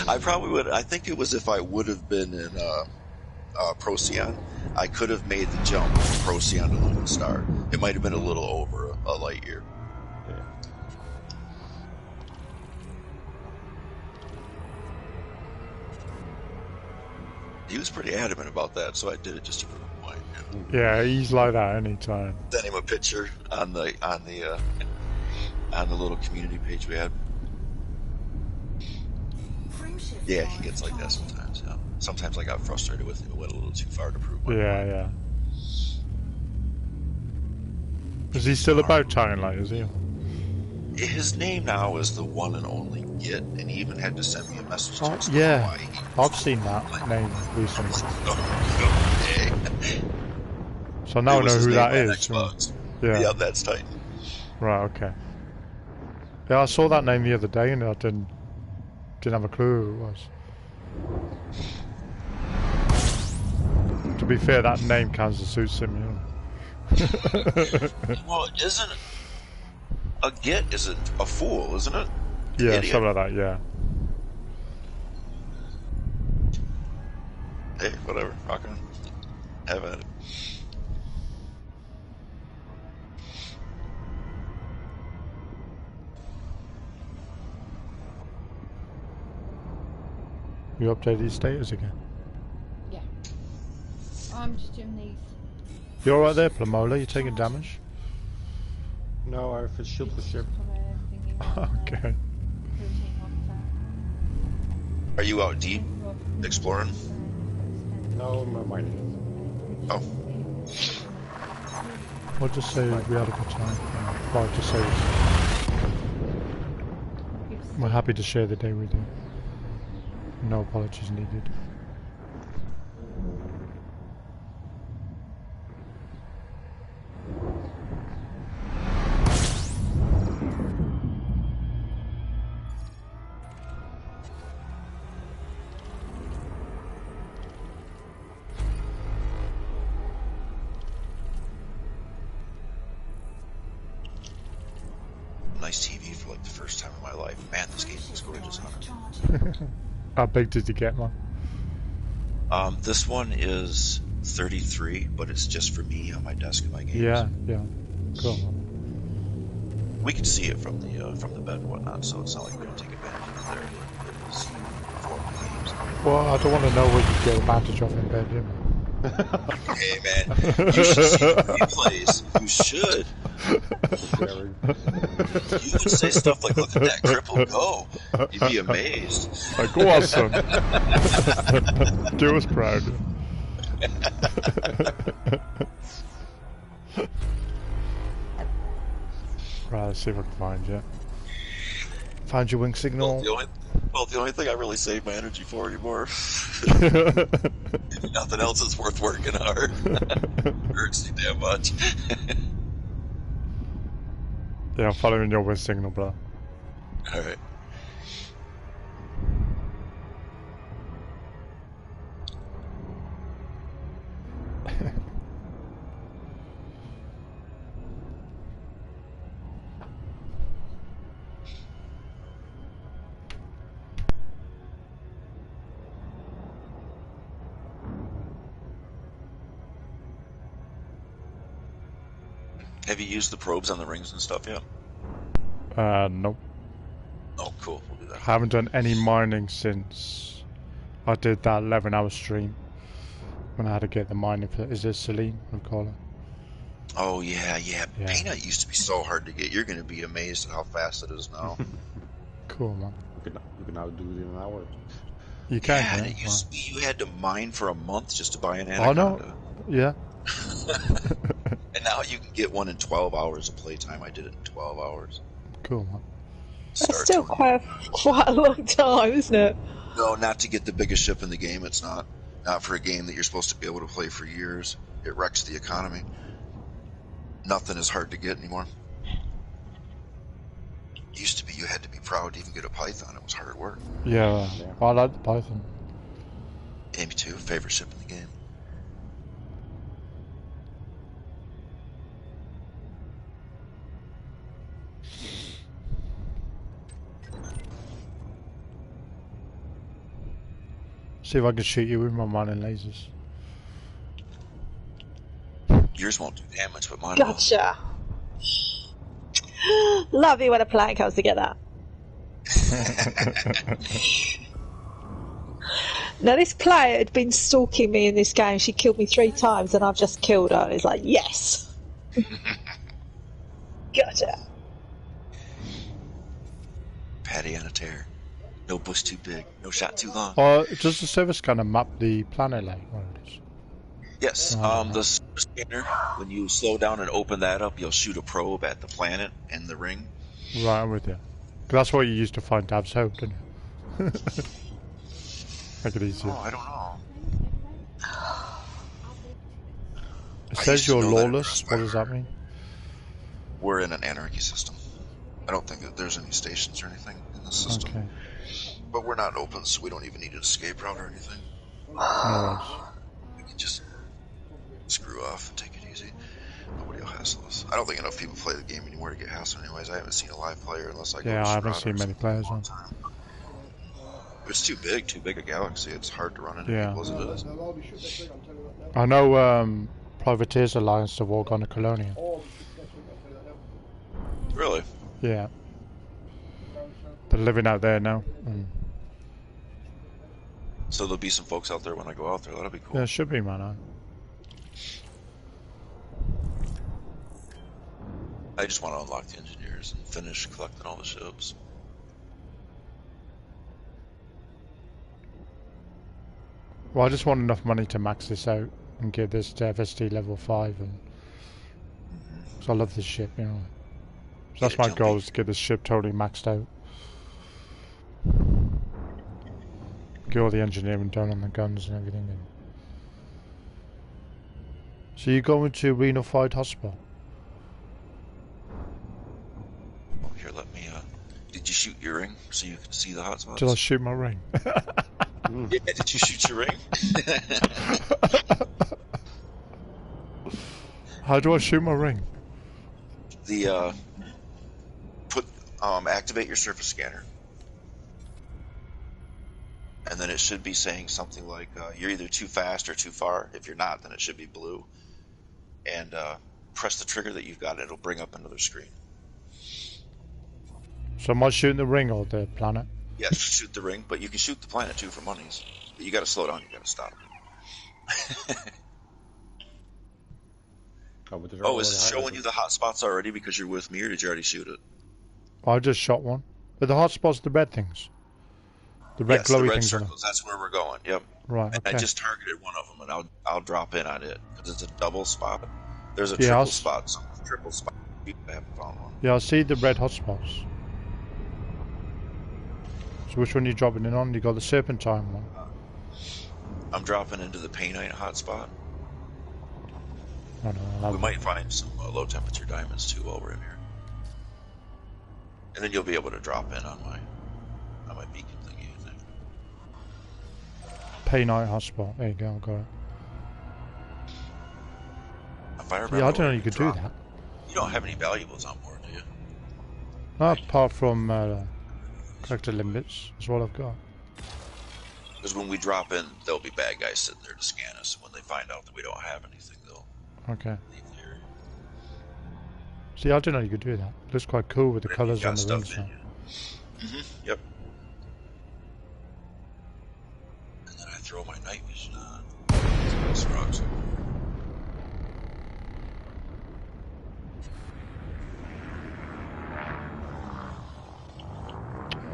I probably would. I think it was if I would have been in Procyon, I could have made the jump from Procyon to Lumen Star. It might have been a little over a light year. Yeah. He was pretty adamant about that, so I did it just to prove a point. Yeah, he's like that anytime. Sent him a picture on the little community page we had. Yeah, he gets like that sometimes. Yeah. Sometimes I got frustrated with him and went a little too far to prove my point. Yeah. Is he still about Titan Light, is he? His name now is the one and only Git, and he even had to send me a message text. Yeah, I've seen that name recently. So now I know who that is. Yeah, that's Titan. Right, okay. Yeah, I saw that name the other day and I didn't have a clue who it was. To be fair, that name kind of suits him, you know. Well, isn't a Git isn't a fool, isn't it? Yeah, Idiot. something like that, yeah. Hey, whatever, rock on. Have at it. You update these status again. Yeah. I'm just doing these. You alright there, Plamola? You taking damage? No, I have a shield for ship. Okay. Are you out deep exploring? No, I'm mining. Oh. I'll just say we had a good time. Well, just say we're happy to share the day with you. No apologies needed. nice TV for like the first time in my life. Man, this game looks gorgeous on it. How big did you get, man? This one is 33, but it's just for me on my desk in my games. Yeah, yeah. Cool. We can see it from the bed and whatnot, so it's not like we don't take advantage of it there. It is for the games. Well, I don't want to know what you get advantage of in bed, do you? Hey man, you should see the replays. You should. You would say stuff like, "Look at that cripple go." You'd be amazed. Like, go on, son. Do us proud. Right, let's see if I can find you. Find your wing signal. Well, the only thing I really save my energy for anymore. Nothing else is worth working hard. Hurts too damn much. Yeah, I'm following your wing signal, bro. Alright. Have you used the probes on the rings and stuff yet? Nope. Oh, cool. We'll do that. I haven't done any mining since I did that 11-hour stream. When I had to get the mining for, is it Celine, we call it? Oh, yeah. Paint used to be so hard to get. You're going to be amazed at how fast it is now. Cool, man. You can now do it in an hour. You can, Yeah, and yeah. it used to be you had to mine for a month just to buy an Oh, anaconda. no. Yeah. And now you can get one in 12 hours of playtime. I did it in 12 hours. Cool, man. That's still quite a long time, isn't it? No, not to get the biggest ship in the game. It's not. Not for a game that you're supposed to be able to play for years. It wrecks the economy. Nothing is hard to get anymore. Used to be you had to be proud to even get a Python. It was hard work. Yeah, I like the Python. Yeah, me too. Favorite ship in the game. See if I can shoot you with my mining lasers. Yours won't do damage, but mine Gotcha. Love you when a plan comes together. Now, this player had been stalking me in this game. She killed me 3 times, and I've just killed her. And it's like, yes. Gotcha. Patty on a tear. No bush too big. No shot too long. Does the service kind of map the planet like what it is? Yes. The scanner, when you slow down and open that up, you'll shoot a probe at the planet and the ring. Right, I'm with you. 'Cause that's what you used to find Dab's Hope, didn't you? Make it easier. Oh, I don't know. It says you're lawless. What does that mean? We're in an anarchy system. I don't think that there's any stations or anything in the system. Okay. But we're not open, so we don't even need an escape route or anything. No worries. We can just screw off and take it easy. Nobody will hassle us. I don't think enough people play the game anymore to get hassled anyways. I haven't seen a live player unless I go Yeah, to I haven't Strata seen many players on. It's too big a galaxy. It's hard to run into Yeah. people as it is. I know Privateers Alliance to walk on a Colonial. Really? Yeah. They're living out there now. So there'll be some folks out there when I go out there. That'll be cool. Yeah, it should be, man. I just want to unlock the engineers and finish collecting all the ships. Well, I just want enough money to max this out and get this to FSD level 5, and because I love this ship, you know. So that's my goal, is to get this ship totally maxed out. Get all the engineering done on the guns and everything. So you going to Renal-Fied Hospital? Oh, here, let me. Did you shoot your ring so you can see the hotspots? Did I shoot my ring? Yeah, did you shoot your ring? How do I shoot my ring? The activate your surface scanner. And then it should be saying something like, you're either too fast or too far. If you're not, then it should be blue. And press the trigger that you've got, and it'll bring up another screen. So am I shooting the ring or the planet? Yeah, shoot the ring, but you can shoot the planet too for monies. But you gotta slow down, you gotta stop. Oh, is it showing you the hot spots already because you're with me, or did you already shoot it? I just shot one. But the hotspots, the red things. The red Yes, glowy the red things circles. That's where we're going. Yep. Right, And okay. I just targeted one of them, and I'll drop in on it because it's a double spot. There's a Yeah, triple spot. So it's a triple spot. I haven't found one. Yeah, I see the red hotspots. So which one are you dropping in on? You got the serpentine one. I'm dropping into the painite hotspot. I don't know. We might find some low temperature diamonds too while we're in here. And then you'll be able to drop in on my beacon thingy, I think. Painite hotspot. There you go, got it. If I remember, Yeah, I didn't know you could do that. You don't have any valuables on board, do you? No, apart from character limits, is what I've got. Because when we drop in, there'll be bad guys sitting there to scan us. When they find out that we don't have anything, they'll Okay. leave the area. See, I didn't know you could do that. It looks quite cool with the colours on the rings now. Yep. And then I throw my night vision on. Those rocks.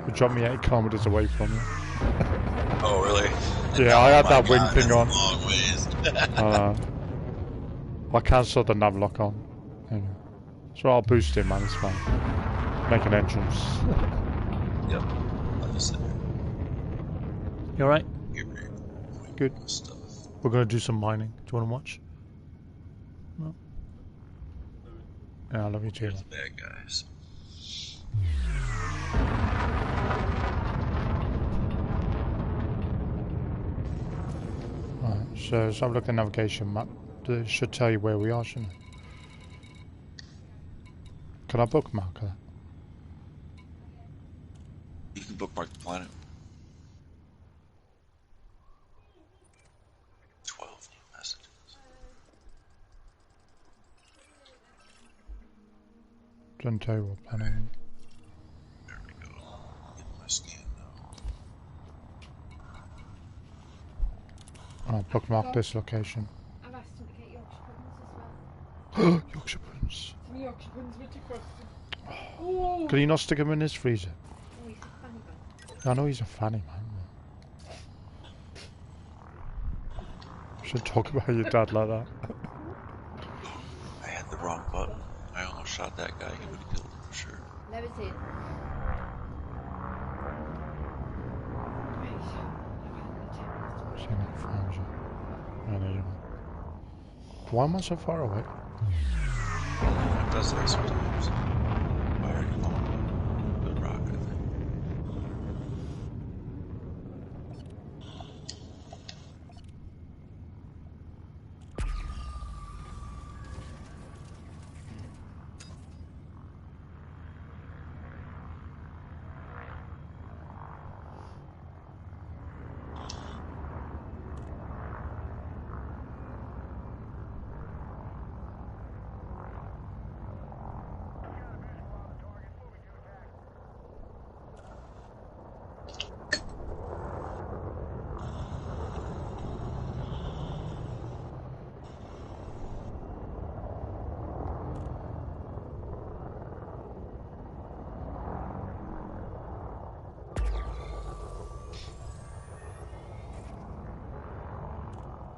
It dropped me 8 kilometers away from you. Oh, really? Yeah, I had that wing thing on. Long ways. I cancelled the nav lock on. There you go. So I'll boost him, man. It's fine. Make an entrance. Yep. I'll just sit here. You alright? Good. Stuff. We're going to do some mining. Do you want to watch? No? Yeah, I love you too. Here's the bad guys. Alright, so let's have a look at the navigation map. It should tell you where we are, shouldn't it? Can I bookmark that? You can bookmark the planet. 12 new messages. Doesn't tell you what planet. There we go. Get my scan now. I'll bookmark this location. I've asked him to get Yorkshire puddings as well. Yorkshire puddings. Some Yorkshire puddings with your question. Can you not stick them in his freezer? Oh, he's a funny man. I know he's a fanny man. Should talk about your dad like that. I had the wrong button. I almost shot that guy. He would have killed him for sure. Never seen. Seen it found you. Oh, there you are. Why am I so far away? It does that sometimes. Firing along the rock, I think.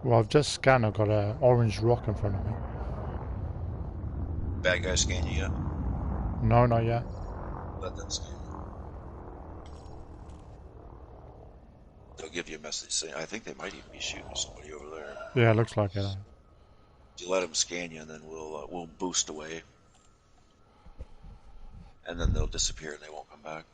Well, I've just scanned. I've got an orange rock in front of me. Bad guy scan you yet? No, not yet. Let them scan you. They'll give you a message saying, I think they might even be shooting somebody over there. Yeah, it looks like it. You let them scan you, and then we'll boost away. And then they'll disappear and they won't come back.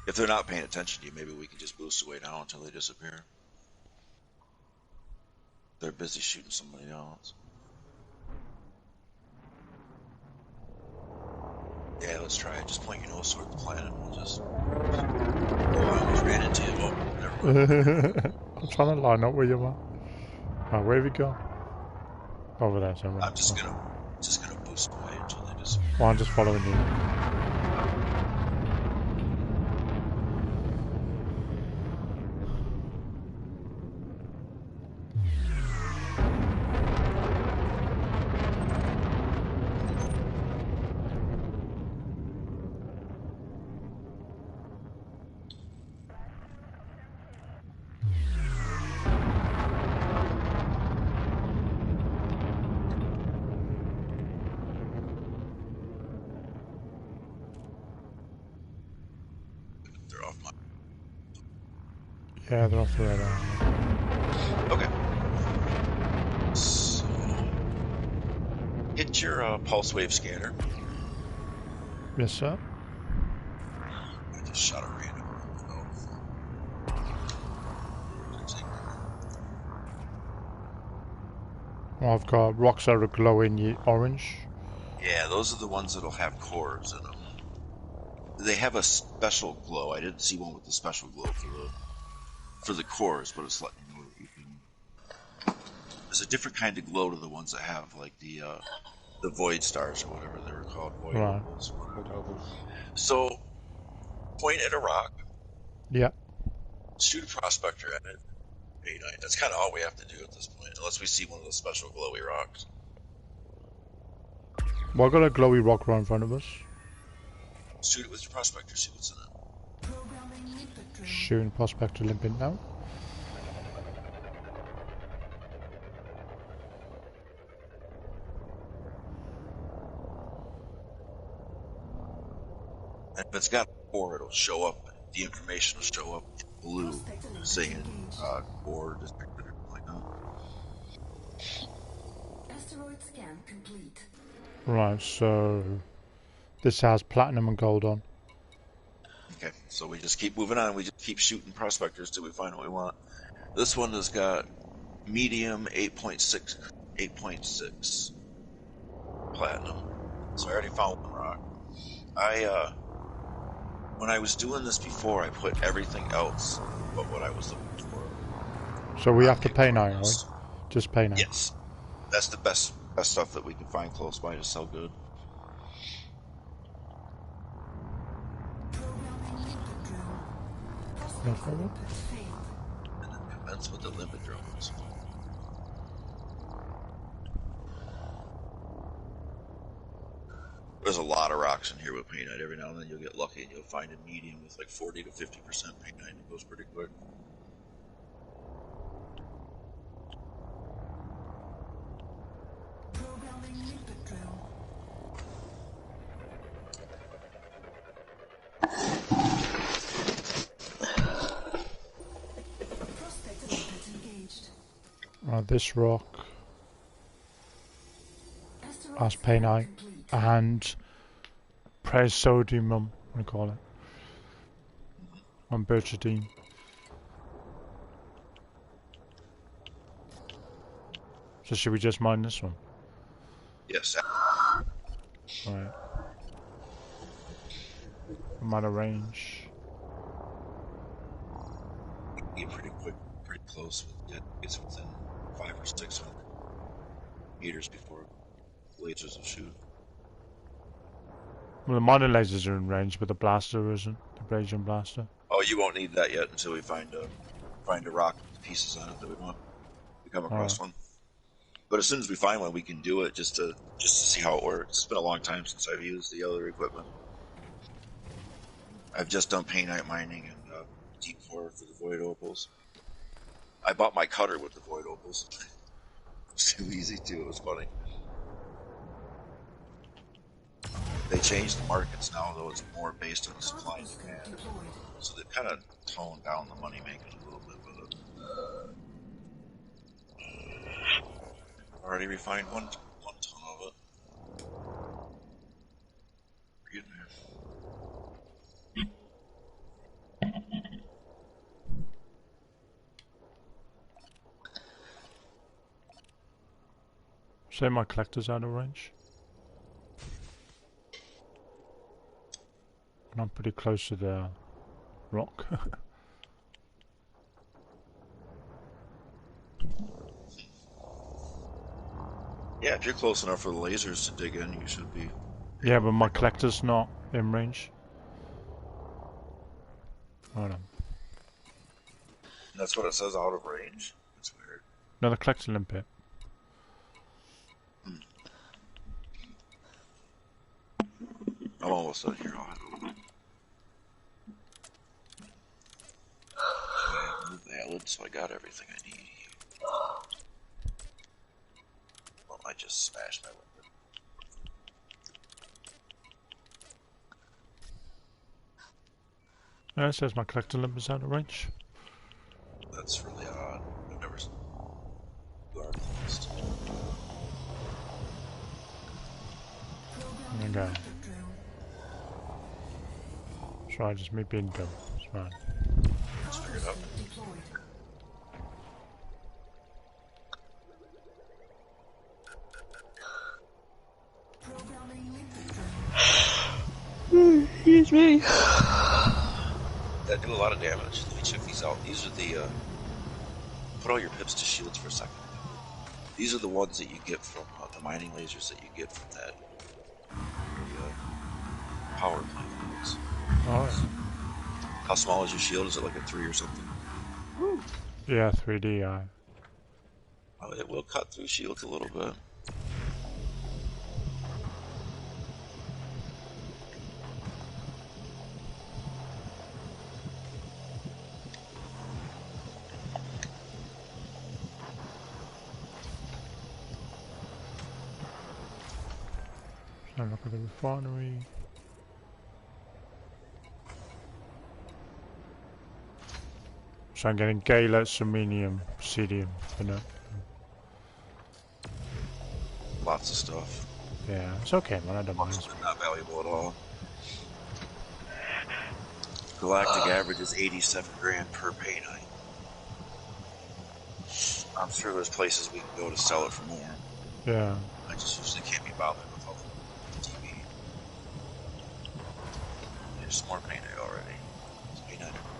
If they're not paying attention to you, maybe we can just boost away now until they disappear. They're busy shooting somebody else. Yeah, let's try it. Just point your nose toward the planet. We'll just. Oh, I almost ran into you. Oh, never mind. I'm trying to line up with you, man. Oh, where have you gone? Over there somewhere. I'm just gonna boost away until they just. Well, I'm just following you. They're off my. Yeah, they're off the radar. Okay. So, hit your pulse wave scanner. Yes, sir. I just shot a random. Well, I've got rocks that are glowing orange. Yeah, those are the ones that'll have cores in them. They have a special glow. I didn't see one with the special glow for the cores, but it's letting you know that you can. There's a different kind of glow to the ones that have like the void stars or whatever they were called, void Right. opals. Void opals. So, point at a rock. Yeah. Shoot a prospector at it. A9. That's kind of all we have to do at this point, unless we see one of those special glowy rocks. Well, I've got a glowy rock right in front of us. Shoot it with your prospector, see what's in it. Shooting prospector limping now. And if it's got a core, it'll show up. The information will show up blue, saying core detected or something like that. Asteroid scan complete. Right, so this has platinum and gold on. Okay, so we just keep moving on. We just keep shooting prospectors till we find what we want. This one has got medium 8.6 platinum. So I already found one rock. When I was doing this before, I put everything else but what I was looking for. So we have to pay now, right? Just pay now. Yes, that's the best stuff that we can find close by to sell good. No problem. And then commence with the limpet drones. There's a lot of rocks in here with paintite. Every now and then you'll get lucky and you'll find a medium with like 40 to 50% paintite. It goes pretty quick. This rock has painite and presodium, we call it, and birchadine. So should we just mine this one? Yes. Right. I'm out of range. Get pretty quick, pretty close. It's within 500 or 600 meters before lasers will shoot. Well, the mining lasers are in range, but the blaster isn't. The Brazian blaster. Oh, you won't need that yet until we find a rock with pieces on it that we want. We come across one. But as soon as we find one, we can do it just to see how it works. It's been a long time since I've used the other equipment. I've just done paintite mining and deep core for the void opals. I bought my cutter with the void opals. It's too easy too. It was funny. They changed the markets now, though. It's more based on supply and demand. So they've kind of toned down the money making a little bit with it. Already refined one ton of it. We're getting there. Say my collector's out of range. And I'm pretty close to the rock. Yeah, if you're close enough for the lasers to dig in, you should be. Yeah, but my collector's not in range. Hold on. That's what it says, out of range. That's weird. No, the collector's limpet. I'm almost done here. I'll have to move the lid, so I got everything I need. Well, I just smashed my window. Yeah, it says my collector limpet's out of range. That's really odd. I've never seen lost. Okay. Try just me being dumb. It's fine. Let's figure it out. Excuse me. That do a lot of damage. Let me check these out. These are the, put all your pips to shields for a second. These are the ones that you get from the mining lasers that you get from that power plant. Alright. How small is your shield? Is it like a 3 or something? Yeah, 3D. Oh, it will cut through shields a little bit. So look at the refinery. So I'm getting Gala, Saminium, Psidium for now. Lots of stuff. Yeah, it's okay, man. I don't mind. Most of it not valuable at all. Galactic average is 87 grand per pay night. I'm sure there's places we can go to sell it for more. Yeah. I just usually can't be bothered with all the TV. There's some more pay night already. It's pay night everywhere.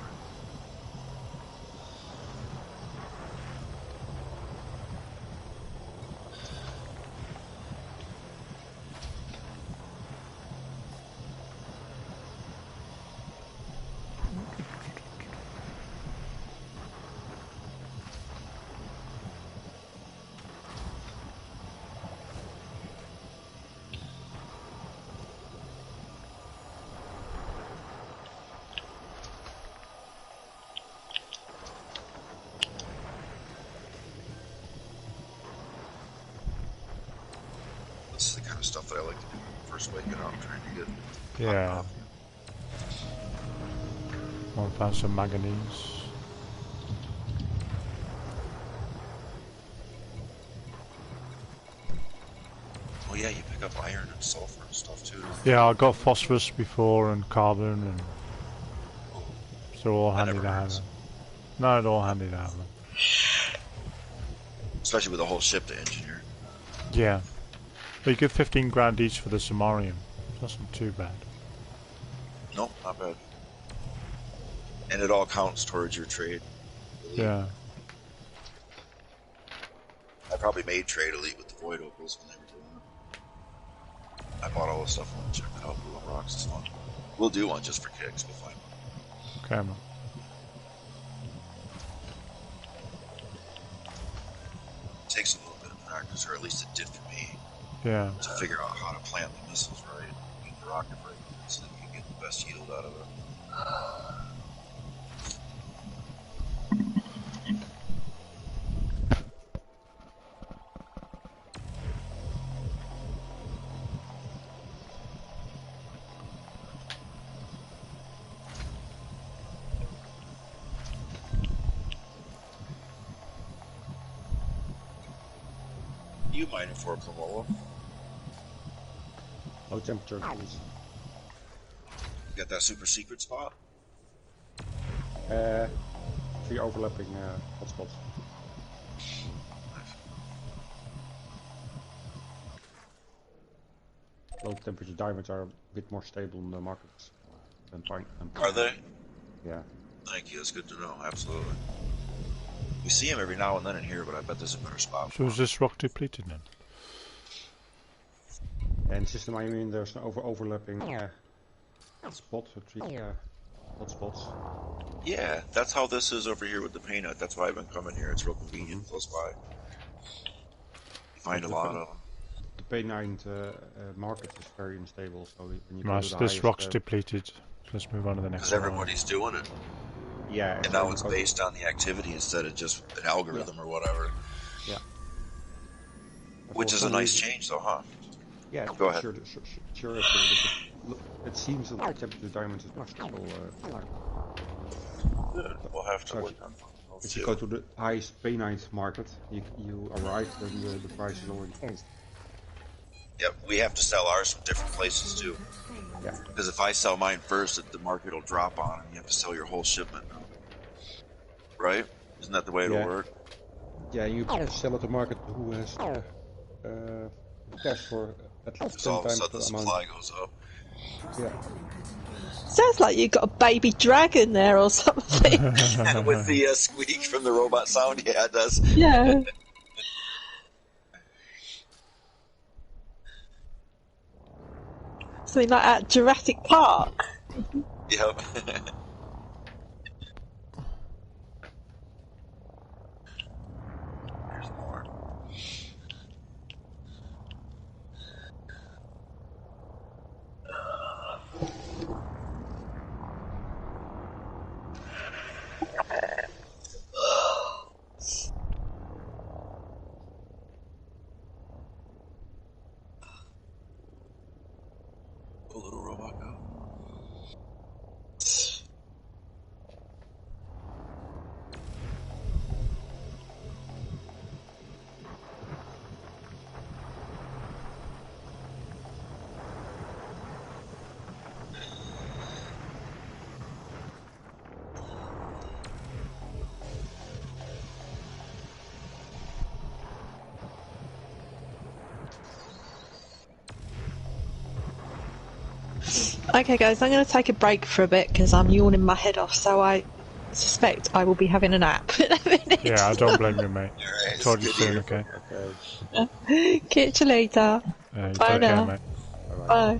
This is the kind of stuff that I like to do first waking up, trying to get. Yeah. I'll find some manganese. Oh yeah, you pick up iron and sulfur and stuff too. Yeah, I got phosphorus before and carbon, and so all handy to have. No, it's all handy to have. Especially with a whole ship to engineer. Yeah. But you get 15 grand each for the Samarium. That's not too bad. Nope, not bad. And it all counts towards your trade. Yeah. I probably made Trade Elite with the Void Opals when they were doing it. I bought all the stuff and check it out. Blue Rocks is fun. We'll do one just for kicks. We'll find one. Okay, man. It takes a little bit of practice, or at least it did for me, Yeah. to figure out how to plant the missiles right, get the rocket right, so that you can get the best yield out of it. You mining for Pomola? Low temperature, please. You got that super secret spot? 3 overlapping hotspots. low temperature diamonds are a bit more stable in the markets than pine. Are they? Yeah. Thank you. That's good to know. Absolutely. We see them every now and then in here, but I bet there's a better spot. So is this rock depleted then? And system, I mean, there's no overlapping spots, hot spots. Yeah, that's how this is over here with the peanut. That's why I've been coming here. It's real convenient, close by. You find a lot of them. The P9 market is very unstable, so when you go Nice, to the this highest, rock's depleted. Let's move on to the next Because one. everybody's doing it. Yeah, And now it's based on the activity instead of just an algorithm or whatever. Yeah. Which is a nice change, though, huh? Yeah, Go ahead. Sure. It seems that the temperature diamonds is much stable. Good. We'll have to work on those if you go to the highest P9 market, you arrive when the price is already changed. Yep, we have to sell ours from different places too. Yeah. Because if I sell mine first, the market will drop on, and you have to sell your whole shipment. Right? Isn't that the way it'll work? Yeah, you sell at the market who has cash for at least So 10 all of a times sudden the the amount. supply goes up. Yeah. Sounds like you got a baby dragon there or something. With the squeak from the robot sound, yeah, it does. Yeah. Something like at Jurassic Park. Yep. There's more. A little robot go. Okay, guys, I'm going to take a break for a bit because I'm yawning my head off, so I suspect I will be having a nap in a minute. Yeah, I don't blame you, mate. Alright, Told you it's soon, good to okay? Okay. Catch you later. You Bye take care, now. mate. Bye.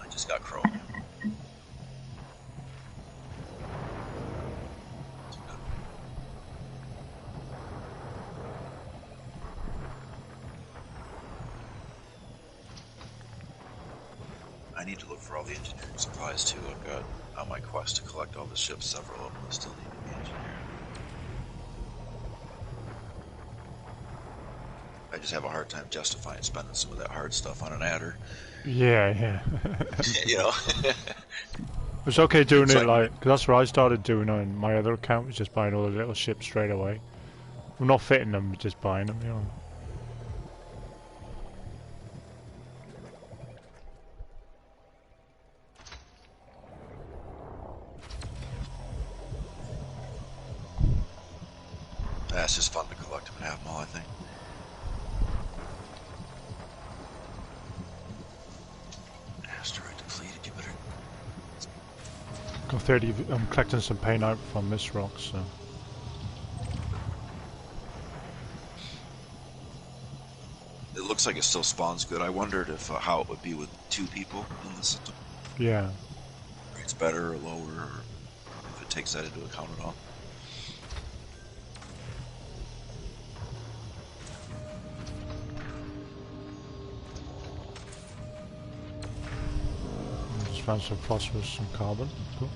I just got chrome. I need to look for all the engineering supplies too. I've got on my quest to collect all the ships, several of them that still need to be engineered. I just have a hard time justifying spending some of that hard stuff on an adder. Yeah. You know? It's okay doing It's it like, because that's what I started doing on my other account, was just buying all the little ships straight away. I'm not fitting them, just buying them, you know. It's just fun to collect them and have them all, I think. Asteroid depleted, get better. Got 30, I'm collecting some paint out from this rock, so. It looks like it still spawns good. I wondered if how it would be with 2 people in the system. Yeah. It's better or lower, or if it takes that into account at all. Just found some phosphorus, some carbon. Cool.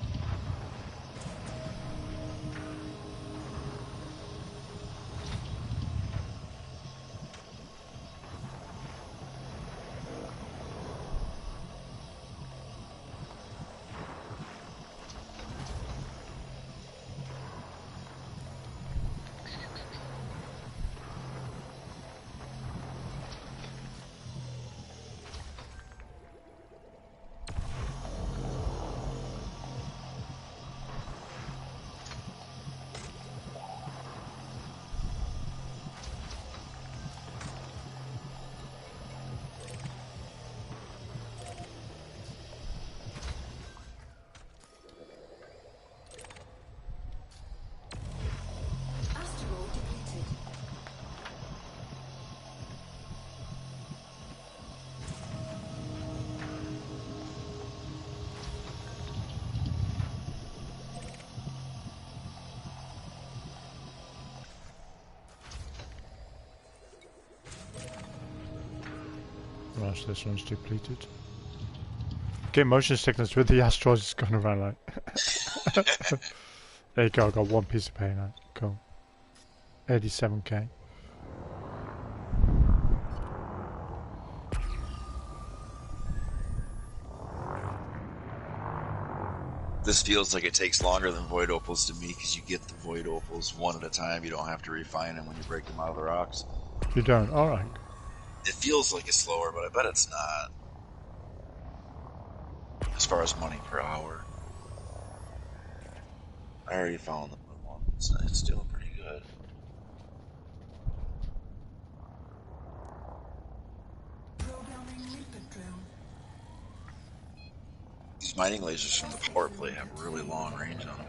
Once this one's depleted. Get motion sickness with the asteroids just going around like. There you go, I got one piece of pay now. Cool. 87k. This feels like it takes longer than void opals to me because you get the void opals one at a time. You don't have to refine them when you break them out of the rocks. You don't? Alright. It feels like it's slower, but I bet it's not. As far as money per hour. I already found the one. It's still pretty good. These mining lasers from the power play have really long range on them.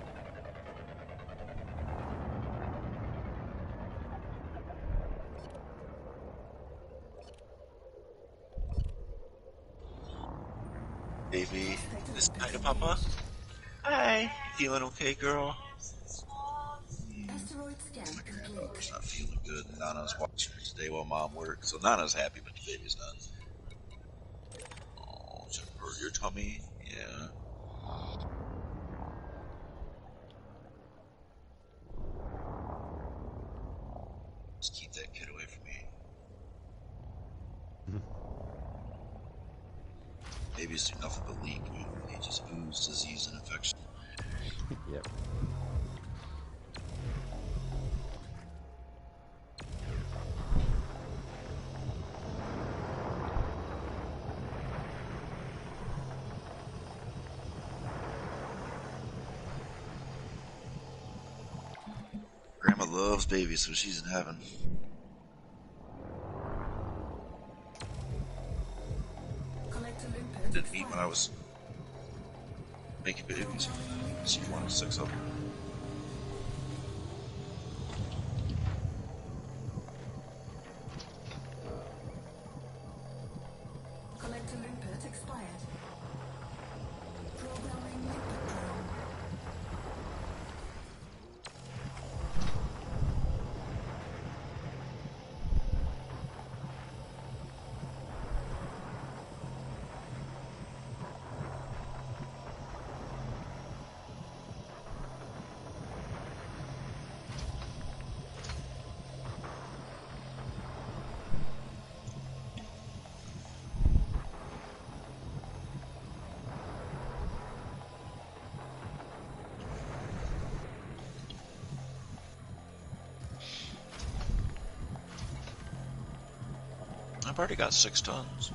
Baby, this kind of Papa? Hi, you feeling okay, girl? Mother's not feeling good. Nana's watching her today while Mom works, so Nana's happy, but the baby's not. Oh, does it hurt your tummy? Yeah. Just keep that kid away from me. Babies do nothing but leak. They just ooze disease and infection. Yep. Grandma loves babies, so she's in heaven. Didn't eat when I was making babies. She wanted 6 of them. Collector Limpet expired. Programming Limpet drone. I've already got 6 tons.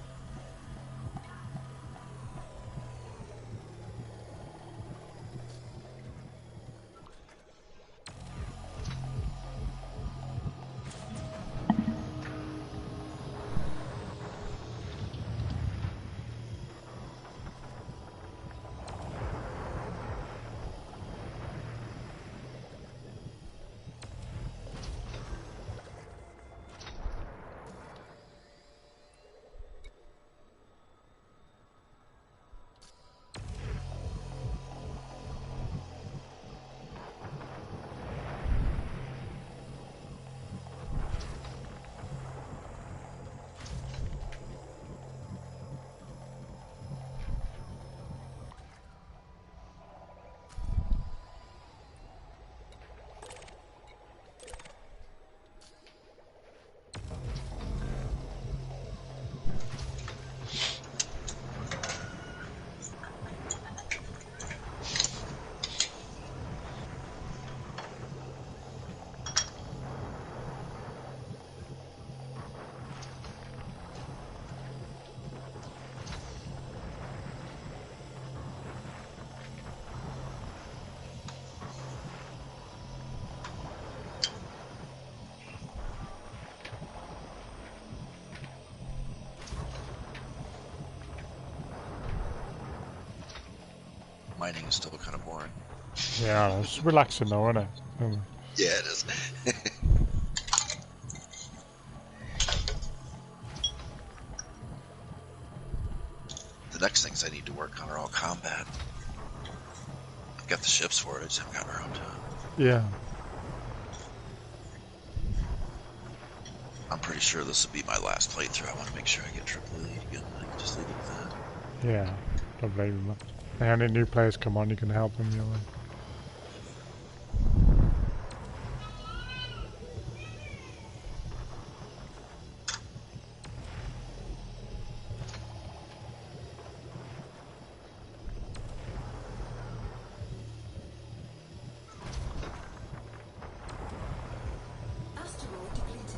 Mining is still kind of boring. Yeah, it's relaxing though, isn't it? Yeah, it is. The next things I need to work on are all combat. I've got the ships for it, I just haven't gotten around to it. Yeah. I'm pretty sure this will be my last playthrough. I want to make sure I get Triple Elite again. I can just leave it with that. Yeah, don't blame him. If any new players come on, you can help them. You know. Asteroid depleted.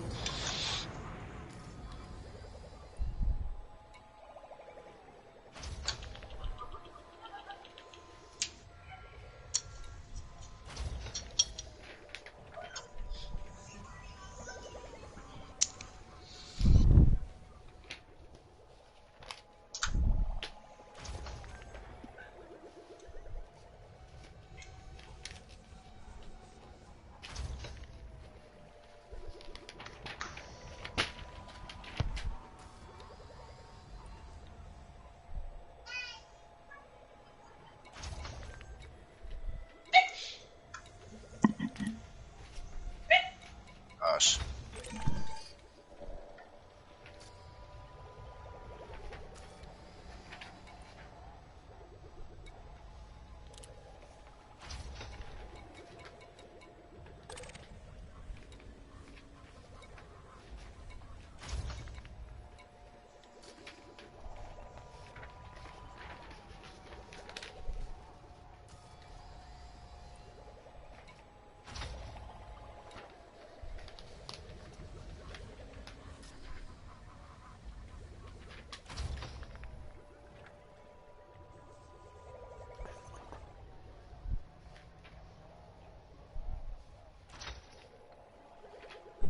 Gosh.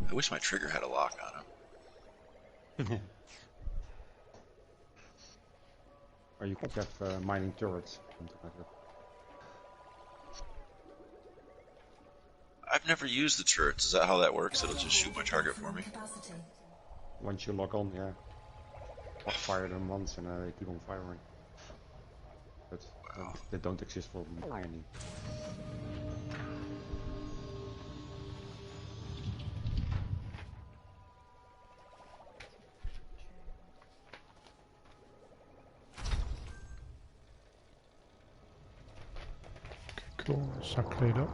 I wish my trigger had a lock on him. Or you could have mining turrets. Something like that. I've never used the turrets. Is that how that works? It'll just shoot my target for me? Capacity. Once you log on, yeah. I'll fire them once and they keep on firing. But they don't exist for mining. Cool, so cleared up.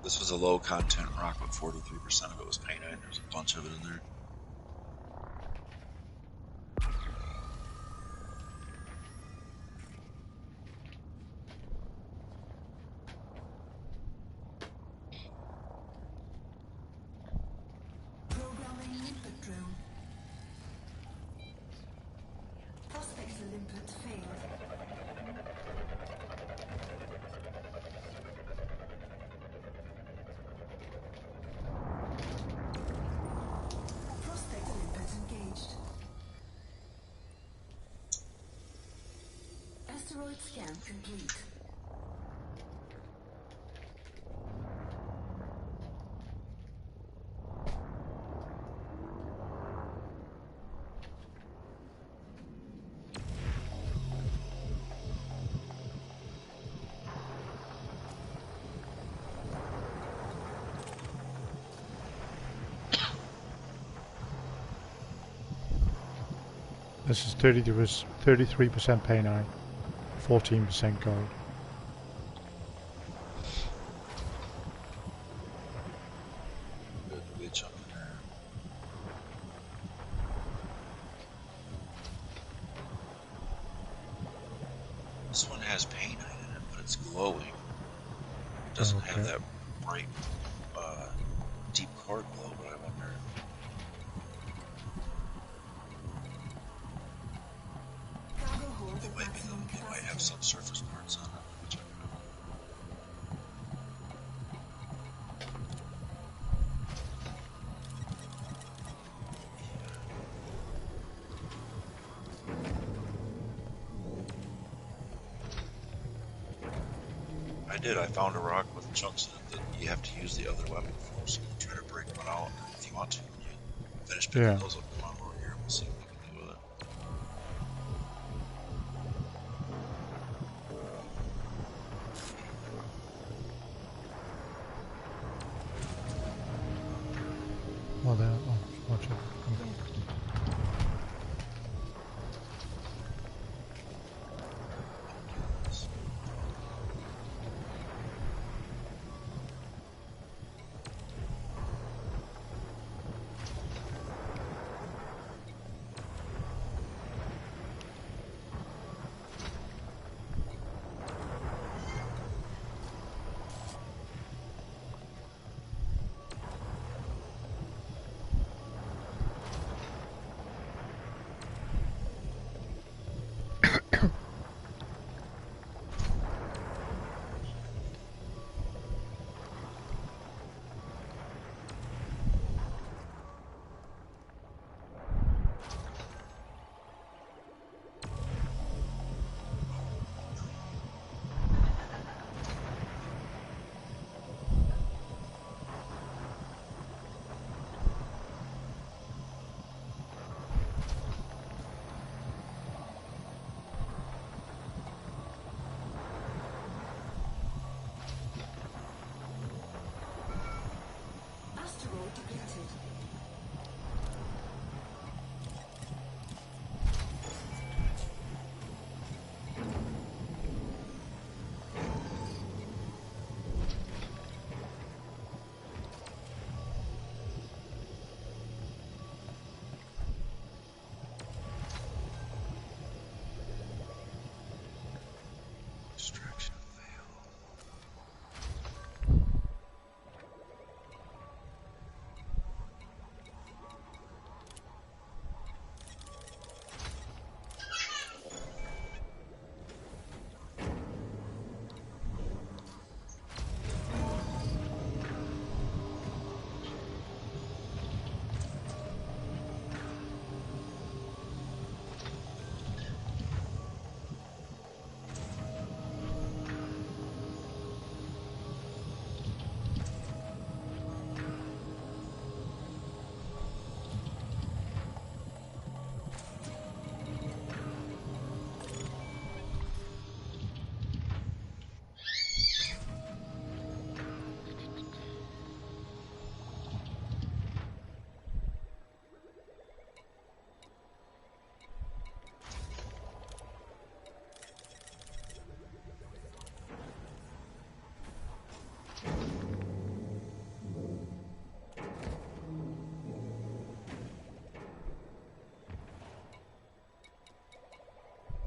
This was a low content rock, but 43% of it was painite. There's a bunch of it in there. Programming limpet drone. Prospect for limpet failed. Prospect limpet engaged. Asteroid scan complete. This is 33% painite, 14% gold. Good chunk in there. This one has painite in it, but it's glowing. It doesn't Okay. have that bright, deep core glow, but I wonder. Cargo hold It at might be maximum though. It might have capacity. subsurface parts on it. Which I don't know. I did. I found a rock with chunks in it that you have to use the other weapon for, so you can try to break one out if you want to when you finish Yeah. Those up the lawnmower here. We'll see what we can do with it. Oh, there. Oh, watch it. Okay. Asteroid depleted. Extraction fail.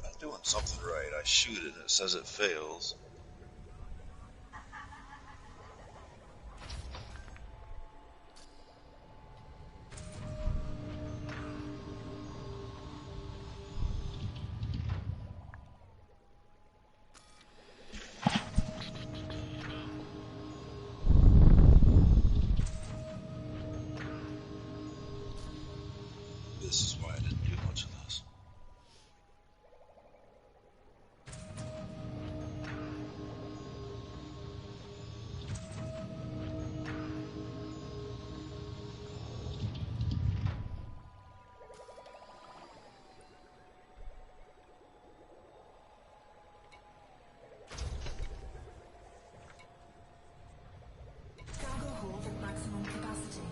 I'm doing something right. I shoot it and it says it fails. This is why I didn't do much of this. Cargo hold at maximum capacity.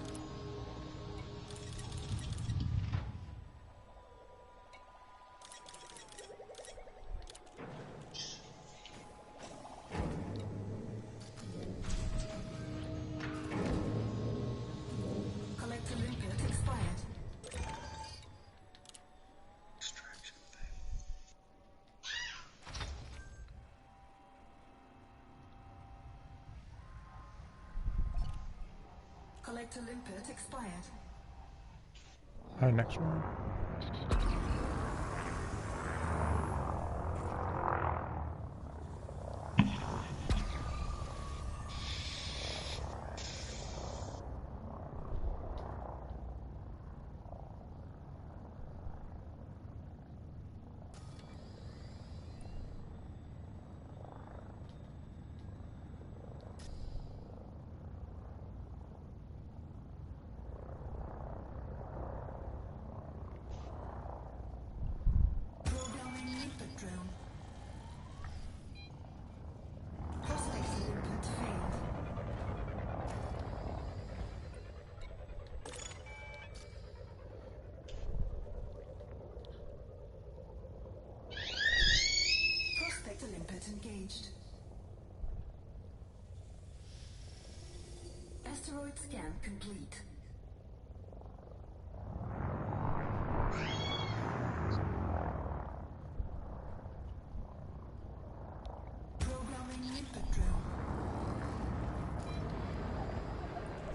Collector limpet expired. Extraction fail. Collector limpet expired. Alright, next one. Asteroid scan complete. Programming input drone.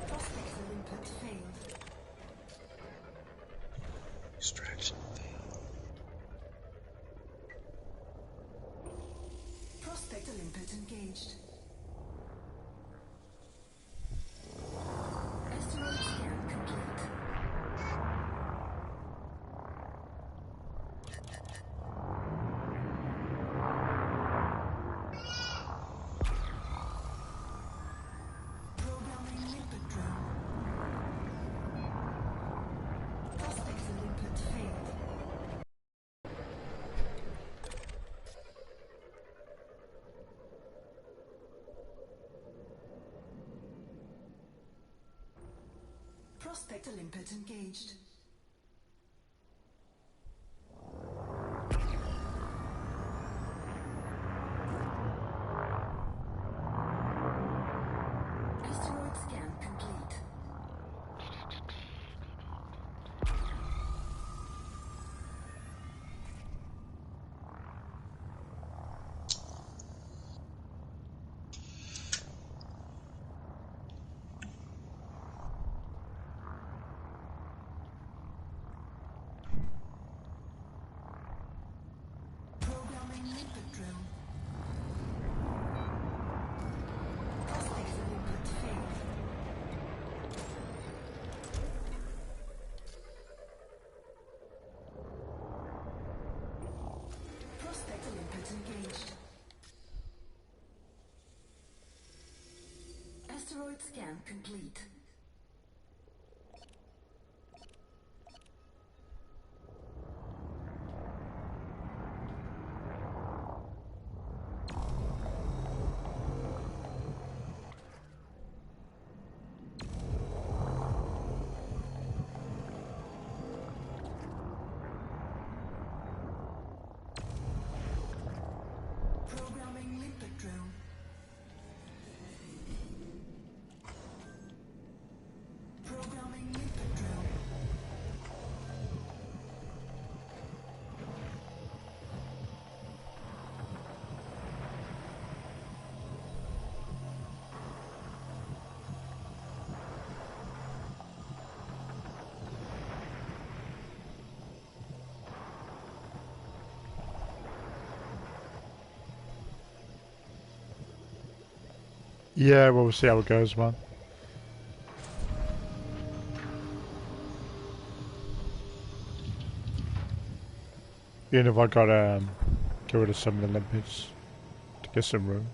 Prospector input failed. Extraction failed. Prospector input engaged. Asteroid scan complete. Programming input drone. Prospector input failed. Prospector input engaged. Asteroid scan complete. Programming input drone. Prospector input failed. Prospector input engaged. Asteroid scan complete. Programming limpet drone. Programming limpet drone. Yeah, well, we'll see how it goes, man. Even if I got get rid of some of the limpets to get some room.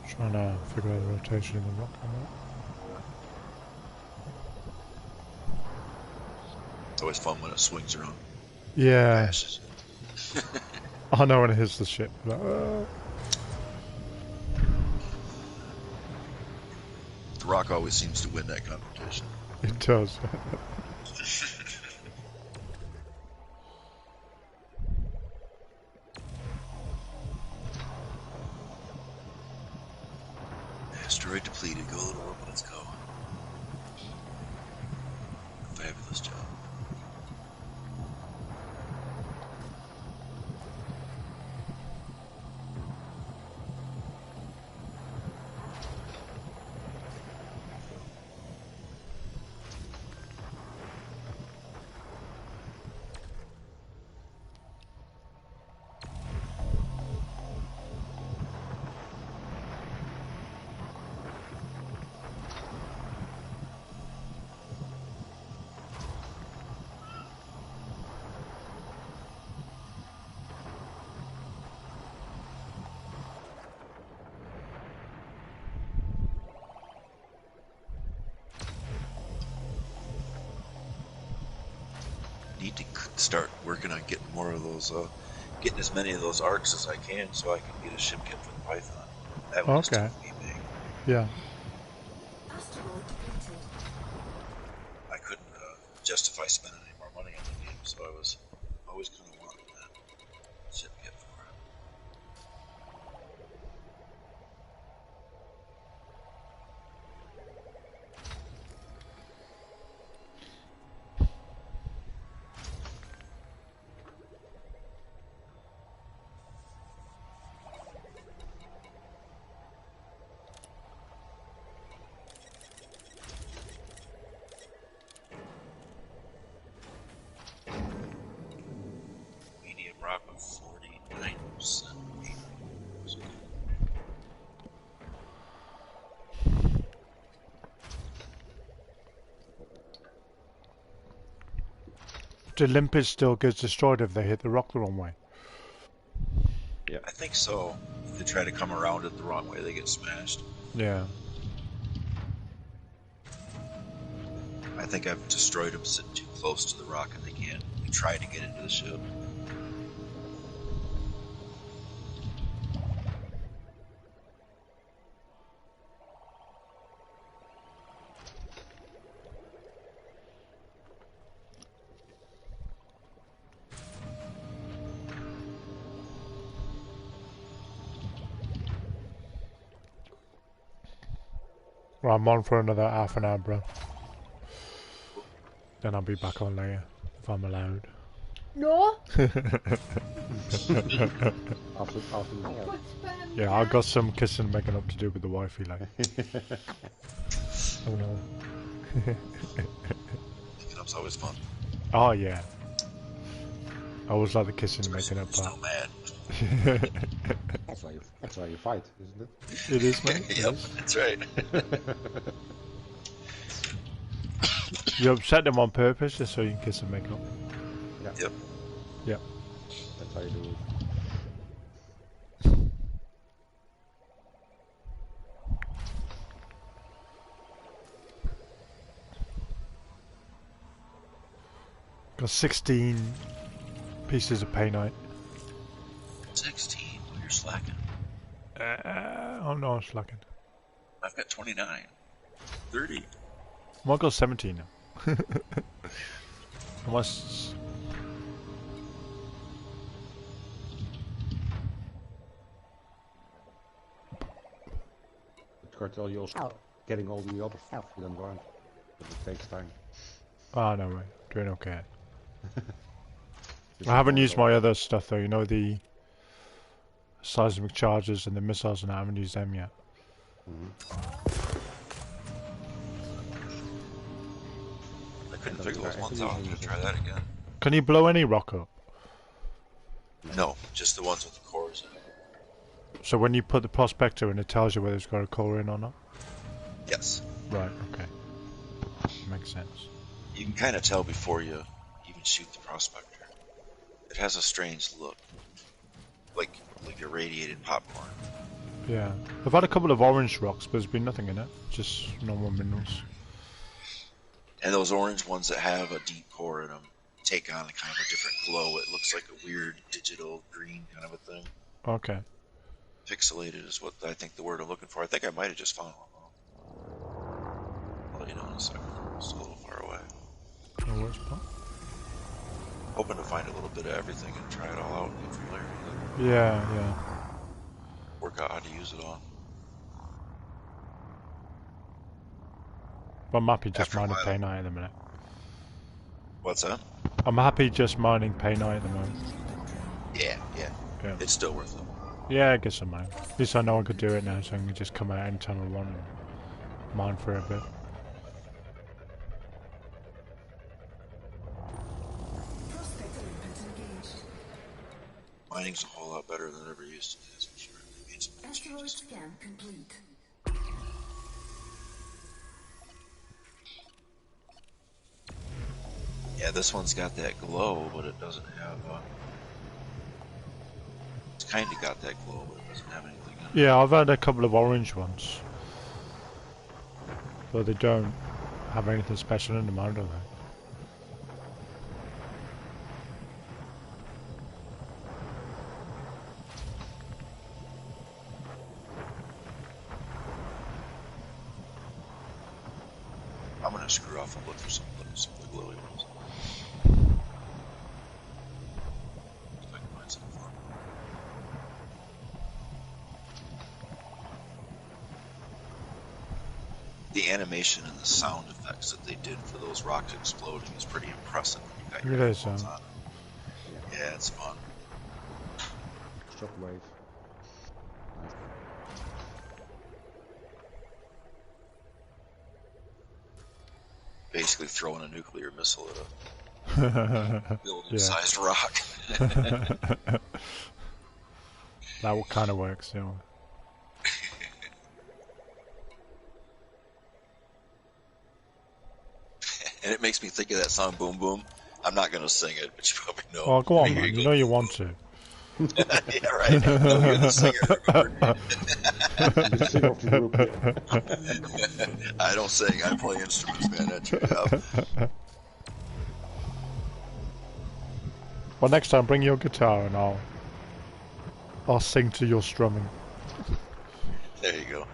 Trying to figure out the rotation in the rock. It's always fun when it swings around. Yeah. Passes. I know when it hits the ship. Like, The rock always seems to win that competition. it does. Asteroid depleted. Go, little robot. Let's go. Fabulous job. Need to start working on getting more of those, getting as many of those arcs as I can, so I can get a ship kit for the Python. That one's Okay. too big. Yeah. Asteroid depleted. I couldn't justify spending any more money on the game, so I was always kind of wanting that zip kit for it. Medium rock of 49%. The limpet still gets destroyed if they hit the rock the wrong way. I think so. If they try to come around it the wrong way, they get smashed. Yeah. I think I've destroyed them sitting too close to the rock and they can't try to get into the ship. Well, I'm on for another half an hour, bro. Then I'll be back on later, if I'm allowed. No. After now. Yeah, I got some kissing and making up to do with the wifey, like. Oh no. Making up's always fun. Oh yeah. I always like the kissing and making up Still part. mad. That's why you fight, isn't it? It is, mate. Yep, that's right. You upset them on purpose just so you can kiss and make up. Yeah. Yep. Yep. That's how you do it. Got 16 pieces of painite. 16. Well, you're slacking. Oh no, I'm slacking. I've got 29. 30. Well, I got 17 now. Unless... The cartel, you're also getting all the other stuff you don't want. But it takes time. Oh no, mate. Doing okay. I haven't used my other stuff though, you know, the seismic charges and the missiles, and I haven't used them yet. I couldn't figure those ones out. I'm gonna try that again. Can you blow any rock up? No, just the ones with the cores in it. So when you put the prospector in, it tells you whether it's got a core in or not? Yes. Right, okay. Makes sense. You can kind of tell before you even shoot the prospector. It has a strange look. Like irradiated popcorn. Yeah. I've had a couple of orange rocks, but there's been nothing in it. Just normal minerals. And those orange ones that have a deep core in them take on a kind of a different glow. It looks like a weird digital green kind of a thing. Okay. Pixelated is what I think the word I'm looking for. I think I might have just found one. I'll let you know in a second. It's a little far away. No worries, pal. Hoping to find a little bit of everything and try it all out and get familiar with it. Yeah, yeah. Work out how to use it on. I'm happy just After a mining while. painite at the minute. What's that? I'm happy just mining painite at the moment. Yeah. Yeah. It's still worth it. Yeah, I guess I might. At least I know I could do it now, so I can just come out anytime I want and mine for a bit. Prospector limpet engaged. Mining's a whole lot better than it ever used to be, that's for sure. They made some big Asteroid changes. scan complete. Yeah, this one's got that glow, but it doesn't have. It's kind of got that glow, but it doesn't have anything in it. Yeah, I've had a couple of orange ones. But they don't have anything special in them, I don't know. I'm gonna screw off and look for some of the glowy ones. the animation and the sound effects that they did for those rocks exploding is pretty impressive when you got your It is, headphones on. Yeah, it's fun. Shockwave. Nice. Basically throwing a nuclear missile at a building-sized rock. That kind of works, you know. And it makes me think of that song Boom Boom. I'm not going to sing it, but you probably know. Oh, go on, man. You know you want to. Yeah, right. No, you're the singer, remember? You sing off the group, yeah. I don't sing. I play instruments, man. That's your job. Well, next time bring your guitar and I'll sing to your strumming. There you go.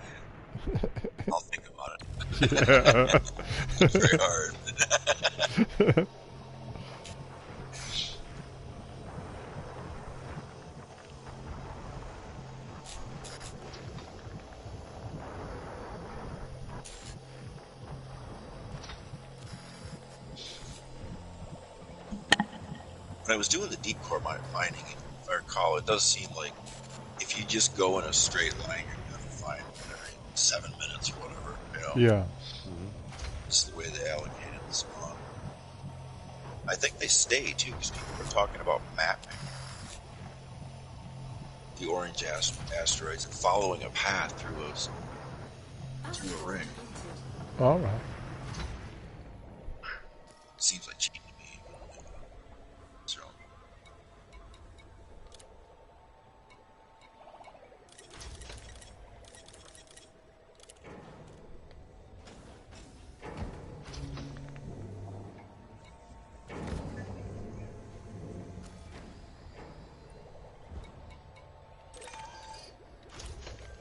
I'll think about it. Yeah. Very hard. When I was doing the deep core mining, if I recall, it does seem like if you just go in a straight line, you're going to find every 7 minutes or whatever, you know? Yeah. It's the way they allocated the spawn. I think they stay, too, because people were talking about mapping the orange asteroids and following a path through a ring. Alright. Seems like cheating to me. So.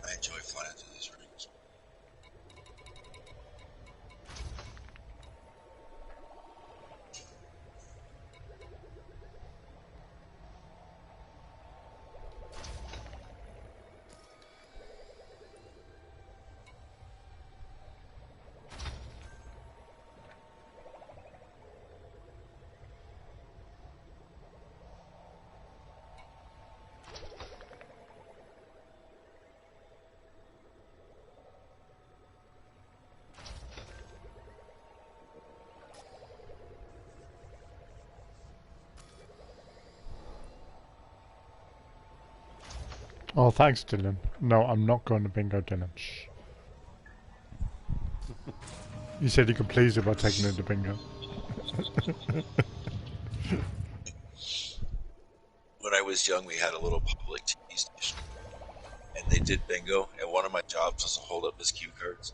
I enjoy flying through these rings. Oh, thanks, Dylan. No, I'm not going to bingo, Dylan. Shh. You said you could please it by taking it to bingo. When I was young, we had a little public TV station, and they did bingo, and one of my jobs was to hold up his cue cards.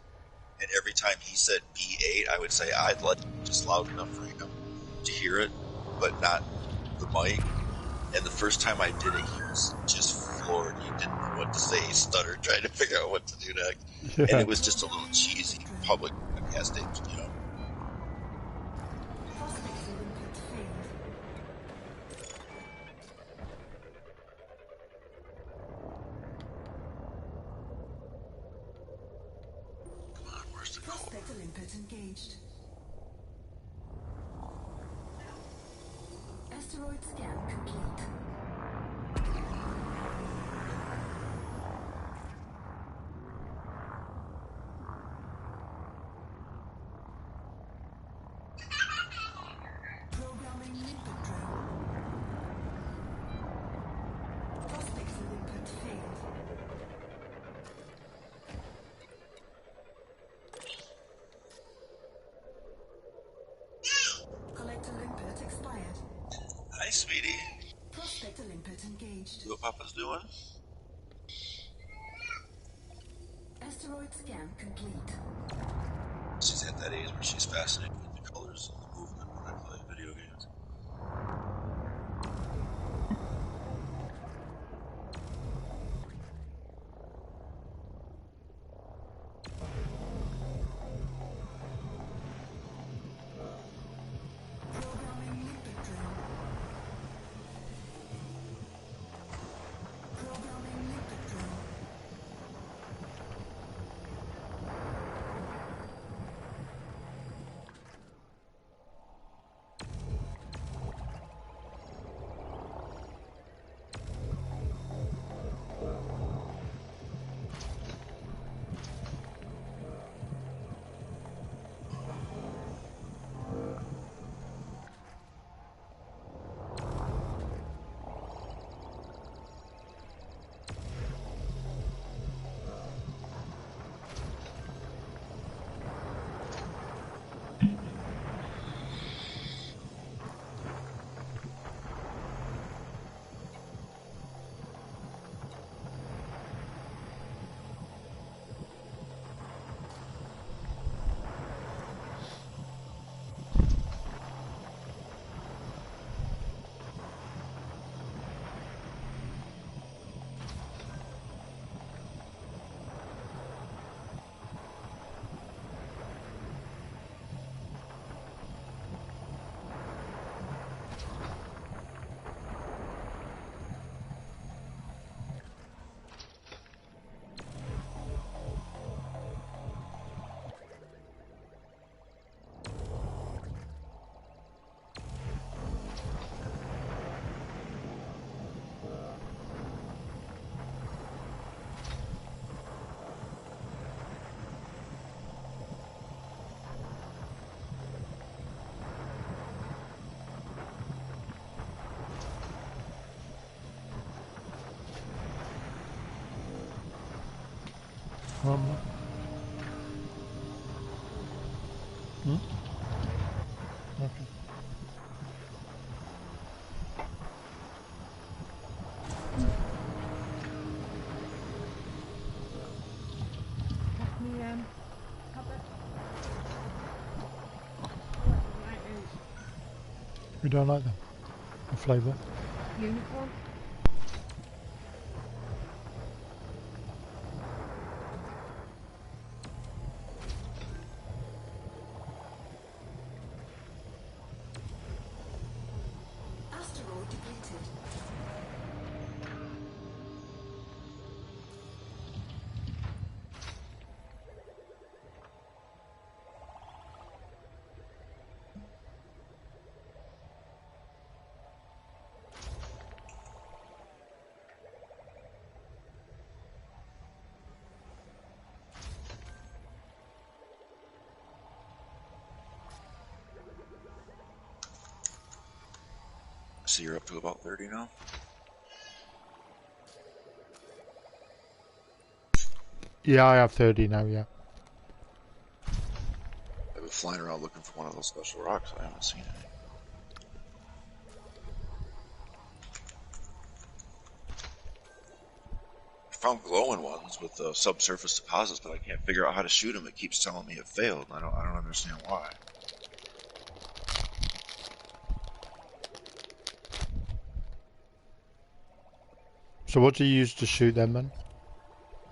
And every time he said B8, I would say, I'd let just loud enough for him to hear it, but not the mic. And the first time I did it, he was just floored. He didn't know what to say. He stuttered trying to figure out what to do next. Yeah. And it was just a little cheesy public broadcast station, you know. Come on, where's the call? Prospect limpet engaged. Asteroid scan complete. Programming limpet drill. Prospect limpet failed. Collector limpet expired. Hi, sweetie. Prospect limpet engaged. See what Papa's doing? Asteroid scan complete. She's at that age where she's fascinated with the colors and the movement when I play video games. Programming limpet drill. Programming limpet drill. Hmm? Okay. Pass me tablet. You don't like them? The flavour? Unicorn. Asteroid depleted. So you're up to about 30 now? Yeah, I have 30 now, yeah. I've been flying around looking for one of those special rocks. I haven't seen any. I found glowing ones with subsurface deposits, but I can't figure out how to shoot them. It keeps telling me it failed. I don't understand why. So what do you use to shoot them then?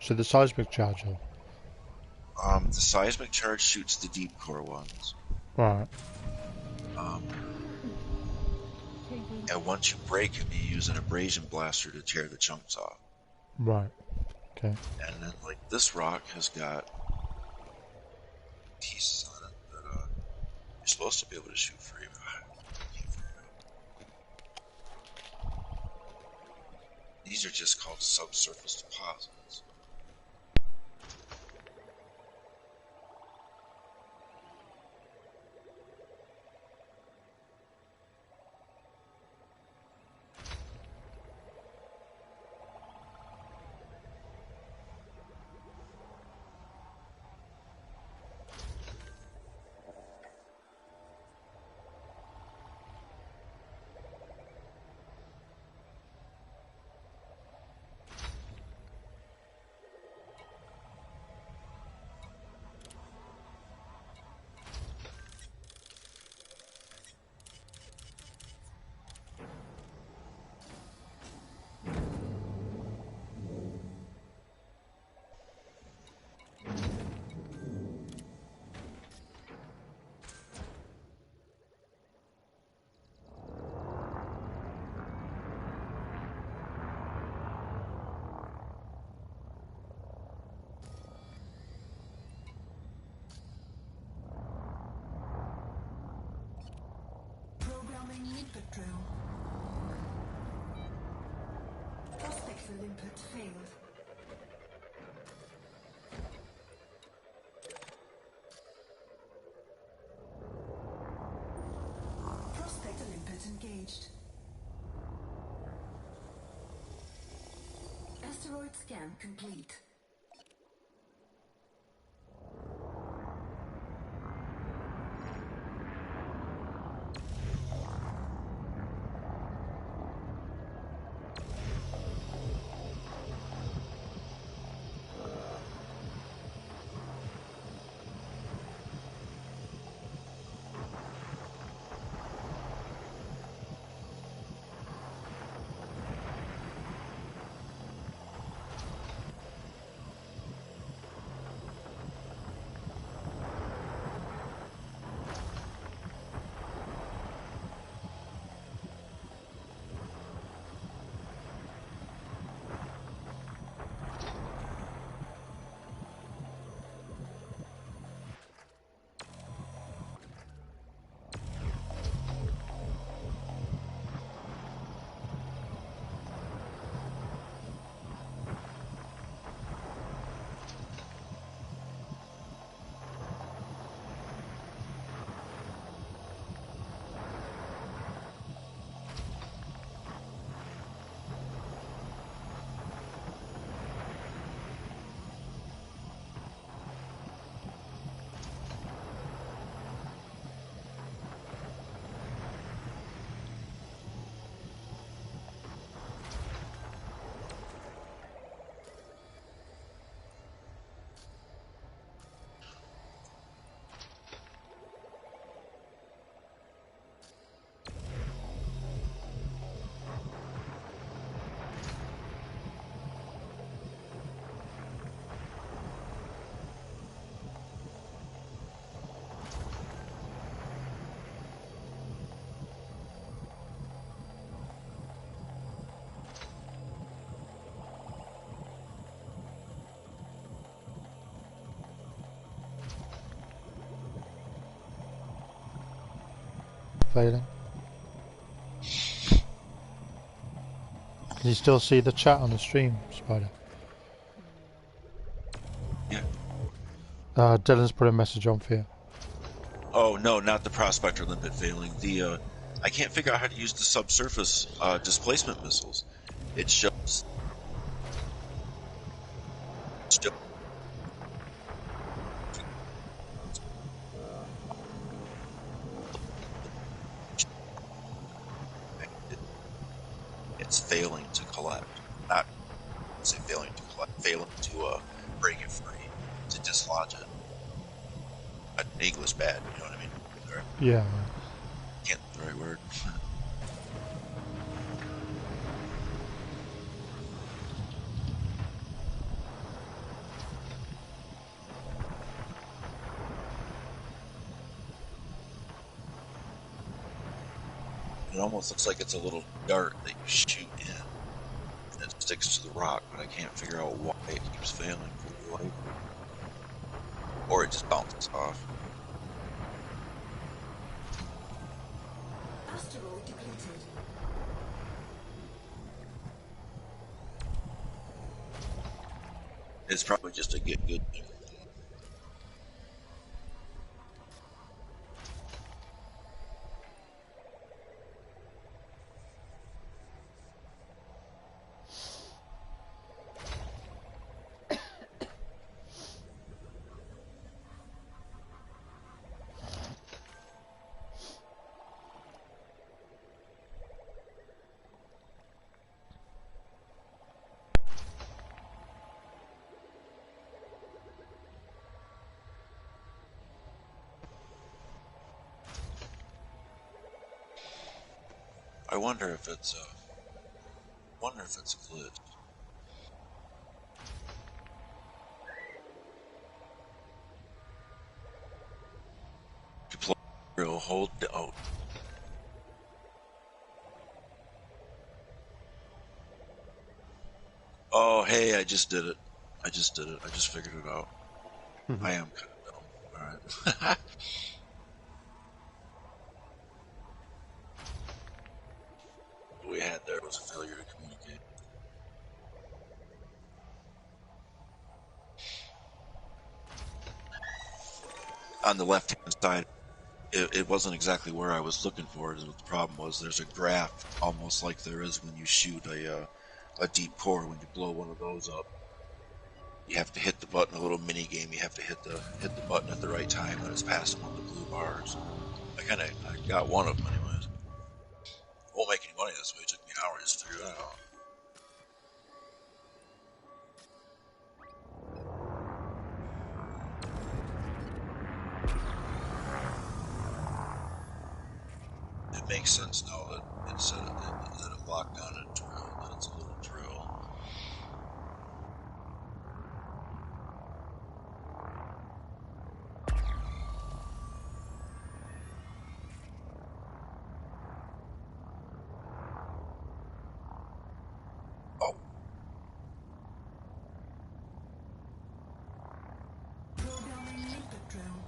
So the seismic charger? The seismic charge shoots the deep core ones. Right. And once you break them, you use an abrasion blaster to tear the chunks off. Right. Okay. And then, like, this rock has got pieces on it that you're supposed to be able to shoot free. But I can't figure it out. These are just called subsurface deposits. Programming limpet drill. Prospect for limpet failed. Prospect limpet engaged. Asteroid scan complete. failing. Can you still see the chat on the stream, Spider? Yeah. Dylan's put a message on for you. Oh no, not the prospector limpet failing. The I can't figure out how to use the subsurface displacement missiles. It shows. It's failing to collect. Not say failing to collect, failing to break it free, to dislodge it. English bad, you know what I mean? Right? Yeah. Can't the right word. It almost looks like it's a little dart that you shoot in. And it sticks to the rock, but I can't figure out why it keeps failing for the life. Or it just bounces off. Asteroid depleted. It's probably just a get good thing. I wonder if it's a glitch. Deploy drill, hold the Oh, hey, I just did it. I just figured it out. I am kind of dumb. Alright. What we had there was a failure to communicate. On the left-hand side, it wasn't exactly where I was looking for it. The problem was there's a graph, almost like there is when you shoot a deep core. When you blow one of those up, you have to hit the button. A little mini game. You have to hit the button at the right time, and it's passing one of the blue bars. I got one of them anyways. Won't make any money this way. It took me an hour just to figure that out. It makes sense now that it said that it locked on a drill, that it's a little drill. Oh. Programming limpet drill.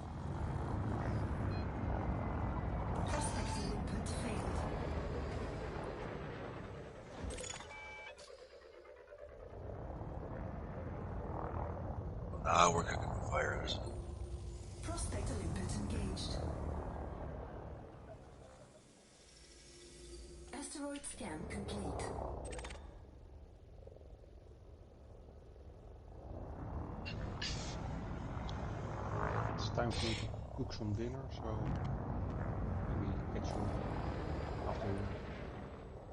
Prospector limpet failed. Now we're cooking with fires. Prospector limpet engaged. Asteroid scan complete. It's time for me to cook some dinner, so maybe catch you after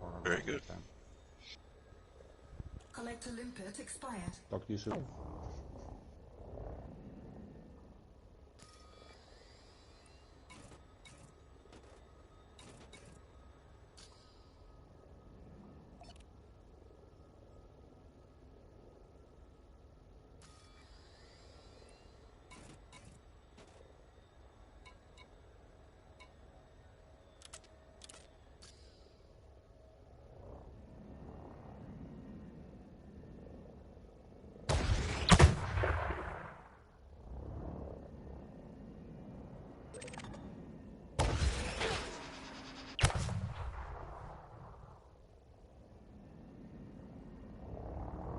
or Very good. Time. Collector limpet expired. Talk to you soon.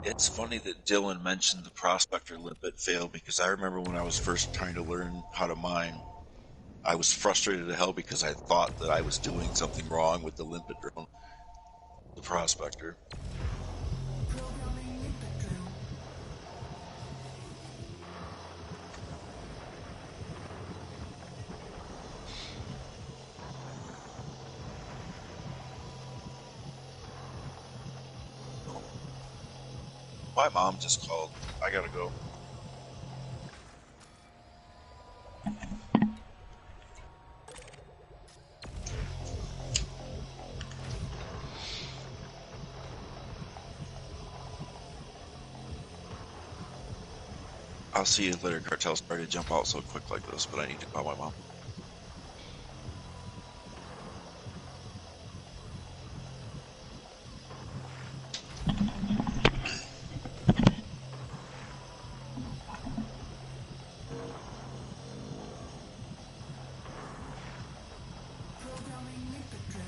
It's funny that Dylan mentioned the prospector limpet fail because I remember when I was first trying to learn how to mine, I was frustrated to hell because I thought that I was doing something wrong with the limpet drone, the prospector. Programming limpet drone. My mom just called. I gotta go. I'll see you later, Cartel. Sorry to jump out so quick like this, but I need to call my mom. Programming limpet drone.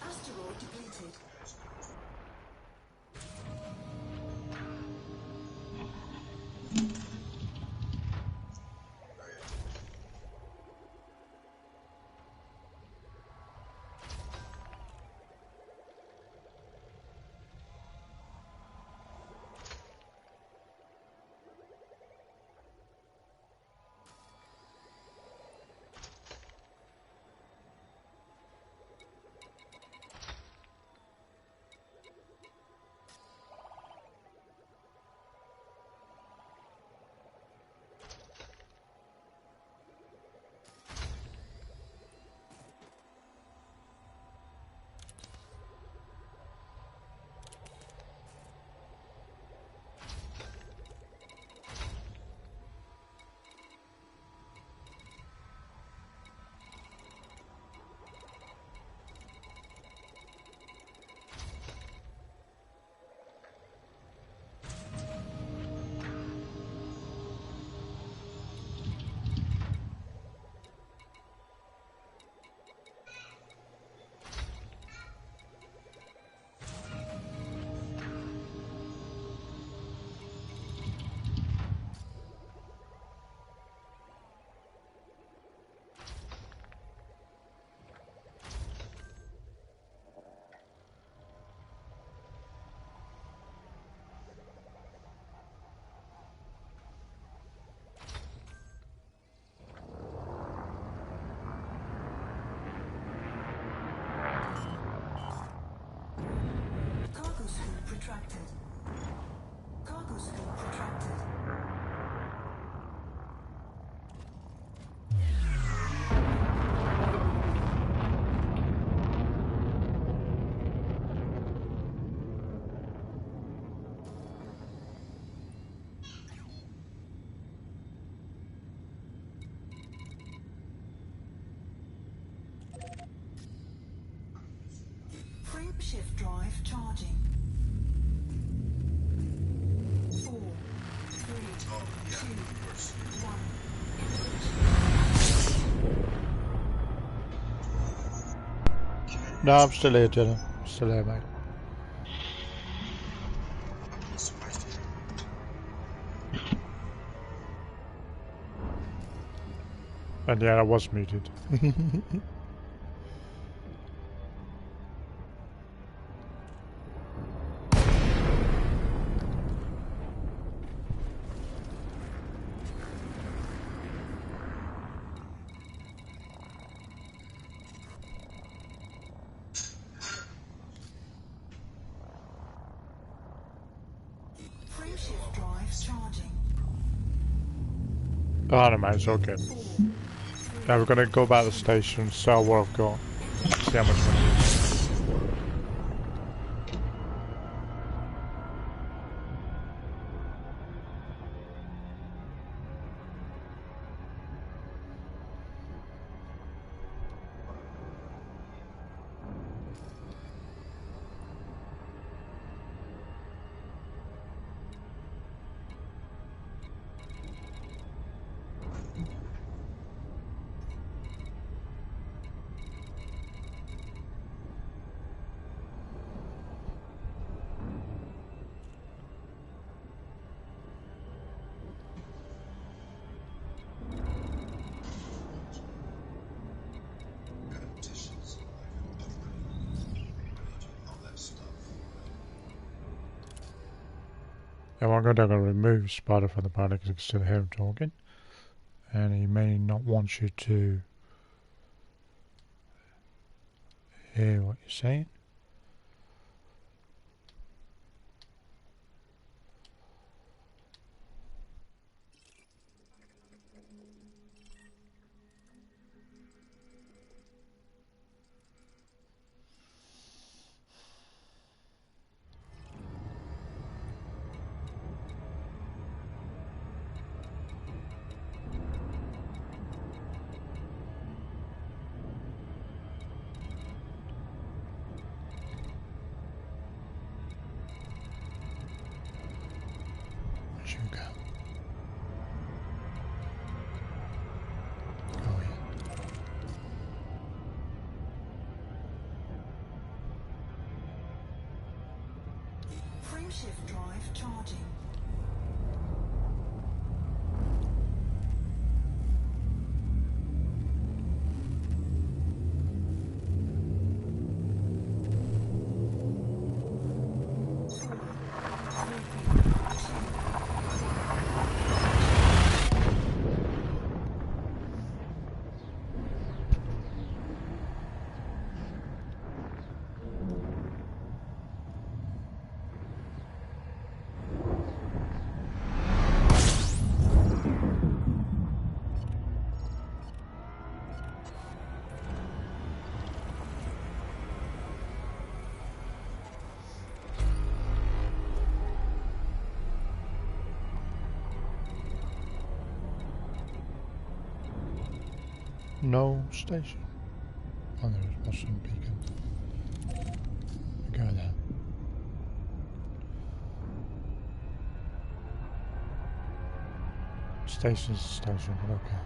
Asteroid depleted. Cargo scoop retracted. Cargo scoop retracted. Frame shift drive charging. 4, 3, 2, 1. No, I'm still here, Dylan. Still here, mate. And yeah, I was muted. I don't know, mate, it's okay. Now we're gonna go back to the station, sell what I've got, see how much money it is. At one point I'm going to remove Spider from the party because I can still hear him talking. And he may not want you to hear what you're saying. Where'd you go? Go in. Frameshift drive charging. No station. Oh, there's Washington Beacon. We go there. Station's a station, but okay.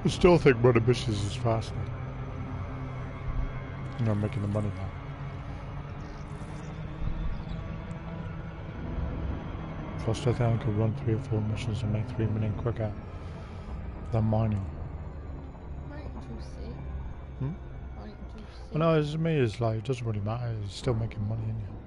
I still think running missions is faster. You know, making the money now. If I still think I could run 3 or 4 missions and make 3 million quicker than mining. Right, juicy. Hmm? Right, juicy. Well, no, as me, it's like, it doesn't really matter. It's still making money, isn't it? Yeah.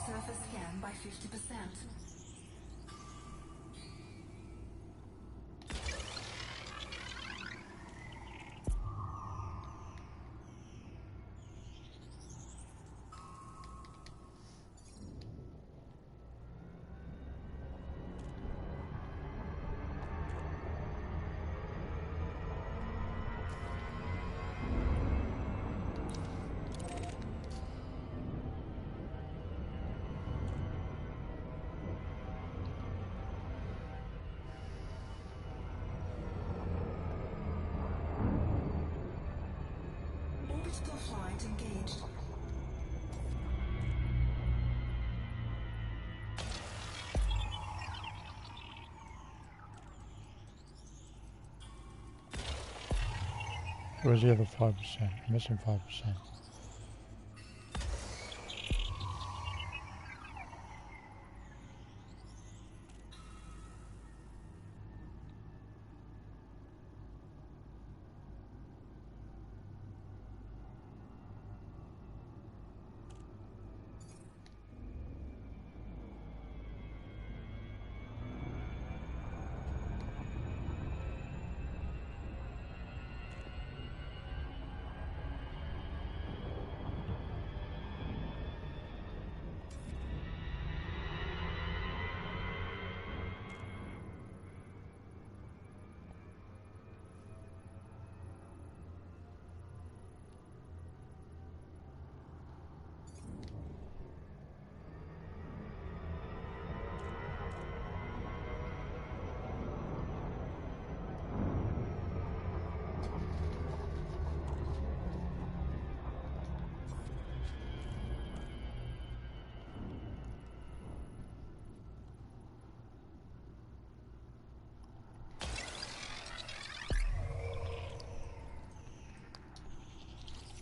Surface scan by 50%. Where's the other 5%? Missing 5%.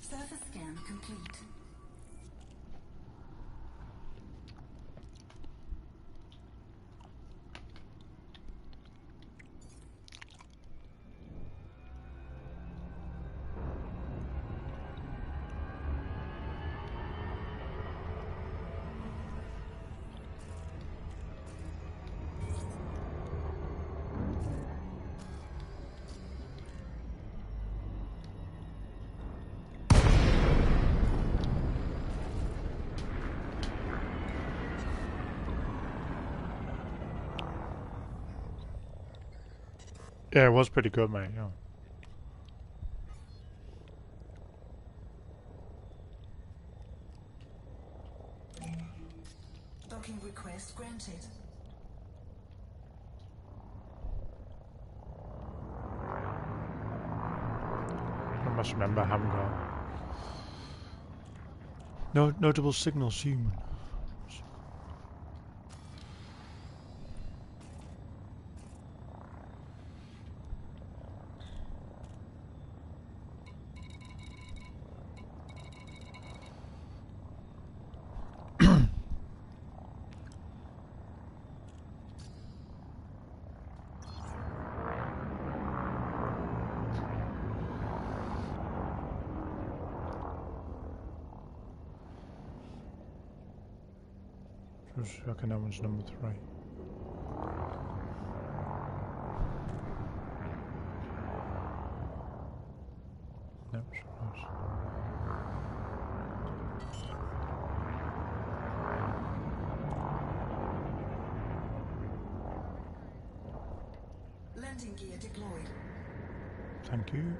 Surface scan complete. Yeah, it was pretty good, mate. Yeah. Docking request granted. I must remember I haven't got no notable signals human. Just reckon that one's number 3. Nope, it's close. Landing gear deployed. Thank you.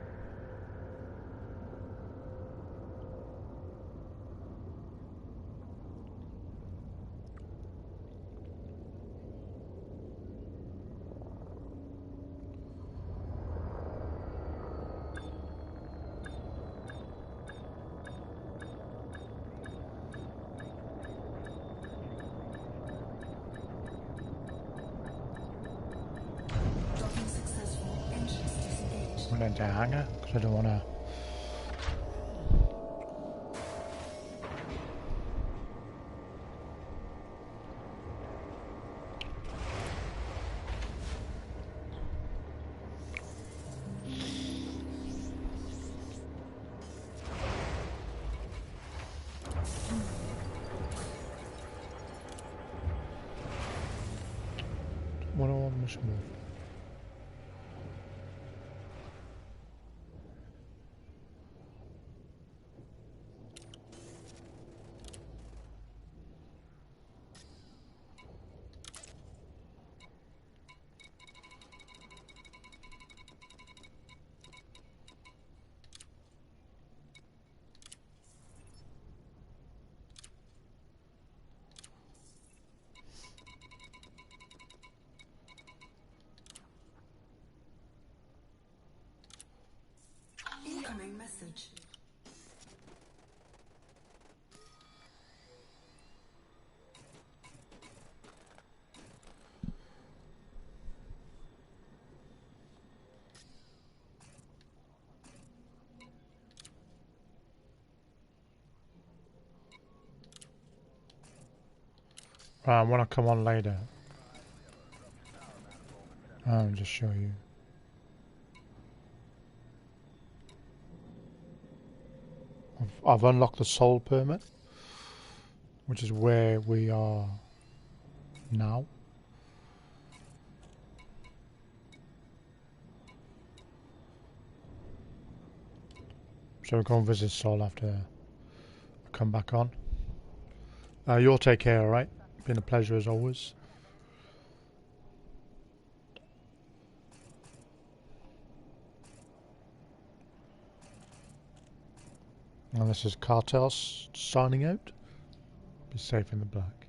Docking successful. Engines disengaged. Went into hangar because I don't want to. What do I want mission move? Incoming message. Right, when I come on later, I'll just show you. I've unlocked the soul permit, which is where we are now. So we'll go and visit Sol after I come back on. You'll take care, alright? Been a pleasure as always. And this is Cartels signing out. Be safe in the black.